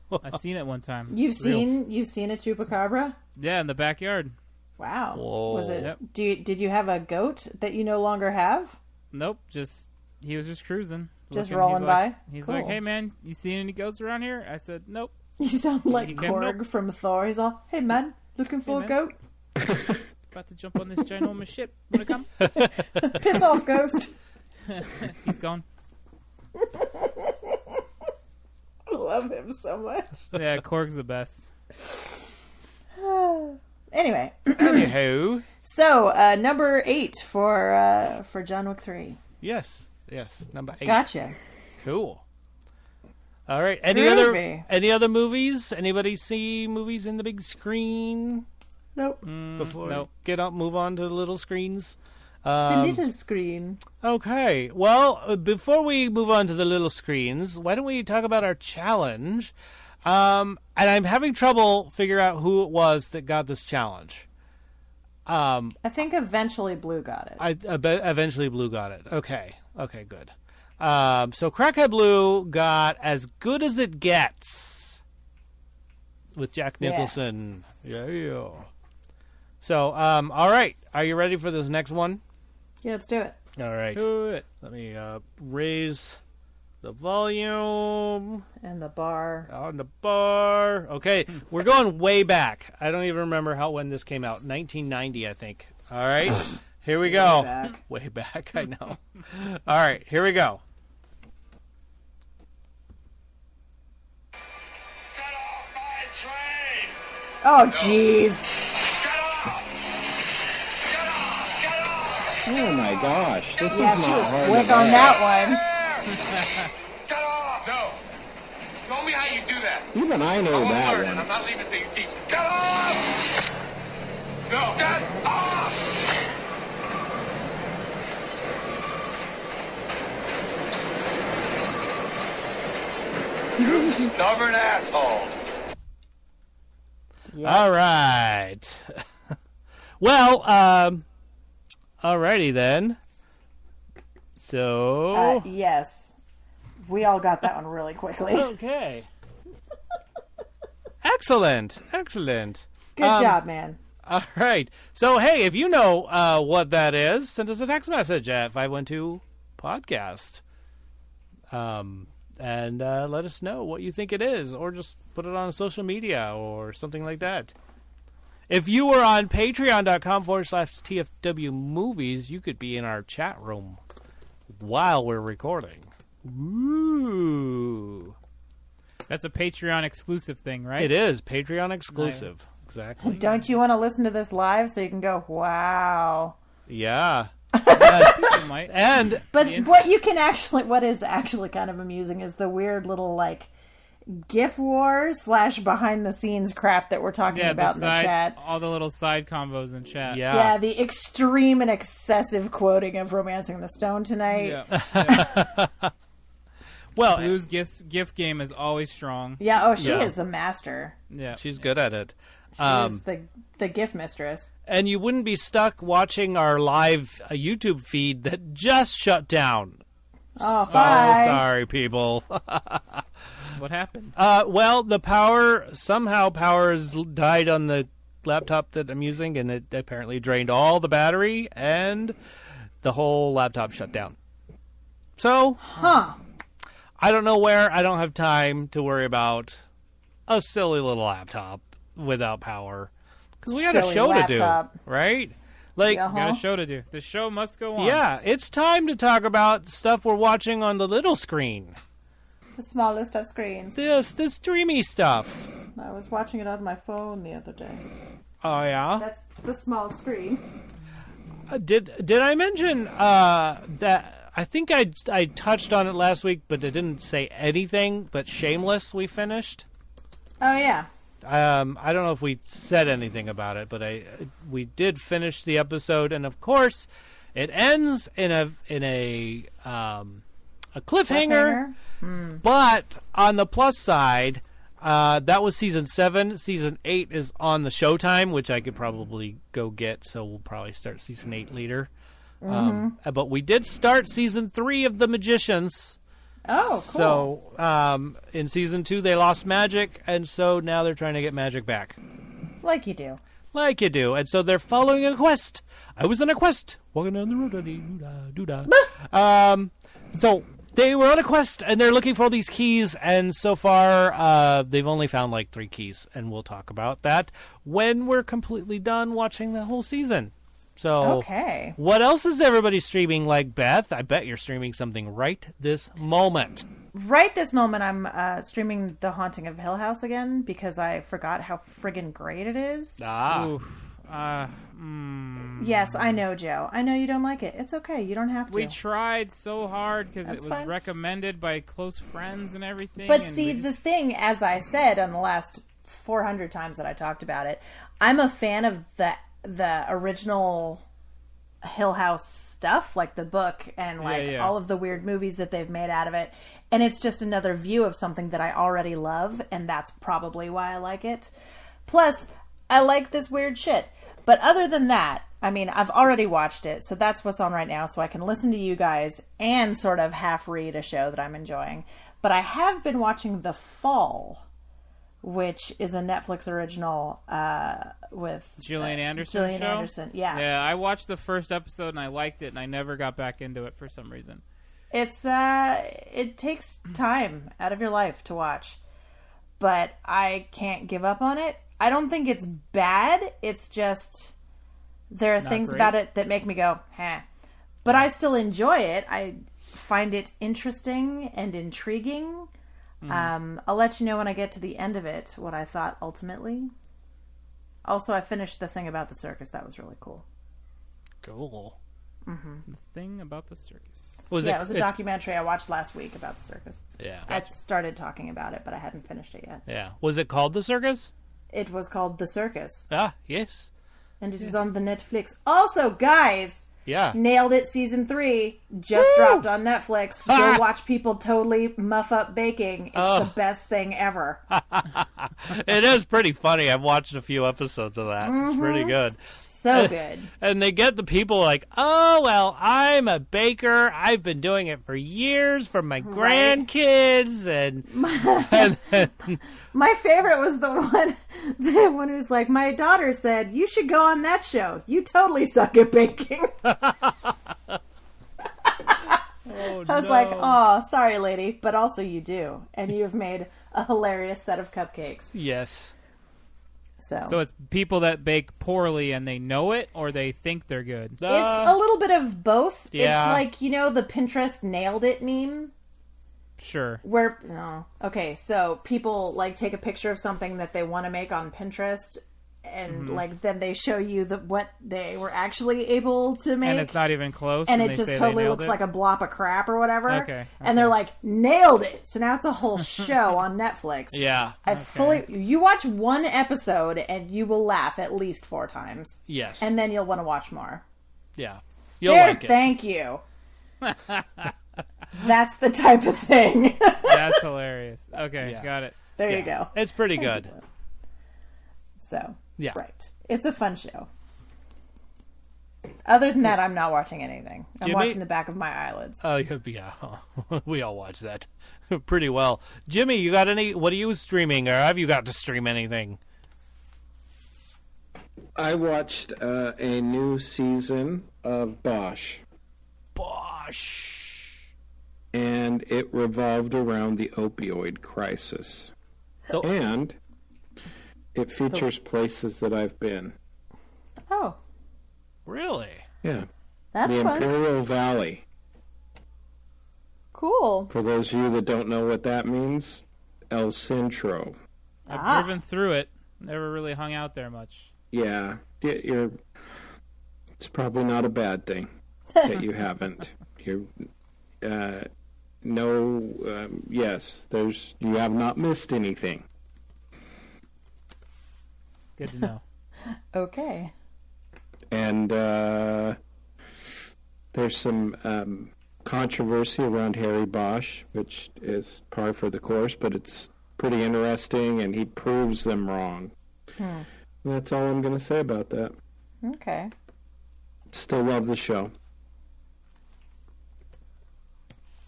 [SPEAKER 5] one time.
[SPEAKER 3] You've seen a chupacabra?
[SPEAKER 5] Yeah, in the backyard.
[SPEAKER 3] Wow.
[SPEAKER 2] Whoa.
[SPEAKER 3] Was it?
[SPEAKER 5] Yep.
[SPEAKER 3] Did you have a goat that you no longer have?
[SPEAKER 5] Nope, he was just cruising.
[SPEAKER 3] Just
[SPEAKER 5] looking.
[SPEAKER 3] rolling by?
[SPEAKER 5] He's
[SPEAKER 3] Cool.
[SPEAKER 5] like, hey man, you seen any goats around here? I said, nope.
[SPEAKER 3] You sound like
[SPEAKER 5] He came,
[SPEAKER 3] Korg
[SPEAKER 5] nope.
[SPEAKER 3] from Thor. He's all, hey man, looking for a
[SPEAKER 5] man.
[SPEAKER 3] goat?
[SPEAKER 5] About to jump on this ginormous ship. Wanna come?
[SPEAKER 3] Piss off, ghost.
[SPEAKER 5] He's gone.
[SPEAKER 3] I love him so much.
[SPEAKER 5] Yeah, Korg's the best.
[SPEAKER 3] Anyway.
[SPEAKER 2] Anywho.
[SPEAKER 3] So, number 8 for John Wick 3.
[SPEAKER 2] Yes. Number 8.
[SPEAKER 3] Gotcha.
[SPEAKER 2] Cool. All right.
[SPEAKER 3] Groovy.
[SPEAKER 2] Any other movies? Anybody see movies in the big screen?
[SPEAKER 3] Nope.
[SPEAKER 2] Before we move on to the little screens.
[SPEAKER 3] The little screen.
[SPEAKER 2] Okay. Well, before we move on to the little screens, why don't we talk about our challenge? And I'm having trouble figure out who it was that got this challenge.
[SPEAKER 3] I think eventually Blue got it.
[SPEAKER 2] Eventually Blue got it. Okay, good. So Crackhead Blue got As Good as It Gets with Jack Nicholson. Yeah. So, all right. Are you ready for this next one?
[SPEAKER 3] Yeah, let's do it.
[SPEAKER 2] All right.
[SPEAKER 5] Do it.
[SPEAKER 2] Let me raise the volume.
[SPEAKER 3] And the bar.
[SPEAKER 2] On the bar. Okay, we're going way back. I don't even remember when this came out. 1990, I think. All right, here we go. Way back, I know. All right, here we go.
[SPEAKER 6] Get off my train!
[SPEAKER 3] Oh, jeez.
[SPEAKER 6] Get off! Get off! Get off!
[SPEAKER 4] Oh my gosh, this
[SPEAKER 3] Yeah,
[SPEAKER 4] is
[SPEAKER 3] she
[SPEAKER 4] not
[SPEAKER 3] was
[SPEAKER 4] hard.
[SPEAKER 3] quick
[SPEAKER 4] at
[SPEAKER 3] on
[SPEAKER 4] all.
[SPEAKER 3] that one.
[SPEAKER 6] Get off! No. Show me how you do that.
[SPEAKER 4] Even I
[SPEAKER 6] I
[SPEAKER 4] know
[SPEAKER 6] won't
[SPEAKER 4] that
[SPEAKER 6] learn, and I'm
[SPEAKER 4] one.
[SPEAKER 6] not leaving until you teach me. Get off! No. Get off! You stubborn asshole.
[SPEAKER 2] All right. Well, alrighty then. So,
[SPEAKER 3] Yes. We all got that one really quickly.
[SPEAKER 2] okay. Excellent.
[SPEAKER 3] Good job, man.
[SPEAKER 2] All right. So, hey, if you know what that is, send us a text message at 512-podcast. And let us know what you think it is, or just put it on social media or something like that. If you were on patreon.com/TFW movies, you could be in our chat room while we're recording. Ooh.
[SPEAKER 5] That's a Patreon exclusive thing, right?
[SPEAKER 2] It is Patreon exclusive. Exactly.
[SPEAKER 3] Don't you want to listen to this live so you can go, wow?
[SPEAKER 2] Yeah.
[SPEAKER 5] People might.
[SPEAKER 2] And
[SPEAKER 3] But what is actually kind of amusing is the weird little, like, GIF war / behind the scenes crap that we're talking about in the chat.
[SPEAKER 5] All the little side combos in chat.
[SPEAKER 3] Yeah, the extreme and excessive quoting of Romancing the Stone tonight.
[SPEAKER 5] Yeah.
[SPEAKER 2] well,
[SPEAKER 5] Blue's GIF game is always strong.
[SPEAKER 3] Yeah, oh, she
[SPEAKER 2] Yeah.
[SPEAKER 3] is a master.
[SPEAKER 5] Yeah.
[SPEAKER 2] she's good at it.
[SPEAKER 3] She is the GIF mistress.
[SPEAKER 2] And you wouldn't be stuck watching our live YouTube feed that just shut down.
[SPEAKER 3] Oh,
[SPEAKER 2] So
[SPEAKER 3] bye.
[SPEAKER 2] sorry, people.
[SPEAKER 5] What happened?
[SPEAKER 2] Well, the power has died on the laptop that I'm using, and it apparently drained all the battery, and the whole laptop shut down. So, I don't know where. I don't have time to worry about a silly little laptop without power. Because we got
[SPEAKER 3] Silly
[SPEAKER 2] a show
[SPEAKER 3] laptop.
[SPEAKER 2] to do, right? Like,
[SPEAKER 5] Got a show to do. The show must go on.
[SPEAKER 2] yeah, it's time to talk about stuff we're watching on the little screen.
[SPEAKER 3] The smallest of screens.
[SPEAKER 2] The streamy stuff.
[SPEAKER 3] I was watching it on my phone the other day.
[SPEAKER 2] Oh, yeah?
[SPEAKER 3] That's the small screen.
[SPEAKER 2] Did I mention that I think I touched on it last week, but I didn't say anything, but Shameless we finished?
[SPEAKER 3] Oh, yeah.
[SPEAKER 2] I don't know if we said anything about it, but we did finish the episode, and of course, it ends in a cliffhanger. But on the plus side, that was season 7. Season 8 is on the Showtime, which I could probably go get. So we'll probably start season 8 later. But we did start season 3 of The Magicians.
[SPEAKER 3] Oh, cool.
[SPEAKER 2] So in season 2 they lost magic, and so now they're trying to get magic back.
[SPEAKER 3] Like you do.
[SPEAKER 2] Like you do. And so they're following a quest. I was on a quest. Walking down the road. Doo-da. So they were on a quest, and they're looking for all these keys, and so far they've only found like 3 keys, and we'll talk about that when we're completely done watching the whole season. So,
[SPEAKER 3] Okay.
[SPEAKER 2] What else is everybody streaming like, Beth? I bet you're streaming something right this moment.
[SPEAKER 3] Right this moment, I'm streaming The Haunting of Hill House again because I forgot how friggin' great it is.
[SPEAKER 5] Oof.
[SPEAKER 3] Yes, I know, Joe. I know you don't like it. It's okay. You don't have to.
[SPEAKER 5] We tried so hard because it
[SPEAKER 3] That's
[SPEAKER 5] was
[SPEAKER 3] fine.
[SPEAKER 5] recommended by close friends and everything.
[SPEAKER 3] But
[SPEAKER 5] and
[SPEAKER 3] see,
[SPEAKER 5] we
[SPEAKER 3] the
[SPEAKER 5] just-
[SPEAKER 3] thing, as I said on the last 400 times that I talked about it, I'm a fan of the original Hill House stuff, like the book and like all of the weird movies that they've made out of it. And it's just another view of something that I already love, and that's probably why I like it. Plus, I like this weird shit. But other than that, I mean, I've already watched it, so that's what's on right now, so I can listen to you guys and sort of half read a show that I'm enjoying. But I have been watching The Fall, which is a Netflix original with
[SPEAKER 5] Gillian Anderson.
[SPEAKER 3] Gillian Anderson, yeah.
[SPEAKER 5] Yeah, I watched the first episode and I liked it, and I never got back into it for some reason.
[SPEAKER 3] It takes time out of your life to watch, but I can't give up on it. I don't think it's bad. It's just there are
[SPEAKER 5] Not
[SPEAKER 3] things
[SPEAKER 5] great.
[SPEAKER 3] about it that make me go, "Huh." But I still enjoy it. I find it interesting and intriguing. I'll let you know when I get to the end of it what I thought ultimately. Also, I finished the thing about the circus. That was really cool.
[SPEAKER 2] Cool.
[SPEAKER 5] The thing about the circus.
[SPEAKER 3] It was a documentary I watched last week about the circus.
[SPEAKER 2] Yeah.
[SPEAKER 3] I started talking about it, but I hadn't finished it yet.
[SPEAKER 2] Yeah. Was it called The Circus?
[SPEAKER 3] It was called The Circus.
[SPEAKER 2] Ah, yes.
[SPEAKER 3] And it is on the Netflix. Also, guys,
[SPEAKER 2] Yeah.
[SPEAKER 3] Nailed It Season 3 just dropped on Netflix. Go watch people totally muff up baking. It's the best thing ever.
[SPEAKER 2] It is pretty funny. I've watched a few episodes of that. It's pretty good.
[SPEAKER 3] So good.
[SPEAKER 2] And they get the people like, oh, well, I'm a baker. I've been doing it for years for my grandkids. And
[SPEAKER 3] My favorite was the one who's like, my daughter said, you should go on that show. You totally suck at baking. I was like, oh, sorry, lady. But also you do. And you've made a hilarious set of cupcakes.
[SPEAKER 2] Yes.
[SPEAKER 3] So
[SPEAKER 5] it's people that bake poorly and they know it, or they think they're good.
[SPEAKER 3] it's a little bit of both.
[SPEAKER 2] Yeah.
[SPEAKER 3] It's like, the Pinterest nailed it meme.
[SPEAKER 5] Sure.
[SPEAKER 3] Okay, so people like take a picture of something that they want to make on Pinterest, and like then they show you what they were actually able to make,
[SPEAKER 5] And it's not even close.
[SPEAKER 3] and
[SPEAKER 5] they
[SPEAKER 3] it just
[SPEAKER 5] say they
[SPEAKER 3] totally
[SPEAKER 5] nailed
[SPEAKER 3] looks
[SPEAKER 5] it?
[SPEAKER 3] like a blop of crap or whatever.
[SPEAKER 5] Okay.
[SPEAKER 3] And they're like, nailed it. So now it's a whole show on Netflix.
[SPEAKER 2] Yeah.
[SPEAKER 3] You watch one episode and you will laugh at least 4 times.
[SPEAKER 2] Yes.
[SPEAKER 3] And then you'll want to watch more.
[SPEAKER 2] Yeah. You'll like it.
[SPEAKER 3] Thank you. That's the type of thing.
[SPEAKER 5] That's hilarious. Okay,
[SPEAKER 2] Yeah.
[SPEAKER 5] got it.
[SPEAKER 3] There you go.
[SPEAKER 2] It's pretty good.
[SPEAKER 3] So,
[SPEAKER 2] Yeah.
[SPEAKER 3] right. It's a fun show. Other than that, I'm not watching anything. I'm
[SPEAKER 2] Jimmy?
[SPEAKER 3] watching the back of my eyelids.
[SPEAKER 2] Oh, yeah. We all watch that pretty well. Jimmy, you got any? What are you streaming, or have you got to stream anything?
[SPEAKER 4] I watched a new season of Bosch.
[SPEAKER 2] Bosh.
[SPEAKER 4] And it revolved around the opioid crisis.
[SPEAKER 2] Oh.
[SPEAKER 4] And it features places that I've been.
[SPEAKER 3] Oh,
[SPEAKER 2] Really?
[SPEAKER 4] Yeah.
[SPEAKER 3] that's
[SPEAKER 4] The
[SPEAKER 3] fun.
[SPEAKER 4] Imperial Valley.
[SPEAKER 3] Cool.
[SPEAKER 4] For those of you that don't know what that means, El Centro.
[SPEAKER 5] I've driven through it. Never really hung out there much.
[SPEAKER 4] Yeah. It's probably not a bad thing that you haven't. Yes, you have not missed anything.
[SPEAKER 5] Good to know.
[SPEAKER 3] Okay.
[SPEAKER 4] And there's some controversy around Harry Bosch, which is par for the course, but it's pretty interesting, and he proves them wrong. And that's all I'm going to say about that.
[SPEAKER 3] Okay.
[SPEAKER 4] Still love the show.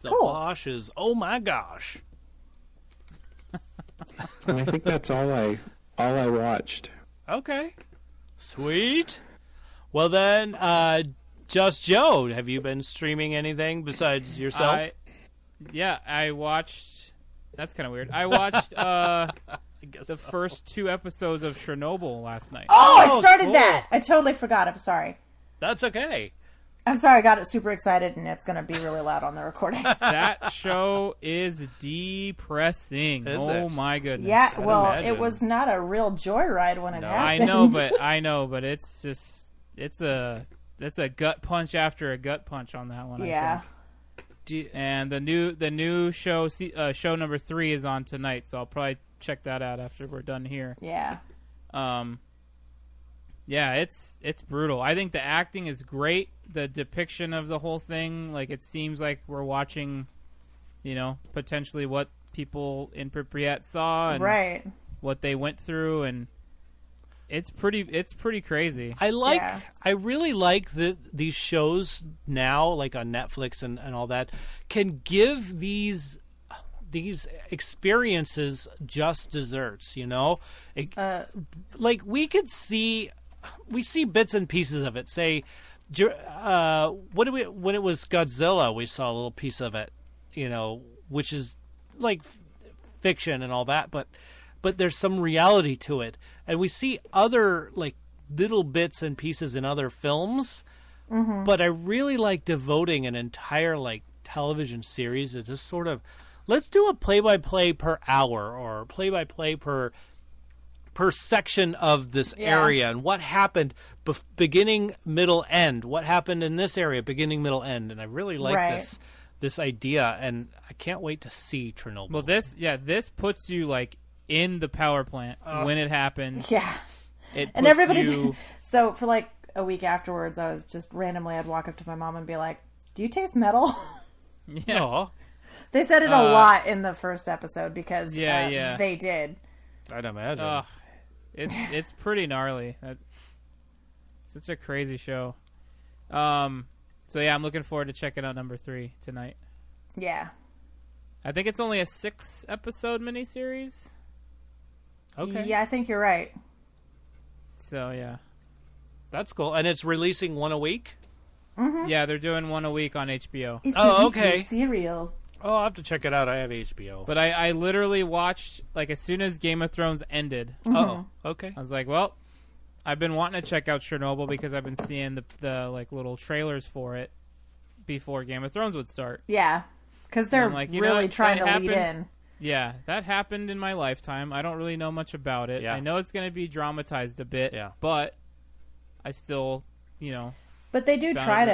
[SPEAKER 2] The
[SPEAKER 3] Cool.
[SPEAKER 2] Bosh is, oh my gosh.
[SPEAKER 4] And I think that's all I watched.
[SPEAKER 2] Okay. Sweet. Well then, Just Joe, have you been streaming anything besides yourself?
[SPEAKER 5] I watched... That's kind of weird. I watched the first 2 episodes of Chernobyl last night.
[SPEAKER 3] Oh, I started
[SPEAKER 2] cool.
[SPEAKER 3] that. I totally forgot. I'm sorry.
[SPEAKER 2] That's okay.
[SPEAKER 3] I'm sorry. I got it super excited, and it's going to be really loud on the recording.
[SPEAKER 5] That show is depressing.
[SPEAKER 2] Is
[SPEAKER 5] Oh
[SPEAKER 2] it?
[SPEAKER 5] my goodness.
[SPEAKER 3] Yeah,
[SPEAKER 2] I'd
[SPEAKER 3] well,
[SPEAKER 2] imagine.
[SPEAKER 3] it was not a real joyride when it
[SPEAKER 2] No,
[SPEAKER 3] happened.
[SPEAKER 5] I know, but it's just it's a gut punch after a gut punch on that one.
[SPEAKER 3] Yeah.
[SPEAKER 5] I think. And the new show show number 3 is on tonight, so I'll probably check that out after we're done here.
[SPEAKER 3] Yeah.
[SPEAKER 5] Yeah, it's brutal. I think the acting is great. The depiction of the whole thing, like it seems like we're watching, potentially what people in Pripyat saw and
[SPEAKER 3] Right.
[SPEAKER 5] what they went through, and it's pretty crazy.
[SPEAKER 2] I really like that these shows now, like on Netflix and all that, can give these these experiences just desserts, you know? Like we see bits and pieces of it. Say, when it was Godzilla, we saw a little piece of it, you know, which is like fiction and all that, but there's some reality to it. And we see other like little bits and pieces in other films, but I really like devoting an entire like television series to just sort of, let's do a play-by-play per hour or play-by-play per section of this area, and what happened beginning, middle, end. What happened in this area, beginning, middle, end. And I really like this idea, and I can't wait to see Chernobyl.
[SPEAKER 5] Well, this puts you like in the power plant when it happens.
[SPEAKER 3] Yeah.
[SPEAKER 5] And everybody
[SPEAKER 3] so for like a week afterwards, I was just randomly, I'd walk up to my mom and be like, "Do you taste metal?"
[SPEAKER 5] Yeah.
[SPEAKER 2] Aww.
[SPEAKER 3] They said it a lot in the first episode because they did.
[SPEAKER 2] I'd imagine.
[SPEAKER 5] It's pretty gnarly. Such a crazy show. So yeah, I'm looking forward to checking out number 3 tonight.
[SPEAKER 3] Yeah.
[SPEAKER 5] I think it's only a 6-episode miniseries.
[SPEAKER 2] Okay.
[SPEAKER 3] Yeah, I think you're right.
[SPEAKER 5] So yeah.
[SPEAKER 2] That's cool. And it's releasing one a week?
[SPEAKER 3] Mm-hmm.
[SPEAKER 5] Yeah, they're doing one a week on HBO.
[SPEAKER 3] It's
[SPEAKER 2] okay.
[SPEAKER 3] Serial.
[SPEAKER 2] Oh, I'll have to check it out. I have HBO.
[SPEAKER 5] But I literally watched, like, as soon as Game of Thrones ended.
[SPEAKER 2] Oh, okay.
[SPEAKER 5] I was like, well, I've been wanting to check out Chernobyl because I've been seeing the like little trailers for it before Game of Thrones would start.
[SPEAKER 3] Yeah, because they're
[SPEAKER 5] like,
[SPEAKER 3] really trying to lead in.
[SPEAKER 5] Yeah, that happened in my lifetime. I don't really know much about it.
[SPEAKER 2] Yeah.
[SPEAKER 5] I know it's going to be dramatized a bit, but I still,
[SPEAKER 3] But they do try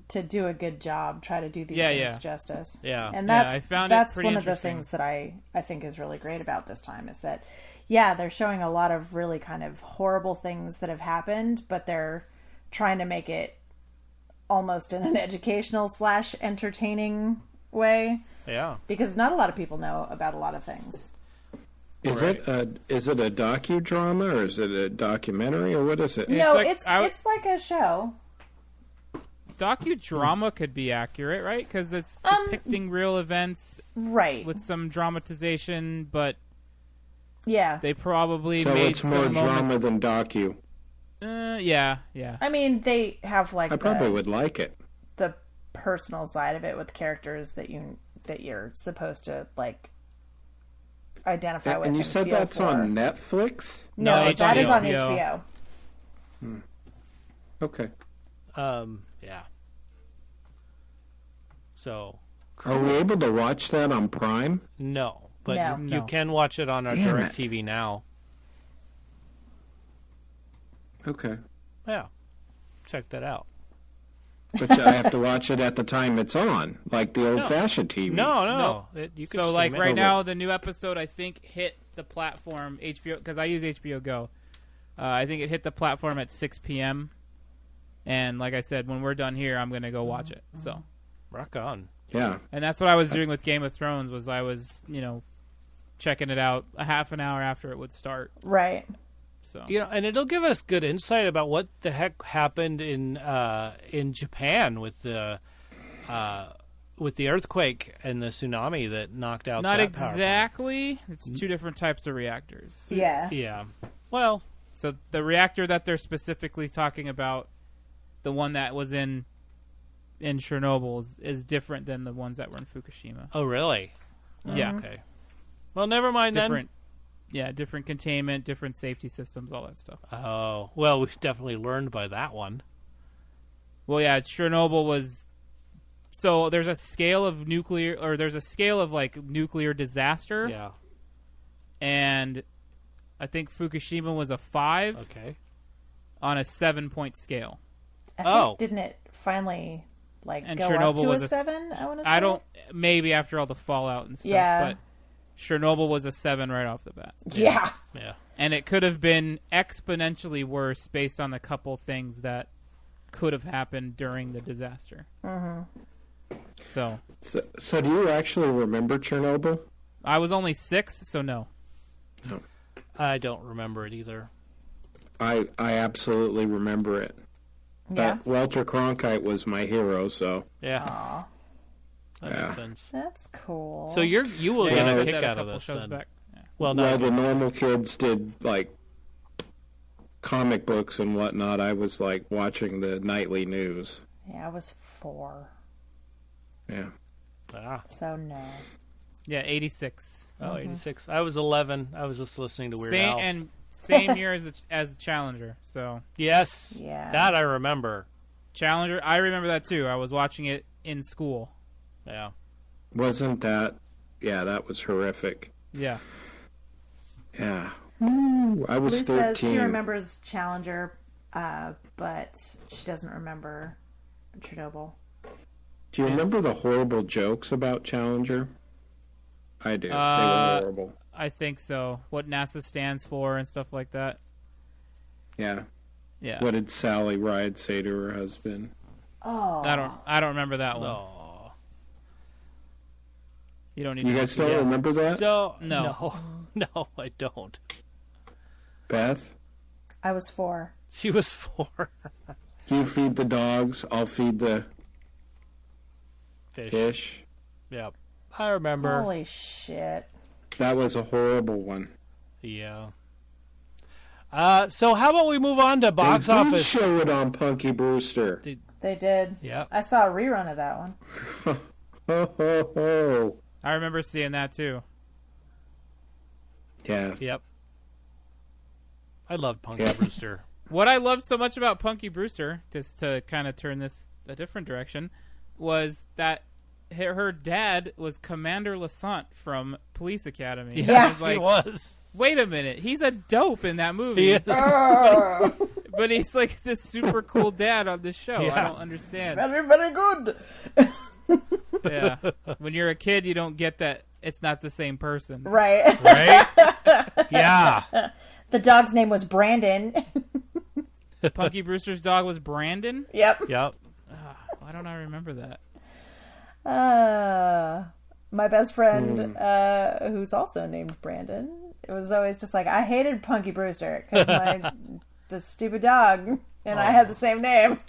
[SPEAKER 3] to do a good job, try to do these things justice.
[SPEAKER 2] Yeah.
[SPEAKER 3] And
[SPEAKER 5] I found
[SPEAKER 3] that's
[SPEAKER 5] it
[SPEAKER 3] one of the
[SPEAKER 5] interesting.
[SPEAKER 3] things that I think is really great about this time is that, they're showing a lot of really kind of horrible things that have happened, but they're trying to make it almost in an educational / entertaining way.
[SPEAKER 2] Yeah.
[SPEAKER 3] Because not a lot of people know about a lot of things.
[SPEAKER 4] Is it a docudrama or is it a documentary or what is it?
[SPEAKER 3] No, it's like a show.
[SPEAKER 5] Docudrama could be accurate, right? Because it's depicting real events,
[SPEAKER 3] right,
[SPEAKER 5] with some dramatization, but
[SPEAKER 3] yeah,
[SPEAKER 5] they probably
[SPEAKER 4] so
[SPEAKER 5] made
[SPEAKER 4] it's more
[SPEAKER 5] some
[SPEAKER 4] drama
[SPEAKER 5] moments...
[SPEAKER 4] than docu.
[SPEAKER 5] Yeah.
[SPEAKER 3] I mean, they have like
[SPEAKER 4] I probably would like it.
[SPEAKER 3] The personal side of it with characters that you're supposed to like identify with.
[SPEAKER 4] And you said that's on Netflix?
[SPEAKER 3] No, that is on
[SPEAKER 5] HBO.
[SPEAKER 4] Okay.
[SPEAKER 2] Yeah. So.
[SPEAKER 4] Are we able to watch that on Prime?
[SPEAKER 2] No. But
[SPEAKER 3] No.
[SPEAKER 2] you can watch it on our DirecTV Now.
[SPEAKER 4] Okay.
[SPEAKER 2] Yeah. Check that out.
[SPEAKER 4] But I have to watch it at the time it's on, like the old-fashioned TV.
[SPEAKER 2] No. You can
[SPEAKER 5] So, like,
[SPEAKER 2] stream it.
[SPEAKER 5] right now, the new episode, I think, hit the platform, HBO, because I use HBO Go. I think it hit the platform at 6 p.m. And, like I said, when we're done here, I'm going to go watch it. So,
[SPEAKER 2] rock on.
[SPEAKER 4] Yeah.
[SPEAKER 5] And that's what I was doing with Game of Thrones, was I was, checking it out a half an hour after it would start.
[SPEAKER 3] Right.
[SPEAKER 5] So
[SPEAKER 2] and it'll give us good insight about what the heck happened in Japan with the earthquake and the tsunami that knocked out.
[SPEAKER 5] Not
[SPEAKER 2] that power
[SPEAKER 5] exactly. It's two different types of reactors.
[SPEAKER 3] Yeah.
[SPEAKER 2] Yeah. Well,
[SPEAKER 5] so the reactor that they're specifically talking about, the one that was in Chernobyl, is different than the ones that were in Fukushima.
[SPEAKER 2] Oh, really?
[SPEAKER 5] Yeah.
[SPEAKER 2] Okay. Well, never mind
[SPEAKER 5] then. Yeah, different containment, different safety systems, all that stuff.
[SPEAKER 2] Oh, well, we definitely learned by that one.
[SPEAKER 5] Well, yeah, Chernobyl was... So there's a scale of nuclear disaster.
[SPEAKER 2] Yeah.
[SPEAKER 5] And I think Fukushima was a 5.
[SPEAKER 2] Okay.
[SPEAKER 5] On a 7-point scale.
[SPEAKER 3] I think, didn't it finally go
[SPEAKER 5] Chernobyl
[SPEAKER 3] up to
[SPEAKER 5] was
[SPEAKER 3] a 7? I want to say.
[SPEAKER 5] Maybe after all the fallout and stuff.
[SPEAKER 3] Yeah.
[SPEAKER 5] But Chernobyl was a 7 right off the bat.
[SPEAKER 3] Yeah.
[SPEAKER 5] And it could have been exponentially worse based on the couple things that could have happened during the disaster.
[SPEAKER 3] Mm-hmm.
[SPEAKER 5] So
[SPEAKER 4] do you actually remember Chernobyl?
[SPEAKER 5] I was only 6, so no.
[SPEAKER 4] No.
[SPEAKER 2] I don't remember it either.
[SPEAKER 4] I absolutely remember it.
[SPEAKER 3] Yeah.
[SPEAKER 4] Walter Cronkite was my hero, so.
[SPEAKER 2] Yeah.
[SPEAKER 3] Aww.
[SPEAKER 2] That makes sense.
[SPEAKER 3] That's cool.
[SPEAKER 2] So you will
[SPEAKER 5] Yeah,
[SPEAKER 2] get
[SPEAKER 5] I
[SPEAKER 2] a
[SPEAKER 5] said
[SPEAKER 2] kick
[SPEAKER 5] that a
[SPEAKER 2] out of
[SPEAKER 5] couple
[SPEAKER 2] this
[SPEAKER 5] shows
[SPEAKER 2] then.
[SPEAKER 5] back. Yeah.
[SPEAKER 2] Well,
[SPEAKER 4] While
[SPEAKER 2] no.
[SPEAKER 4] the normal kids did like comic books and whatnot, I was like watching the nightly news.
[SPEAKER 3] Yeah, I was 4.
[SPEAKER 4] Yeah.
[SPEAKER 3] So no.
[SPEAKER 5] Yeah, 86.
[SPEAKER 2] Oh, 86. I was 11. I was just listening to Weird
[SPEAKER 5] Same
[SPEAKER 2] Al.
[SPEAKER 5] and same year as the Challenger. So
[SPEAKER 2] Yes.
[SPEAKER 3] Yeah.
[SPEAKER 2] That I remember.
[SPEAKER 5] Challenger, I remember that too. I was watching it in school.
[SPEAKER 2] Yeah.
[SPEAKER 4] Wasn't that? Yeah, that was horrific.
[SPEAKER 5] Yeah.
[SPEAKER 4] Yeah. Ooh, I was
[SPEAKER 3] Blue
[SPEAKER 4] 13.
[SPEAKER 3] says she remembers Challenger, but she doesn't remember Chernobyl.
[SPEAKER 4] Do you remember the horrible jokes about Challenger? I do. They were horrible.
[SPEAKER 5] I think so. What NASA stands for and stuff like that.
[SPEAKER 4] Yeah.
[SPEAKER 5] Yeah.
[SPEAKER 4] What did Sally Ride say to her husband?
[SPEAKER 3] Oh.
[SPEAKER 5] I don't remember that one.
[SPEAKER 2] Oh.
[SPEAKER 5] You don't need
[SPEAKER 4] You
[SPEAKER 5] to
[SPEAKER 4] guys don't remember that?
[SPEAKER 2] So
[SPEAKER 5] No.
[SPEAKER 2] no, I don't.
[SPEAKER 4] Beth?
[SPEAKER 3] I was 4.
[SPEAKER 2] She was 4.
[SPEAKER 4] You feed the dogs, I'll feed the
[SPEAKER 2] Fish.
[SPEAKER 4] fish.
[SPEAKER 2] Yep. I remember.
[SPEAKER 3] Holy shit.
[SPEAKER 4] That was a horrible one.
[SPEAKER 2] Yeah. So how about we move on to box
[SPEAKER 4] they did
[SPEAKER 2] office?
[SPEAKER 4] show it on Punky Brewster.
[SPEAKER 3] They did.
[SPEAKER 2] Yep.
[SPEAKER 3] I saw a rerun of that one.
[SPEAKER 4] Ho, ho, ho.
[SPEAKER 5] I remember seeing that too.
[SPEAKER 4] Yeah.
[SPEAKER 2] Yep. I loved Punky
[SPEAKER 4] Yeah.
[SPEAKER 2] Brewster.
[SPEAKER 5] What I loved so much about Punky Brewster, just to kind of turn this a different direction, was that her dad was Commander Lassant from Police Academy.
[SPEAKER 2] Yes,
[SPEAKER 5] And I was
[SPEAKER 2] he
[SPEAKER 5] like,
[SPEAKER 2] was.
[SPEAKER 5] wait a minute, he's a dope in that movie.
[SPEAKER 2] He is.
[SPEAKER 5] But he's like this super cool dad on this show. I
[SPEAKER 2] Yeah.
[SPEAKER 5] don't understand.
[SPEAKER 3] Very, very good.
[SPEAKER 5] Yeah. When you're a kid, you don't get that it's not the same person.
[SPEAKER 3] Right.
[SPEAKER 2] Right? Yeah.
[SPEAKER 3] The dog's name was Brandon.
[SPEAKER 5] Punky Brewster's dog was Brandon?
[SPEAKER 3] Yep.
[SPEAKER 2] Yep.
[SPEAKER 5] Why don't I remember that?
[SPEAKER 3] My best friend, who's also named Brandon, it was always just like, I hated Punky Brewster because the stupid dog and I had the same name. I'm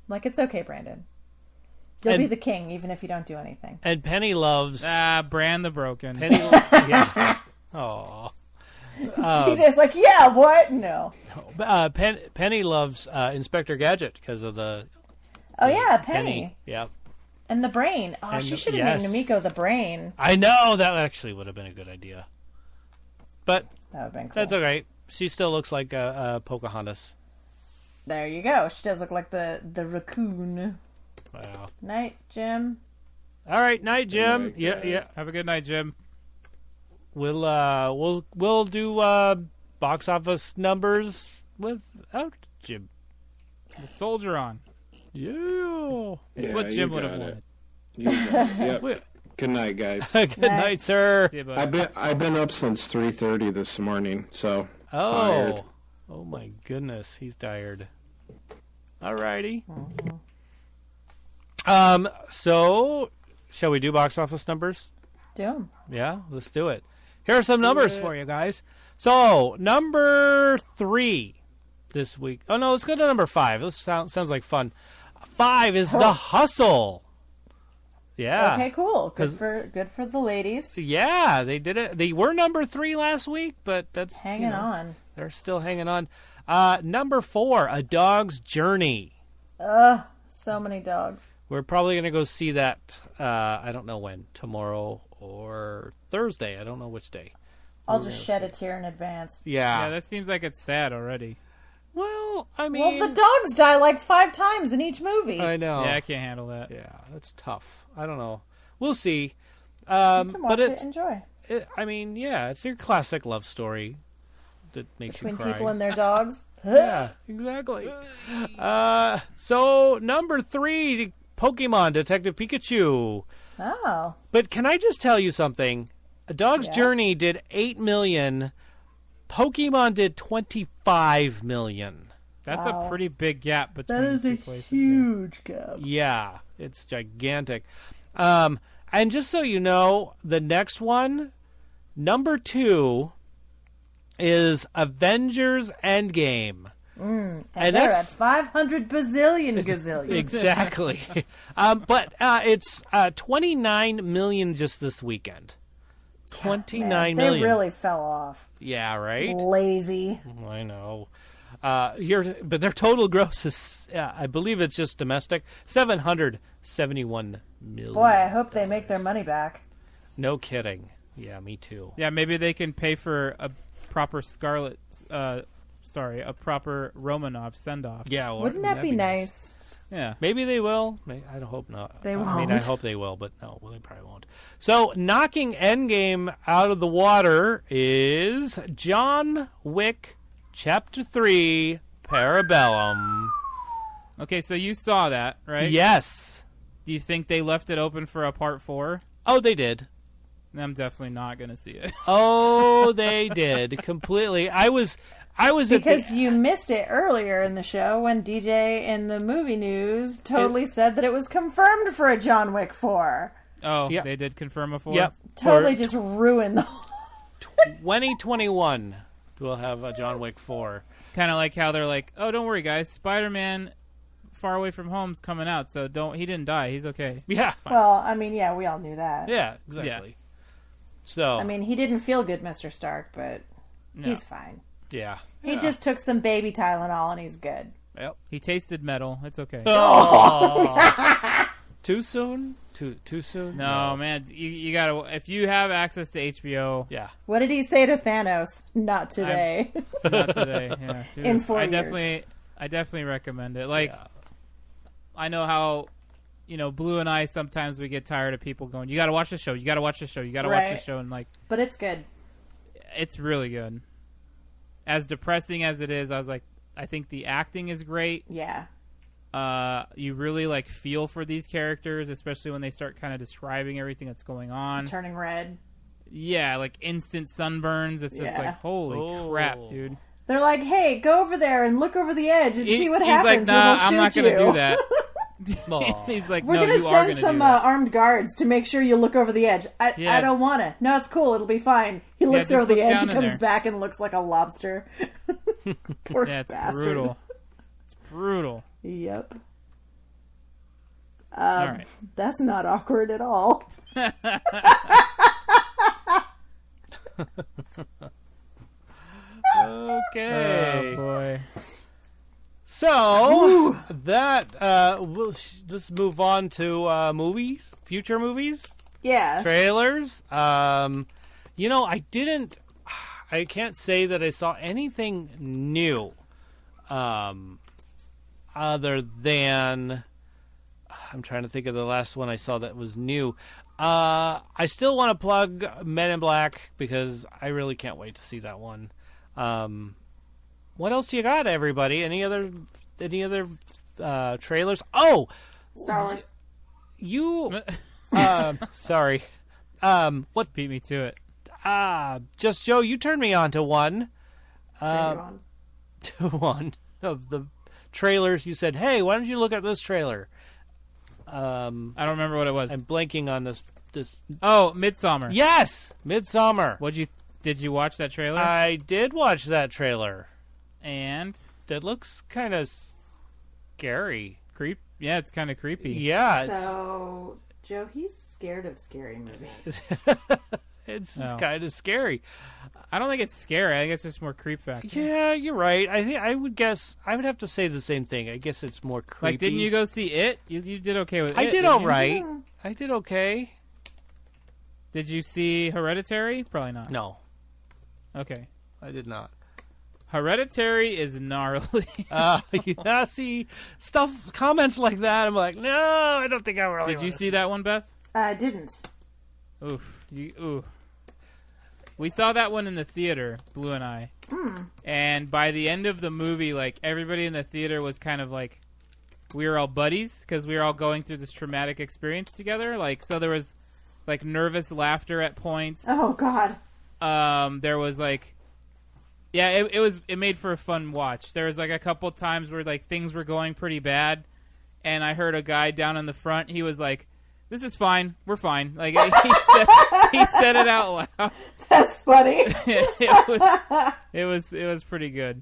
[SPEAKER 3] like, it's okay, Brandon. You'll be the king even if you don't do anything.
[SPEAKER 2] And Penny loves...
[SPEAKER 5] Bran the Broken.
[SPEAKER 2] Penny... yeah. Aw.
[SPEAKER 3] TJ's like, yeah, what? No.
[SPEAKER 2] Penny loves Inspector Gadget because of the...
[SPEAKER 3] Oh, yeah, Penny.
[SPEAKER 2] Yep.
[SPEAKER 3] And the brain. Oh,
[SPEAKER 2] And
[SPEAKER 3] she should have named Namiko the brain.
[SPEAKER 2] I know. That actually would have been a good idea. But
[SPEAKER 3] That would have been cool.
[SPEAKER 2] that's okay. She still looks like Pocahontas.
[SPEAKER 3] There you go. She does look like the raccoon.
[SPEAKER 2] Wow.
[SPEAKER 3] Night, Jim.
[SPEAKER 2] All right, night, Jim.
[SPEAKER 4] night,
[SPEAKER 2] Yeah,
[SPEAKER 4] guys.
[SPEAKER 2] yeah.
[SPEAKER 5] Have a good night, Jim.
[SPEAKER 2] We'll do box office numbers without Jim.
[SPEAKER 5] The soldier on.
[SPEAKER 2] Yeah.
[SPEAKER 5] It's
[SPEAKER 4] Yeah,
[SPEAKER 5] what Jim
[SPEAKER 4] you
[SPEAKER 5] would have
[SPEAKER 4] got it.
[SPEAKER 5] wanted.
[SPEAKER 4] You got it. Yep.
[SPEAKER 2] Wait.
[SPEAKER 4] Good night, guys.
[SPEAKER 2] Good night, sir.
[SPEAKER 5] See you, bud.
[SPEAKER 4] I've been up since 3:30 this morning, so
[SPEAKER 2] Oh.
[SPEAKER 4] tired.
[SPEAKER 2] Oh my goodness, he's tired. Alrighty. So shall we do box office numbers?
[SPEAKER 3] Do 'em.
[SPEAKER 2] Yeah, let's do it. Here are some numbers for you guys. So, number 3 this week. Oh no, let's go to number 5. This sounds like fun. 5 is The Hustle. Yeah.
[SPEAKER 3] Okay, cool. Good for the ladies.
[SPEAKER 2] Yeah, they did it. They were number 3 last week, but that's
[SPEAKER 3] Hanging on.
[SPEAKER 2] They're still hanging on. Number 4, A Dog's Journey.
[SPEAKER 3] So many dogs.
[SPEAKER 2] We're probably gonna go see that. I don't know when. Tomorrow or Thursday. I don't know which day.
[SPEAKER 3] I'll just shed a tear in advance.
[SPEAKER 5] Yeah, that seems like it's sad already.
[SPEAKER 2] Well, I mean,
[SPEAKER 3] Well, the dogs die like 5 times in each movie.
[SPEAKER 2] I know.
[SPEAKER 5] Yeah, I can't handle that.
[SPEAKER 2] Yeah, that's tough. I don't know. We'll see.
[SPEAKER 3] You can watch
[SPEAKER 2] But
[SPEAKER 3] it,
[SPEAKER 2] it's.
[SPEAKER 3] enjoy.
[SPEAKER 2] I mean, yeah, it's your classic love story that makes
[SPEAKER 3] Between
[SPEAKER 2] you cry.
[SPEAKER 3] people and their dogs.
[SPEAKER 2] Yeah, exactly. So number 3, Pokemon Detective Pikachu.
[SPEAKER 3] Oh.
[SPEAKER 2] But can I just tell you something? A Dog's Journey did 8 million. Pokemon did 25 million.
[SPEAKER 5] That's a pretty big gap between
[SPEAKER 3] That is
[SPEAKER 5] two
[SPEAKER 3] a
[SPEAKER 5] places.
[SPEAKER 3] huge gap.
[SPEAKER 2] Yeah, it's gigantic. And just so you know, the next one, number 2, is Avengers Endgame
[SPEAKER 3] And they're at 500 bazillion gazillion.
[SPEAKER 2] Exactly. But it's 29 million just this weekend. 29 million.
[SPEAKER 3] They really fell off.
[SPEAKER 2] Yeah, right?
[SPEAKER 3] Lazy.
[SPEAKER 2] I know. But their total gross is, I believe it's just domestic, 771 million.
[SPEAKER 3] Boy, I hope they make their money back.
[SPEAKER 2] No kidding. Yeah, me too.
[SPEAKER 5] Yeah, maybe they can pay for a proper a proper Romanov send-off.
[SPEAKER 2] Yeah,
[SPEAKER 3] wouldn't that be nice?
[SPEAKER 5] Yeah.
[SPEAKER 2] Maybe they will. I hope not.
[SPEAKER 3] They
[SPEAKER 2] I mean,
[SPEAKER 3] won't.
[SPEAKER 2] I hope they will, but no, well, they probably won't. So, knocking Endgame out of the water is John Wick Chapter 3, Parabellum.
[SPEAKER 5] Okay, so you saw that, right?
[SPEAKER 2] Yes.
[SPEAKER 5] Do you think they left it open for a part 4?
[SPEAKER 2] Oh, they did.
[SPEAKER 5] I'm definitely not going to see it.
[SPEAKER 2] Oh, they did. Completely. I was
[SPEAKER 3] because you missed it earlier in the show when DJ in the movie news totally said that it was confirmed for a John Wick 4.
[SPEAKER 5] Oh,
[SPEAKER 2] yep.
[SPEAKER 5] They did confirm a 4?
[SPEAKER 2] Yep.
[SPEAKER 3] Totally just ruined the whole
[SPEAKER 2] 2021 we'll have a John Wick 4.
[SPEAKER 5] Kind of like how they're like, oh, don't worry, guys. Spider-Man Far Away From Home's coming out, so he didn't die. He's okay.
[SPEAKER 2] Yeah.
[SPEAKER 3] Well, I mean, yeah, we all knew that.
[SPEAKER 2] Yeah, exactly. Yeah. So
[SPEAKER 3] I mean, he didn't feel good, Mr. Stark, but he's fine.
[SPEAKER 2] Yeah.
[SPEAKER 3] He just took some baby Tylenol and he's good.
[SPEAKER 2] Yep.
[SPEAKER 5] He tasted metal. It's okay.
[SPEAKER 2] Oh. Too soon? Too soon?
[SPEAKER 5] No, man. You gotta. If you have access to HBO,
[SPEAKER 2] yeah.
[SPEAKER 3] What did he say to Thanos? Not today.
[SPEAKER 5] Not today. Yeah. Dude,
[SPEAKER 3] In 4 years.
[SPEAKER 5] I definitely recommend it. Like, I know how, Blue and I sometimes we get tired of people going, "You got to watch the show. You got to watch the show. You got to watch the show," and like.
[SPEAKER 3] But it's good.
[SPEAKER 5] It's really good. As depressing as it is, I was like, I think the acting is great.
[SPEAKER 3] Yeah.
[SPEAKER 5] You really feel for these characters, especially when they start kind of describing everything that's going on.
[SPEAKER 3] Turning red.
[SPEAKER 5] Yeah, instant sunburns. It's just holy crap, dude.
[SPEAKER 3] They're like, hey, go over there and look over the edge and see what happens.
[SPEAKER 5] He's like, nah, I'm not
[SPEAKER 3] going to
[SPEAKER 5] do that. He's like,
[SPEAKER 3] we're
[SPEAKER 5] no, you are going to do that. We're going
[SPEAKER 3] to send some armed guards to make sure you look over the edge. I don't want to. No, it's cool. It'll be fine. He looks over the edge. He comes back and looks like a lobster. Poor
[SPEAKER 5] it's
[SPEAKER 3] bastard.
[SPEAKER 5] brutal. It's brutal.
[SPEAKER 3] Yep.
[SPEAKER 5] All right.
[SPEAKER 3] That's not awkward at all.
[SPEAKER 2] Okay.
[SPEAKER 5] Oh boy.
[SPEAKER 2] So let's move on to movies, future movies.
[SPEAKER 3] Yeah.
[SPEAKER 2] Trailers. I can't say that I saw anything new. Other than, I'm trying to think of the last one I saw that was new. I still want to plug Men in Black because I really can't wait to see that one. What else you got, everybody? Any other trailers? Oh,
[SPEAKER 3] Star Wars.
[SPEAKER 2] You, sorry.
[SPEAKER 5] What beat me to it?
[SPEAKER 2] Just Joe, you turned me on to one.
[SPEAKER 3] On.
[SPEAKER 2] To one of the trailers. You said, "Hey, why don't you look at this trailer?"
[SPEAKER 5] I don't remember what it was.
[SPEAKER 2] I'm blanking on this.
[SPEAKER 5] Oh, Midsommar.
[SPEAKER 2] Yes, Midsommar.
[SPEAKER 5] Did you watch that trailer?
[SPEAKER 2] I did watch that trailer,
[SPEAKER 5] and
[SPEAKER 2] that looks kind of scary.
[SPEAKER 5] Yeah, it's kind of creepy.
[SPEAKER 2] Yeah.
[SPEAKER 3] So, Joe, he's scared of scary movies.
[SPEAKER 2] It's kind of scary.
[SPEAKER 5] I don't think it's scary. I think it's just more creep factor.
[SPEAKER 2] Yeah, you're right. I would have to say the same thing. I guess it's more creepy.
[SPEAKER 5] Didn't you go see it? You did okay with it.
[SPEAKER 2] I did all right. Yeah. I did okay.
[SPEAKER 5] Did you see Hereditary? Probably not.
[SPEAKER 2] No.
[SPEAKER 5] Okay.
[SPEAKER 2] I did not.
[SPEAKER 5] Hereditary is gnarly.
[SPEAKER 2] See comments like that. I'm like, no, I don't think I really.
[SPEAKER 5] Did you see that one, Beth?
[SPEAKER 3] I didn't.
[SPEAKER 5] Oof. We saw that one in the theater, Blue and I. And by the end of the movie, everybody in the theater was kind of we were all buddies because we were all going through this traumatic experience together. So there was nervous laughter at points.
[SPEAKER 3] Oh God.
[SPEAKER 5] There was it made for a fun watch. There was a couple times where things were going pretty bad, and I heard a guy down in the front. He was like, "This is fine. We're fine." He said it out loud.
[SPEAKER 3] That's funny.
[SPEAKER 5] It was pretty good.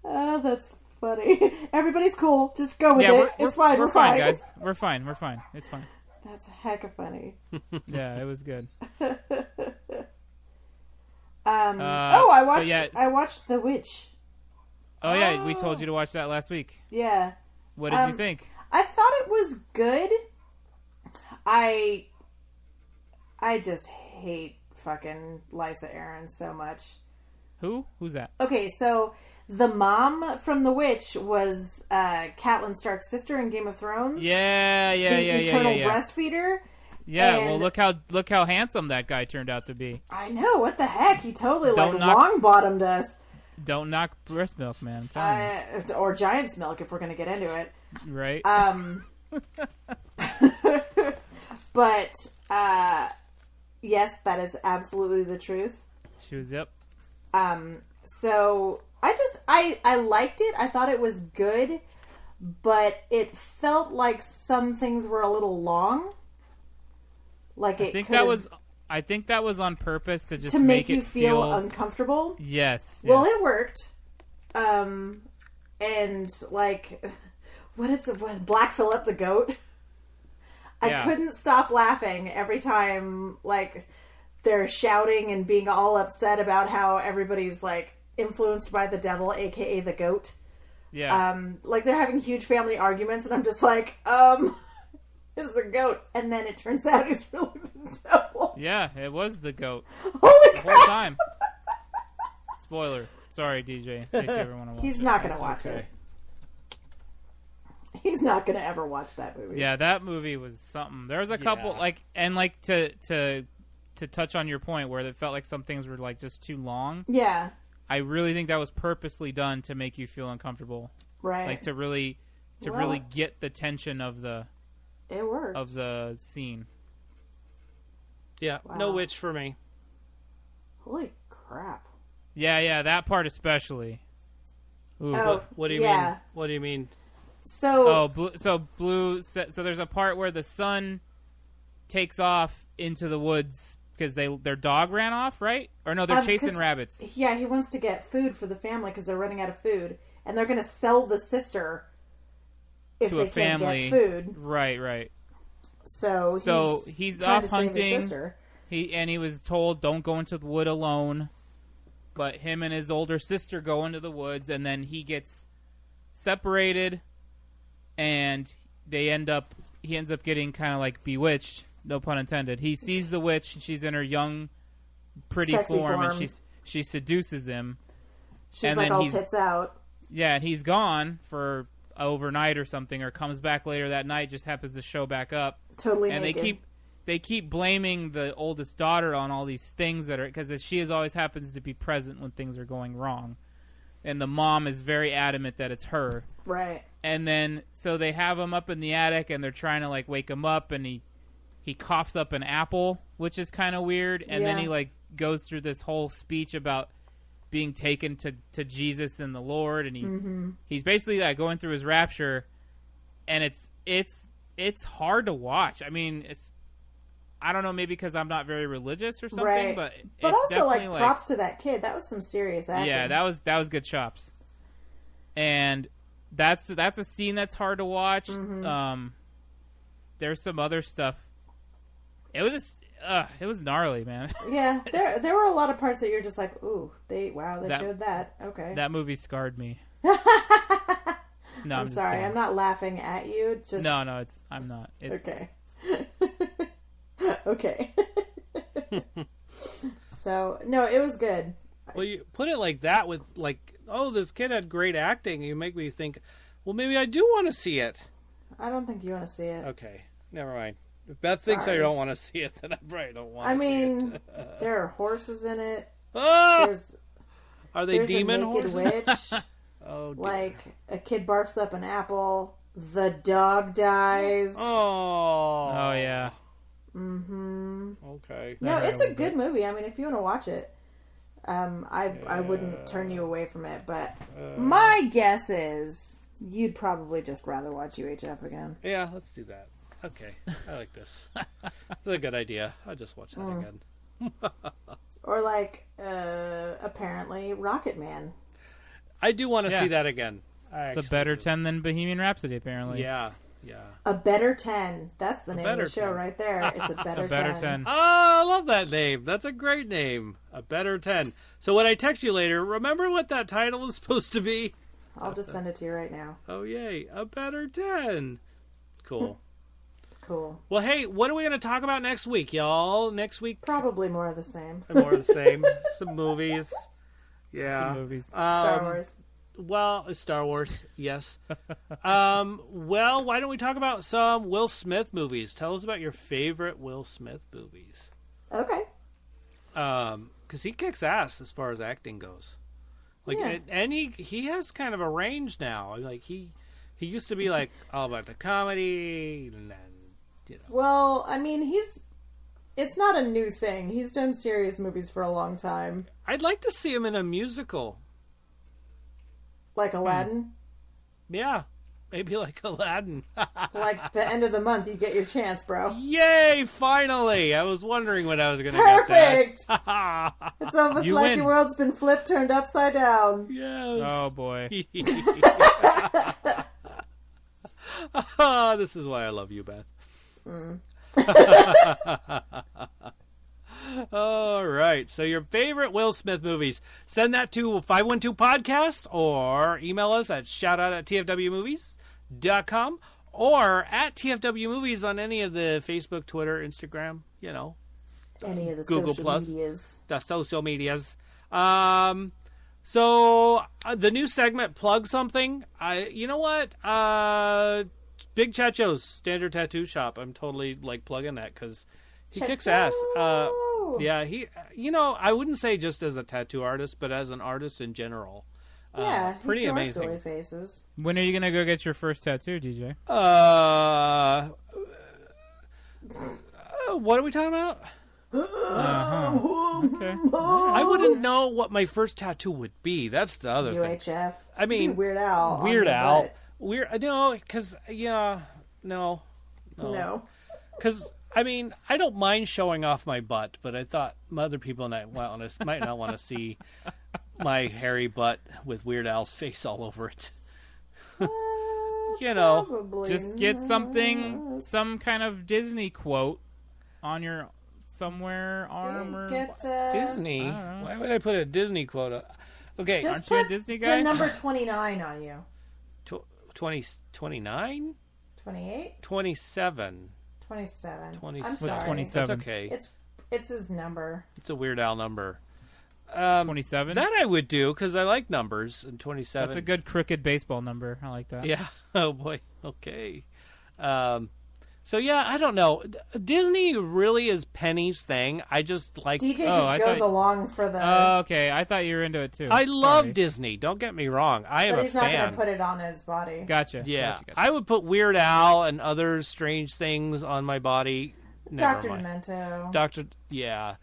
[SPEAKER 3] Oh, that's funny. Everybody's cool. Just go with it. It's fine.
[SPEAKER 5] We're fine, guys. We're fine. It's fine.
[SPEAKER 3] That's hecka funny.
[SPEAKER 5] Yeah, it was good.
[SPEAKER 3] I watched The Witch.
[SPEAKER 5] Oh yeah, we told you to watch that last week.
[SPEAKER 3] Yeah.
[SPEAKER 5] What did you think?
[SPEAKER 3] I thought it was good. I just hate fucking Lysa Arryn so much.
[SPEAKER 5] Who's that?
[SPEAKER 3] Okay, so the mom from The Witch was Catelyn Stark's sister in Game of Thrones.
[SPEAKER 5] Yeah.
[SPEAKER 3] The eternal breastfeeder.
[SPEAKER 5] Yeah,
[SPEAKER 3] and
[SPEAKER 5] well, look how handsome that guy turned out to be.
[SPEAKER 3] I know, what the heck? He totally long-bottomed us.
[SPEAKER 5] Don't knock breast milk, man.
[SPEAKER 3] Or Giant's milk, if we're going to get into it.
[SPEAKER 5] Right.
[SPEAKER 3] But, yes, that is absolutely the truth.
[SPEAKER 5] She was, yep.
[SPEAKER 3] So, I liked it. I thought it was good, but it felt like some things were a little long. Like I think
[SPEAKER 5] that was on purpose to just
[SPEAKER 3] make you feel uncomfortable.
[SPEAKER 5] Yes.
[SPEAKER 3] Well, it worked. And like, Black Phillip the goat? I couldn't stop laughing every time, like, they're shouting and being all upset about how everybody's, like, influenced by the devil, aka the goat.
[SPEAKER 5] Yeah.
[SPEAKER 3] Like, they're having huge family arguments, and I'm just like, is the goat, and then it turns out it's really the devil.
[SPEAKER 5] Yeah, it was the goat.
[SPEAKER 3] Holy crap!
[SPEAKER 5] The whole time. Spoiler. Sorry, DJ. In case you ever want to watch
[SPEAKER 3] He's not going to watch it. He's not going to ever watch that movie.
[SPEAKER 5] Yeah, that movie was something. There was a couple, to touch on your point where it felt like some things were, like, just too long.
[SPEAKER 3] Yeah.
[SPEAKER 5] I really think that was purposely done to make you feel uncomfortable.
[SPEAKER 3] Right.
[SPEAKER 5] Like, to really get the tension of the...
[SPEAKER 3] It worked.
[SPEAKER 5] Of the scene.
[SPEAKER 2] Yeah, wow. No witch for me.
[SPEAKER 3] Holy crap.
[SPEAKER 5] Yeah, that part especially.
[SPEAKER 2] Ooh, what do you mean? What do you mean?
[SPEAKER 3] So
[SPEAKER 5] there's a part where the son takes off into the woods because their dog ran off, right? Or no, they're chasing rabbits.
[SPEAKER 3] Yeah, he wants to get food for the family because they're running out of food, and they're going to sell the sister if
[SPEAKER 5] to
[SPEAKER 3] they
[SPEAKER 5] a family.
[SPEAKER 3] Can't get food.
[SPEAKER 5] Right.
[SPEAKER 3] So
[SPEAKER 5] he's off hunting. He was told don't go into the wood alone. But him and his older sister go into the woods, and then he gets separated, and he ends up getting kind of like bewitched, no pun intended. He sees the witch, and she's in her young, pretty form, and she seduces him.
[SPEAKER 3] She's
[SPEAKER 5] and
[SPEAKER 3] like
[SPEAKER 5] then
[SPEAKER 3] all tits out.
[SPEAKER 5] Yeah, and he's gone for overnight or something, or comes back later that night, just happens to show back up.
[SPEAKER 3] Totally
[SPEAKER 5] and
[SPEAKER 3] naked.
[SPEAKER 5] They keep blaming the oldest daughter on all these things that are... Because she always happens to be present when things are going wrong. And the mom is very adamant that it's her.
[SPEAKER 3] Right.
[SPEAKER 5] And then... So they have him up in the attic, and they're trying to, like, wake him up, and he coughs up an apple, which is kind of weird. And then he, like, goes through this whole speech about being taken to Jesus and the Lord. And he's basically, like, going through his rapture. And it's hard to watch. I mean, I don't know, maybe because I'm not very religious or something,
[SPEAKER 3] right.
[SPEAKER 5] but
[SPEAKER 3] also like props to that kid. That was some serious acting.
[SPEAKER 5] Yeah, that was good chops. And that's a scene that's hard to watch. There's some other stuff. It was just it was gnarly, man.
[SPEAKER 3] Yeah, there were a lot of parts that you're just like, ooh, they showed that. Okay.
[SPEAKER 5] That movie scarred me. No,
[SPEAKER 3] I'm sorry. I'm not laughing at you. Just
[SPEAKER 5] No, I'm not. It's
[SPEAKER 3] okay. Okay. So, no, it was good.
[SPEAKER 2] Well, you put it like that with, like, oh, this kid had great acting. You make me think, well, maybe I do want to see it.
[SPEAKER 3] I don't think you want to see it.
[SPEAKER 2] Okay, never mind. If Beth thinks I don't want to see it, then I probably don't want to see it.
[SPEAKER 3] I mean, there are horses in it.
[SPEAKER 2] Oh! Are they
[SPEAKER 3] there's
[SPEAKER 2] demon
[SPEAKER 3] a naked
[SPEAKER 2] horses?
[SPEAKER 3] Witch.
[SPEAKER 2] Oh, dear.
[SPEAKER 3] Like, a kid barfs up an apple. The dog dies.
[SPEAKER 2] Oh
[SPEAKER 5] yeah.
[SPEAKER 2] Okay.
[SPEAKER 3] No, it's a good movie. I mean, if you want to watch it, I wouldn't turn you away from it. But my guess is you'd probably just rather watch UHF again.
[SPEAKER 2] Yeah, let's do that. Okay, I like this. It's a good idea. I'll just watch that again.
[SPEAKER 3] Or like, apparently, Rocket Man.
[SPEAKER 2] I do want to see that again.
[SPEAKER 5] It's a better 10 than Bohemian Rhapsody, apparently.
[SPEAKER 2] Yeah.
[SPEAKER 3] A better 10. That's the name of the show
[SPEAKER 2] 10.
[SPEAKER 3] right there. It's a better 10.
[SPEAKER 2] Oh, I love that name. That's a great name. A better 10. So when I text you later, remember what that title was supposed to be?
[SPEAKER 3] I'll just send it to you right now.
[SPEAKER 2] Oh, yay. A better 10. Cool.
[SPEAKER 3] Cool.
[SPEAKER 2] Well, hey, what are we going to talk about next week, y'all? Next week?
[SPEAKER 3] Probably more of the same.
[SPEAKER 2] More of the same. Some movies. Yeah.
[SPEAKER 5] Some movies.
[SPEAKER 3] Star Wars.
[SPEAKER 2] Well, Star Wars, yes. Well, why don't we talk about some Will Smith movies? Tell us about your favorite Will Smith movies.
[SPEAKER 3] Okay.
[SPEAKER 2] Because he kicks ass as far as acting goes. Like,
[SPEAKER 3] Yeah.
[SPEAKER 2] and he has kind of a range now. Like, he used to be, like, all about the comedy, and then, you know.
[SPEAKER 3] Well, I mean, it's not a new thing. He's done serious movies for a long time.
[SPEAKER 2] I'd like to see him in a musical.
[SPEAKER 3] Like Aladdin.
[SPEAKER 2] Yeah, maybe like Aladdin.
[SPEAKER 3] Like the end of the month, you get your chance, bro.
[SPEAKER 2] Yay, finally! I was wondering when I was going to
[SPEAKER 3] Perfect!
[SPEAKER 2] get that.
[SPEAKER 3] It's almost
[SPEAKER 5] You
[SPEAKER 3] like
[SPEAKER 5] win.
[SPEAKER 3] your world's been flipped, turned upside down.
[SPEAKER 2] Yes.
[SPEAKER 5] Oh, boy.
[SPEAKER 2] This is why I love you, Beth. All right. So your favorite Will Smith movies. Send that to 512 Podcast or email us at shoutout@tfwmovies.com or at TFW Movies on any of the Facebook, Twitter, Instagram, you know,
[SPEAKER 3] Any of the
[SPEAKER 2] Google
[SPEAKER 3] social
[SPEAKER 2] Plus.
[SPEAKER 3] medias.
[SPEAKER 2] the social medias. So the new segment, Plug Something. You know what? Big Chacho's Standard Tattoo Shop. I'm totally like plugging that because he kicks ass. Yeah, he. You know, I wouldn't say just as a tattoo artist, but as an artist in general.
[SPEAKER 3] Yeah,
[SPEAKER 2] pretty
[SPEAKER 3] he draws
[SPEAKER 2] amazing.
[SPEAKER 3] silly faces.
[SPEAKER 5] When are you going to go get your first tattoo, DJ?
[SPEAKER 2] What are we talking about?
[SPEAKER 5] Okay.
[SPEAKER 2] I wouldn't know what my first tattoo would be. That's the other thing.
[SPEAKER 3] UHF.
[SPEAKER 2] I mean,
[SPEAKER 3] Maybe Weird Al.
[SPEAKER 2] Weird
[SPEAKER 3] on your
[SPEAKER 2] Al.
[SPEAKER 3] butt.
[SPEAKER 2] No, because no, because I mean, I don't mind showing off my butt, but I thought other people might not want to see my hairy butt with Weird Al's face all over it. You know,
[SPEAKER 3] Probably
[SPEAKER 5] Just get
[SPEAKER 3] not.
[SPEAKER 5] some kind of Disney quote on your somewhere arm or...
[SPEAKER 3] Get,
[SPEAKER 2] Disney. Why would I put a Disney quote? Okay,
[SPEAKER 3] Just
[SPEAKER 5] Aren't you a
[SPEAKER 3] put
[SPEAKER 5] Disney guy?
[SPEAKER 3] the number 29 on you.
[SPEAKER 2] 29?
[SPEAKER 3] 28?
[SPEAKER 2] 27.
[SPEAKER 3] 27.
[SPEAKER 2] 20
[SPEAKER 3] I'm
[SPEAKER 2] What's
[SPEAKER 3] sorry.
[SPEAKER 5] 27?
[SPEAKER 2] That's okay.
[SPEAKER 3] It's his number.
[SPEAKER 2] It's a Weird Al number.
[SPEAKER 5] 27?
[SPEAKER 2] That I would do because I like numbers. And 27.
[SPEAKER 5] That's a good crooked baseball number. I like that.
[SPEAKER 2] Yeah. Oh boy. Okay. So yeah, I don't know. Disney really is Penny's thing. I just like.
[SPEAKER 3] DJ
[SPEAKER 5] I
[SPEAKER 3] just goes
[SPEAKER 5] thought-
[SPEAKER 3] along for the.
[SPEAKER 5] Oh, okay. I thought you were into it too.
[SPEAKER 2] I love
[SPEAKER 5] Sorry.
[SPEAKER 2] Disney. Don't get me wrong. I am
[SPEAKER 3] but
[SPEAKER 2] a
[SPEAKER 3] he's not going
[SPEAKER 2] fan.
[SPEAKER 3] to put it on his body.
[SPEAKER 5] Gotcha.
[SPEAKER 2] Yeah,
[SPEAKER 5] Gotcha.
[SPEAKER 2] I would put Weird Al and other strange things on my body. Never
[SPEAKER 3] Dr.
[SPEAKER 2] mind.
[SPEAKER 3] Demento.
[SPEAKER 2] Doctor. Yeah.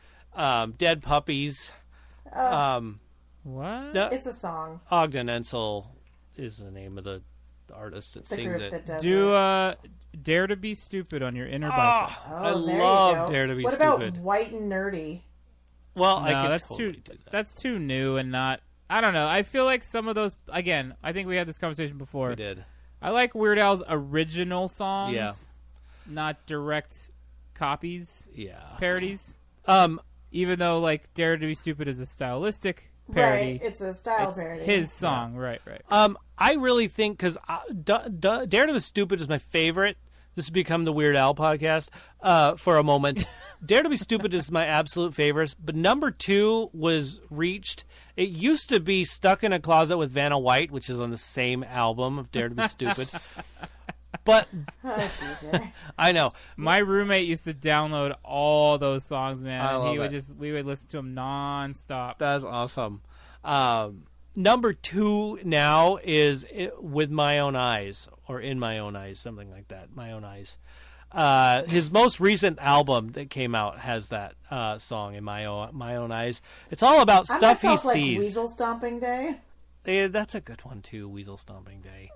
[SPEAKER 2] Dead puppies.
[SPEAKER 5] What?
[SPEAKER 2] No,
[SPEAKER 3] It's a song.
[SPEAKER 2] Ogden Ensel is the name of the artist that
[SPEAKER 3] The
[SPEAKER 2] sings
[SPEAKER 3] group
[SPEAKER 2] it.
[SPEAKER 3] that does
[SPEAKER 5] Do
[SPEAKER 3] it.
[SPEAKER 5] Dare to be stupid on your inner bicep.
[SPEAKER 2] I
[SPEAKER 3] Oh, there
[SPEAKER 2] love
[SPEAKER 3] you go.
[SPEAKER 2] Dare to Be
[SPEAKER 3] what
[SPEAKER 2] Stupid.
[SPEAKER 3] about White and Nerdy?
[SPEAKER 2] Well, I
[SPEAKER 5] No,
[SPEAKER 2] could
[SPEAKER 5] that's
[SPEAKER 2] totally
[SPEAKER 5] too.
[SPEAKER 2] do that.
[SPEAKER 5] That's too new and not. I don't know. I feel like some of those. Again, I think we had this conversation before.
[SPEAKER 2] We did.
[SPEAKER 5] I like Weird Al's original songs.
[SPEAKER 2] Yeah.
[SPEAKER 5] Not direct copies,
[SPEAKER 2] Yeah.
[SPEAKER 5] parodies.
[SPEAKER 2] Um.
[SPEAKER 5] Even though like Dare to be Stupid is a stylistic parody.
[SPEAKER 3] Right, it's a style
[SPEAKER 5] It's
[SPEAKER 3] parody.
[SPEAKER 5] his song. Right.
[SPEAKER 2] I really think because Dare to Be Stupid is my favorite. This has become the Weird Al podcast for a moment. Dare to Be Stupid is my absolute favorite, but number 2 was reached. It used to be Stuck in a Closet with Vanna White, which is on the same album of Dare to Be Stupid. But
[SPEAKER 3] Oh, DJ.
[SPEAKER 2] I know.
[SPEAKER 5] My roommate used to download all those songs, man.
[SPEAKER 2] I
[SPEAKER 5] And
[SPEAKER 2] love
[SPEAKER 5] we would listen to them nonstop.
[SPEAKER 2] That's awesome. Number 2 now is With My Own Eyes, or In My Own Eyes, something like that. My Own Eyes. His most recent album that came out has that song, In My Own Eyes. It's all about
[SPEAKER 3] I
[SPEAKER 2] stuff he
[SPEAKER 3] myself like
[SPEAKER 2] sees.
[SPEAKER 3] Weasel Stomping Day.
[SPEAKER 2] Yeah, that's a good one too, Weasel Stomping Day.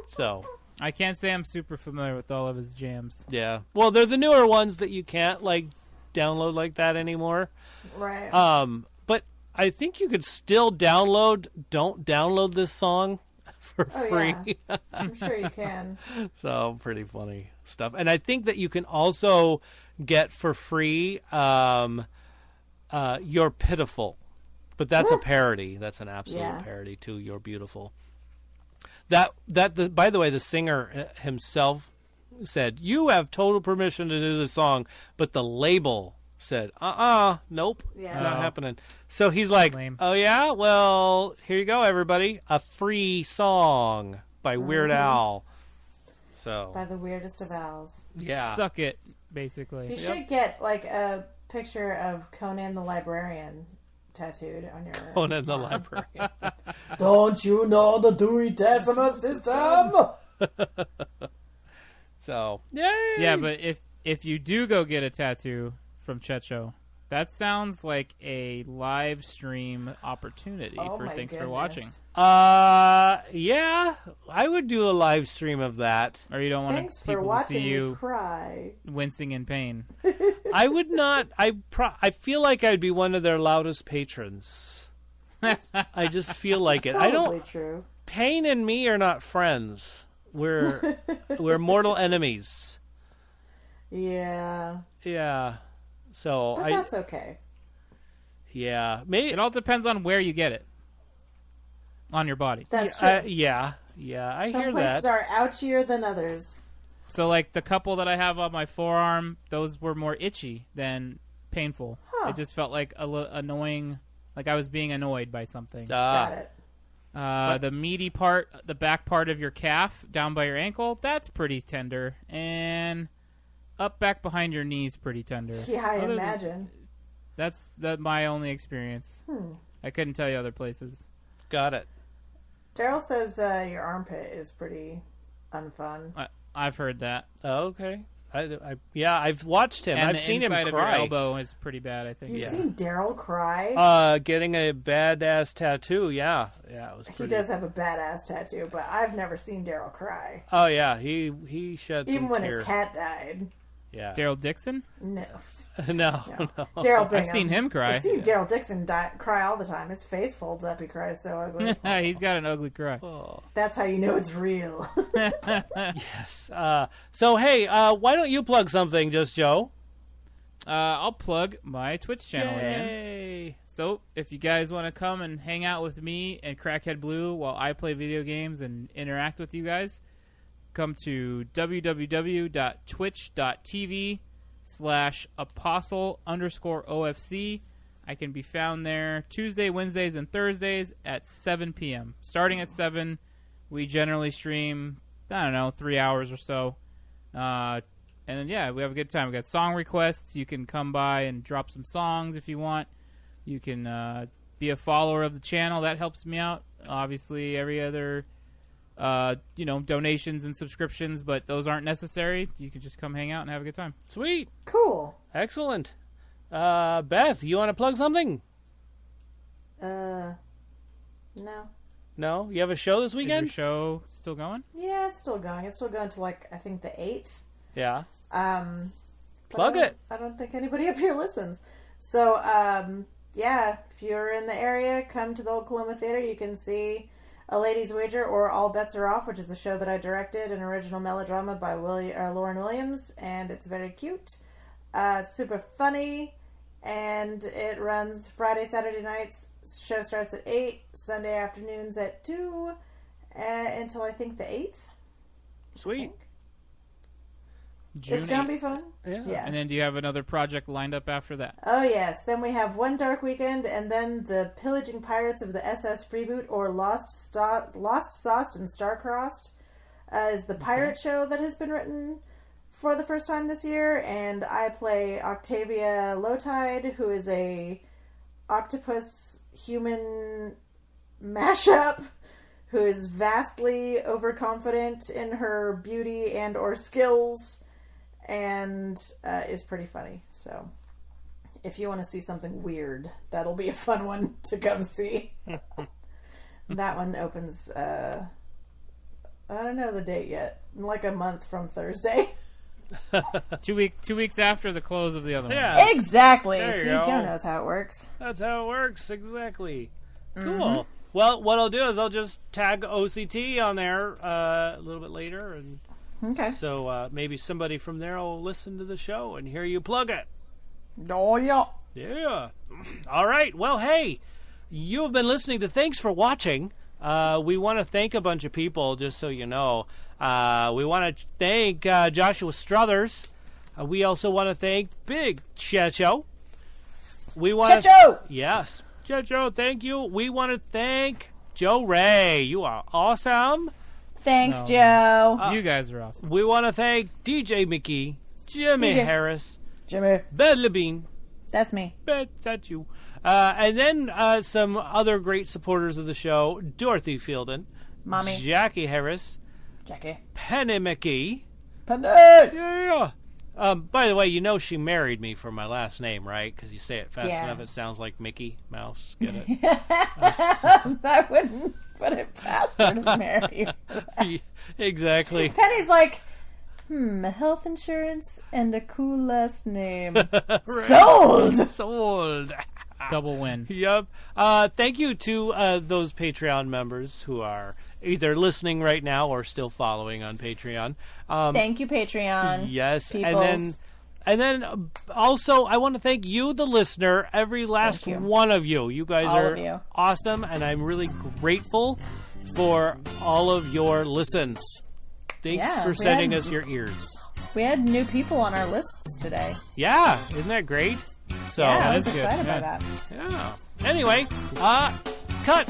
[SPEAKER 2] So,
[SPEAKER 5] I can't say I'm super familiar with all of his jams.
[SPEAKER 2] yeah. Well, they're the newer ones that you can't like download like that anymore.
[SPEAKER 3] Right.
[SPEAKER 2] But I think you could still don't download this song for free.
[SPEAKER 3] Yeah. I'm sure you can.
[SPEAKER 2] So pretty funny stuff. And I think that you can also get for free You're Pitiful. But that's a parody. That's an absolute parody to You're Beautiful. By the way, the singer himself said, "You have total permission to do this song," but the label said, nope, not happening. So he's like,
[SPEAKER 5] Lame.
[SPEAKER 2] "Oh yeah, well, here you go, everybody, a free song by Weird Al." So
[SPEAKER 3] By the weirdest of owls.
[SPEAKER 2] yeah,
[SPEAKER 5] Suck it, basically.
[SPEAKER 3] You should get like a picture of Conan the Librarian tattooed on your
[SPEAKER 2] Conan the Librarian.
[SPEAKER 3] Don't you know the Dewey Decimal System?
[SPEAKER 2] So yay!
[SPEAKER 5] Yeah, but if you do go get a tattoo from Checho, that sounds like a live stream opportunity for
[SPEAKER 3] my
[SPEAKER 5] Thanks for
[SPEAKER 3] goodness.
[SPEAKER 5] Watching.
[SPEAKER 2] Yeah, I would do a live stream of that.
[SPEAKER 5] Or you don't want
[SPEAKER 3] Thanks for
[SPEAKER 5] people to
[SPEAKER 3] watching
[SPEAKER 5] see
[SPEAKER 3] me
[SPEAKER 5] you
[SPEAKER 3] cry.
[SPEAKER 5] wincing in pain.
[SPEAKER 2] I would not. I feel like I'd be one of their loudest patrons. I just feel like it. I
[SPEAKER 3] Probably
[SPEAKER 2] don't.
[SPEAKER 3] true.
[SPEAKER 2] Payne and me are not friends. We're mortal enemies.
[SPEAKER 3] Yeah.
[SPEAKER 2] Yeah. So
[SPEAKER 3] But that's okay.
[SPEAKER 2] Yeah, maybe.
[SPEAKER 5] It all depends on where you get it on your body.
[SPEAKER 3] That's true.
[SPEAKER 2] Yeah. I
[SPEAKER 3] Some
[SPEAKER 2] hear
[SPEAKER 3] places
[SPEAKER 2] that.
[SPEAKER 3] are ouchier than others.
[SPEAKER 5] So, like, the couple that I have on my forearm, those were more itchy than painful.
[SPEAKER 3] Huh.
[SPEAKER 5] It just felt like annoying, like I was being annoyed by something.
[SPEAKER 3] Got it.
[SPEAKER 5] The meaty part, the back part of your calf, down by your ankle, that's pretty tender. And up back behind your knees, pretty tender.
[SPEAKER 3] Yeah, I
[SPEAKER 5] Other than-
[SPEAKER 3] imagine.
[SPEAKER 5] That's my only experience. I couldn't tell you other places.
[SPEAKER 2] Got it.
[SPEAKER 3] Daryl says your armpit is pretty unfun.
[SPEAKER 5] I've heard that.
[SPEAKER 2] Oh, okay. I've watched him.
[SPEAKER 5] And
[SPEAKER 2] I've
[SPEAKER 5] the
[SPEAKER 2] seen him
[SPEAKER 5] inside of your
[SPEAKER 2] cry.
[SPEAKER 5] elbow is pretty bad, I think.
[SPEAKER 3] You've
[SPEAKER 5] Yeah.
[SPEAKER 3] seen Daryl cry?
[SPEAKER 2] Getting a badass tattoo. Yeah, it was pretty.
[SPEAKER 3] He does have a badass tattoo, but I've never seen Daryl cry.
[SPEAKER 2] Oh yeah, he shed
[SPEAKER 3] Even
[SPEAKER 2] some
[SPEAKER 3] when
[SPEAKER 2] tears.
[SPEAKER 3] his cat died.
[SPEAKER 2] Yeah.
[SPEAKER 5] Daryl Dixon?
[SPEAKER 3] No.
[SPEAKER 2] no.
[SPEAKER 3] Daryl Bingham.
[SPEAKER 5] I've seen him cry.
[SPEAKER 3] I've seen Daryl Dixon cry all the time. His face folds up. He cries so ugly.
[SPEAKER 5] He's got an ugly cry.
[SPEAKER 2] Oh.
[SPEAKER 3] That's how you know it's real.
[SPEAKER 2] Yes. So hey, why don't you plug something, Just Joe?
[SPEAKER 5] I'll plug my Twitch channel again.
[SPEAKER 2] Yay.
[SPEAKER 5] So, if you guys want to come and hang out with me and Crackhead Blue while I play video games and interact with you guys, come to www.twitch.tv/apostle_OFC. I can be found there Tuesday, Wednesdays, and Thursdays at 7 p.m. Starting at 7, we generally stream, 3 hours or so. And then, yeah, we have a good time. We got song requests. You can come by and drop some songs if you want. You can be a follower of the channel. That helps me out. Obviously, every other, donations and subscriptions, but those aren't necessary. You can just come hang out and have a good time.
[SPEAKER 2] Sweet.
[SPEAKER 3] Cool.
[SPEAKER 2] Excellent. Beth, you want to plug something?
[SPEAKER 3] No.
[SPEAKER 2] No? You have a show this
[SPEAKER 5] Is
[SPEAKER 2] weekend?
[SPEAKER 5] your show still going?
[SPEAKER 3] Yeah, it's still going. It's still going to I think the 8th.
[SPEAKER 2] Yeah.
[SPEAKER 3] But
[SPEAKER 2] Plug it.
[SPEAKER 3] I don't think anybody up here listens. So, yeah, if you're in the area, come to the Old Coloma Theater. You can see A Lady's Wager or All Bets Are Off, which is a show that I directed, an original melodrama by Lauren Williams, and it's very cute. It's super funny, and it runs Friday, Saturday nights. Show starts at 8, Sunday afternoons at 2, until I think the 8th.
[SPEAKER 2] Sweet.
[SPEAKER 5] June
[SPEAKER 3] It's gonna
[SPEAKER 5] 8th.
[SPEAKER 3] be fun.
[SPEAKER 2] Yeah.
[SPEAKER 5] And then do you have another project lined up after that?
[SPEAKER 3] Oh yes. Then we have One Dark Weekend, and then the Pillaging Pirates of the SS Freeboot, or Lost, Sauced, and Star-Crossed, is the pirate show that has been written for the first time this year, and I play Octavia Lowtide, who is a octopus human mashup who is vastly overconfident in her beauty and or skills, and is pretty funny. So if you want to see something weird, that'll be a fun one to come see. That one opens I don't know the date yet, like a month from Thursday.
[SPEAKER 5] 2 weeks after the close of the other one.
[SPEAKER 2] Yeah.
[SPEAKER 3] Exactly.
[SPEAKER 2] There you
[SPEAKER 3] See,
[SPEAKER 2] go.
[SPEAKER 3] Joe knows how it works.
[SPEAKER 2] That's how it works, exactly. Cool. Well, what I'll do is I'll just tag OCT on there a little bit later, and
[SPEAKER 3] Okay.
[SPEAKER 2] so maybe somebody from there will listen to the show and hear you plug it.
[SPEAKER 3] Oh, yeah.
[SPEAKER 2] Yeah. All right. Well, hey, you have been listening to Thanks for Watching. We want to thank a bunch of people, just so you know. We want to thank Joshua Struthers. We also want to thank Big Checho. We want
[SPEAKER 3] Checho!
[SPEAKER 2] Yes. Checho, thank you. We want to thank Joe Ray. You are awesome.
[SPEAKER 3] Thanks,
[SPEAKER 5] No.
[SPEAKER 3] Joe.
[SPEAKER 5] You guys are awesome.
[SPEAKER 2] We want to thank DJ Mickey, Jimmy
[SPEAKER 3] DJ.
[SPEAKER 2] Harris,
[SPEAKER 3] Jimmy.
[SPEAKER 2] Bed Labine.
[SPEAKER 3] That's me.
[SPEAKER 2] That's you. And then some other great supporters of the show: Dorothy Fielden,
[SPEAKER 3] Mommy.
[SPEAKER 2] Jackie Harris,
[SPEAKER 3] Jackie.
[SPEAKER 2] Penny McKee.
[SPEAKER 3] Penny!
[SPEAKER 2] Yeah. By the way, you know she married me for my last name, right? Because you say it fast
[SPEAKER 3] Yeah.
[SPEAKER 2] enough, it sounds like Mickey Mouse. Get it?
[SPEAKER 3] That wouldn't put it past her to marry you.
[SPEAKER 2] Exactly.
[SPEAKER 3] Penny's like, health insurance and a cool last name. Sold!
[SPEAKER 2] Sold.
[SPEAKER 5] Double win.
[SPEAKER 2] Yep. Thank you to those Patreon members who are either listening right now or still following on Patreon.
[SPEAKER 3] Thank you, Patreon.
[SPEAKER 2] Yes,
[SPEAKER 3] peoples.
[SPEAKER 2] and then also I want to thank you, the listener, every last
[SPEAKER 3] Thank you.
[SPEAKER 2] one of you. You guys
[SPEAKER 3] All
[SPEAKER 2] are
[SPEAKER 3] of you.
[SPEAKER 2] awesome, and I'm really grateful for all of your listens. Thanks
[SPEAKER 3] Yeah,
[SPEAKER 2] for
[SPEAKER 3] we
[SPEAKER 2] sending
[SPEAKER 3] had-
[SPEAKER 2] us your ears.
[SPEAKER 3] We had new people on our lists today.
[SPEAKER 2] Yeah, isn't that great? So
[SPEAKER 3] Yeah, I was
[SPEAKER 5] is good.
[SPEAKER 3] excited by
[SPEAKER 5] Yeah.
[SPEAKER 3] that.
[SPEAKER 2] yeah. Anyway, cut.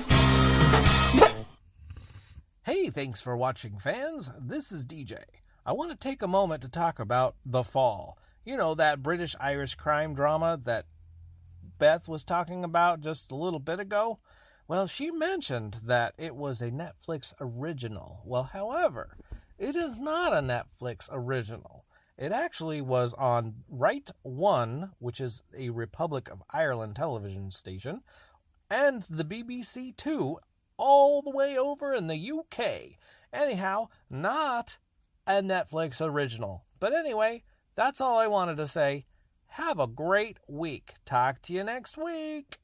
[SPEAKER 7] Hey, thanks for watching, fans. This is DJ. I want to take a moment to talk about The Fall. You know, that British-Irish crime drama that Beth was talking about just a little bit ago? Well, she mentioned that it was a Netflix original. Well, however, it is not a Netflix original. It actually was on Right One, which is a Republic of Ireland television station, and the BBC Two, all the way over in the UK. Anyhow, not a Netflix original. But anyway, that's all I wanted to say. Have a great week. Talk to you next week.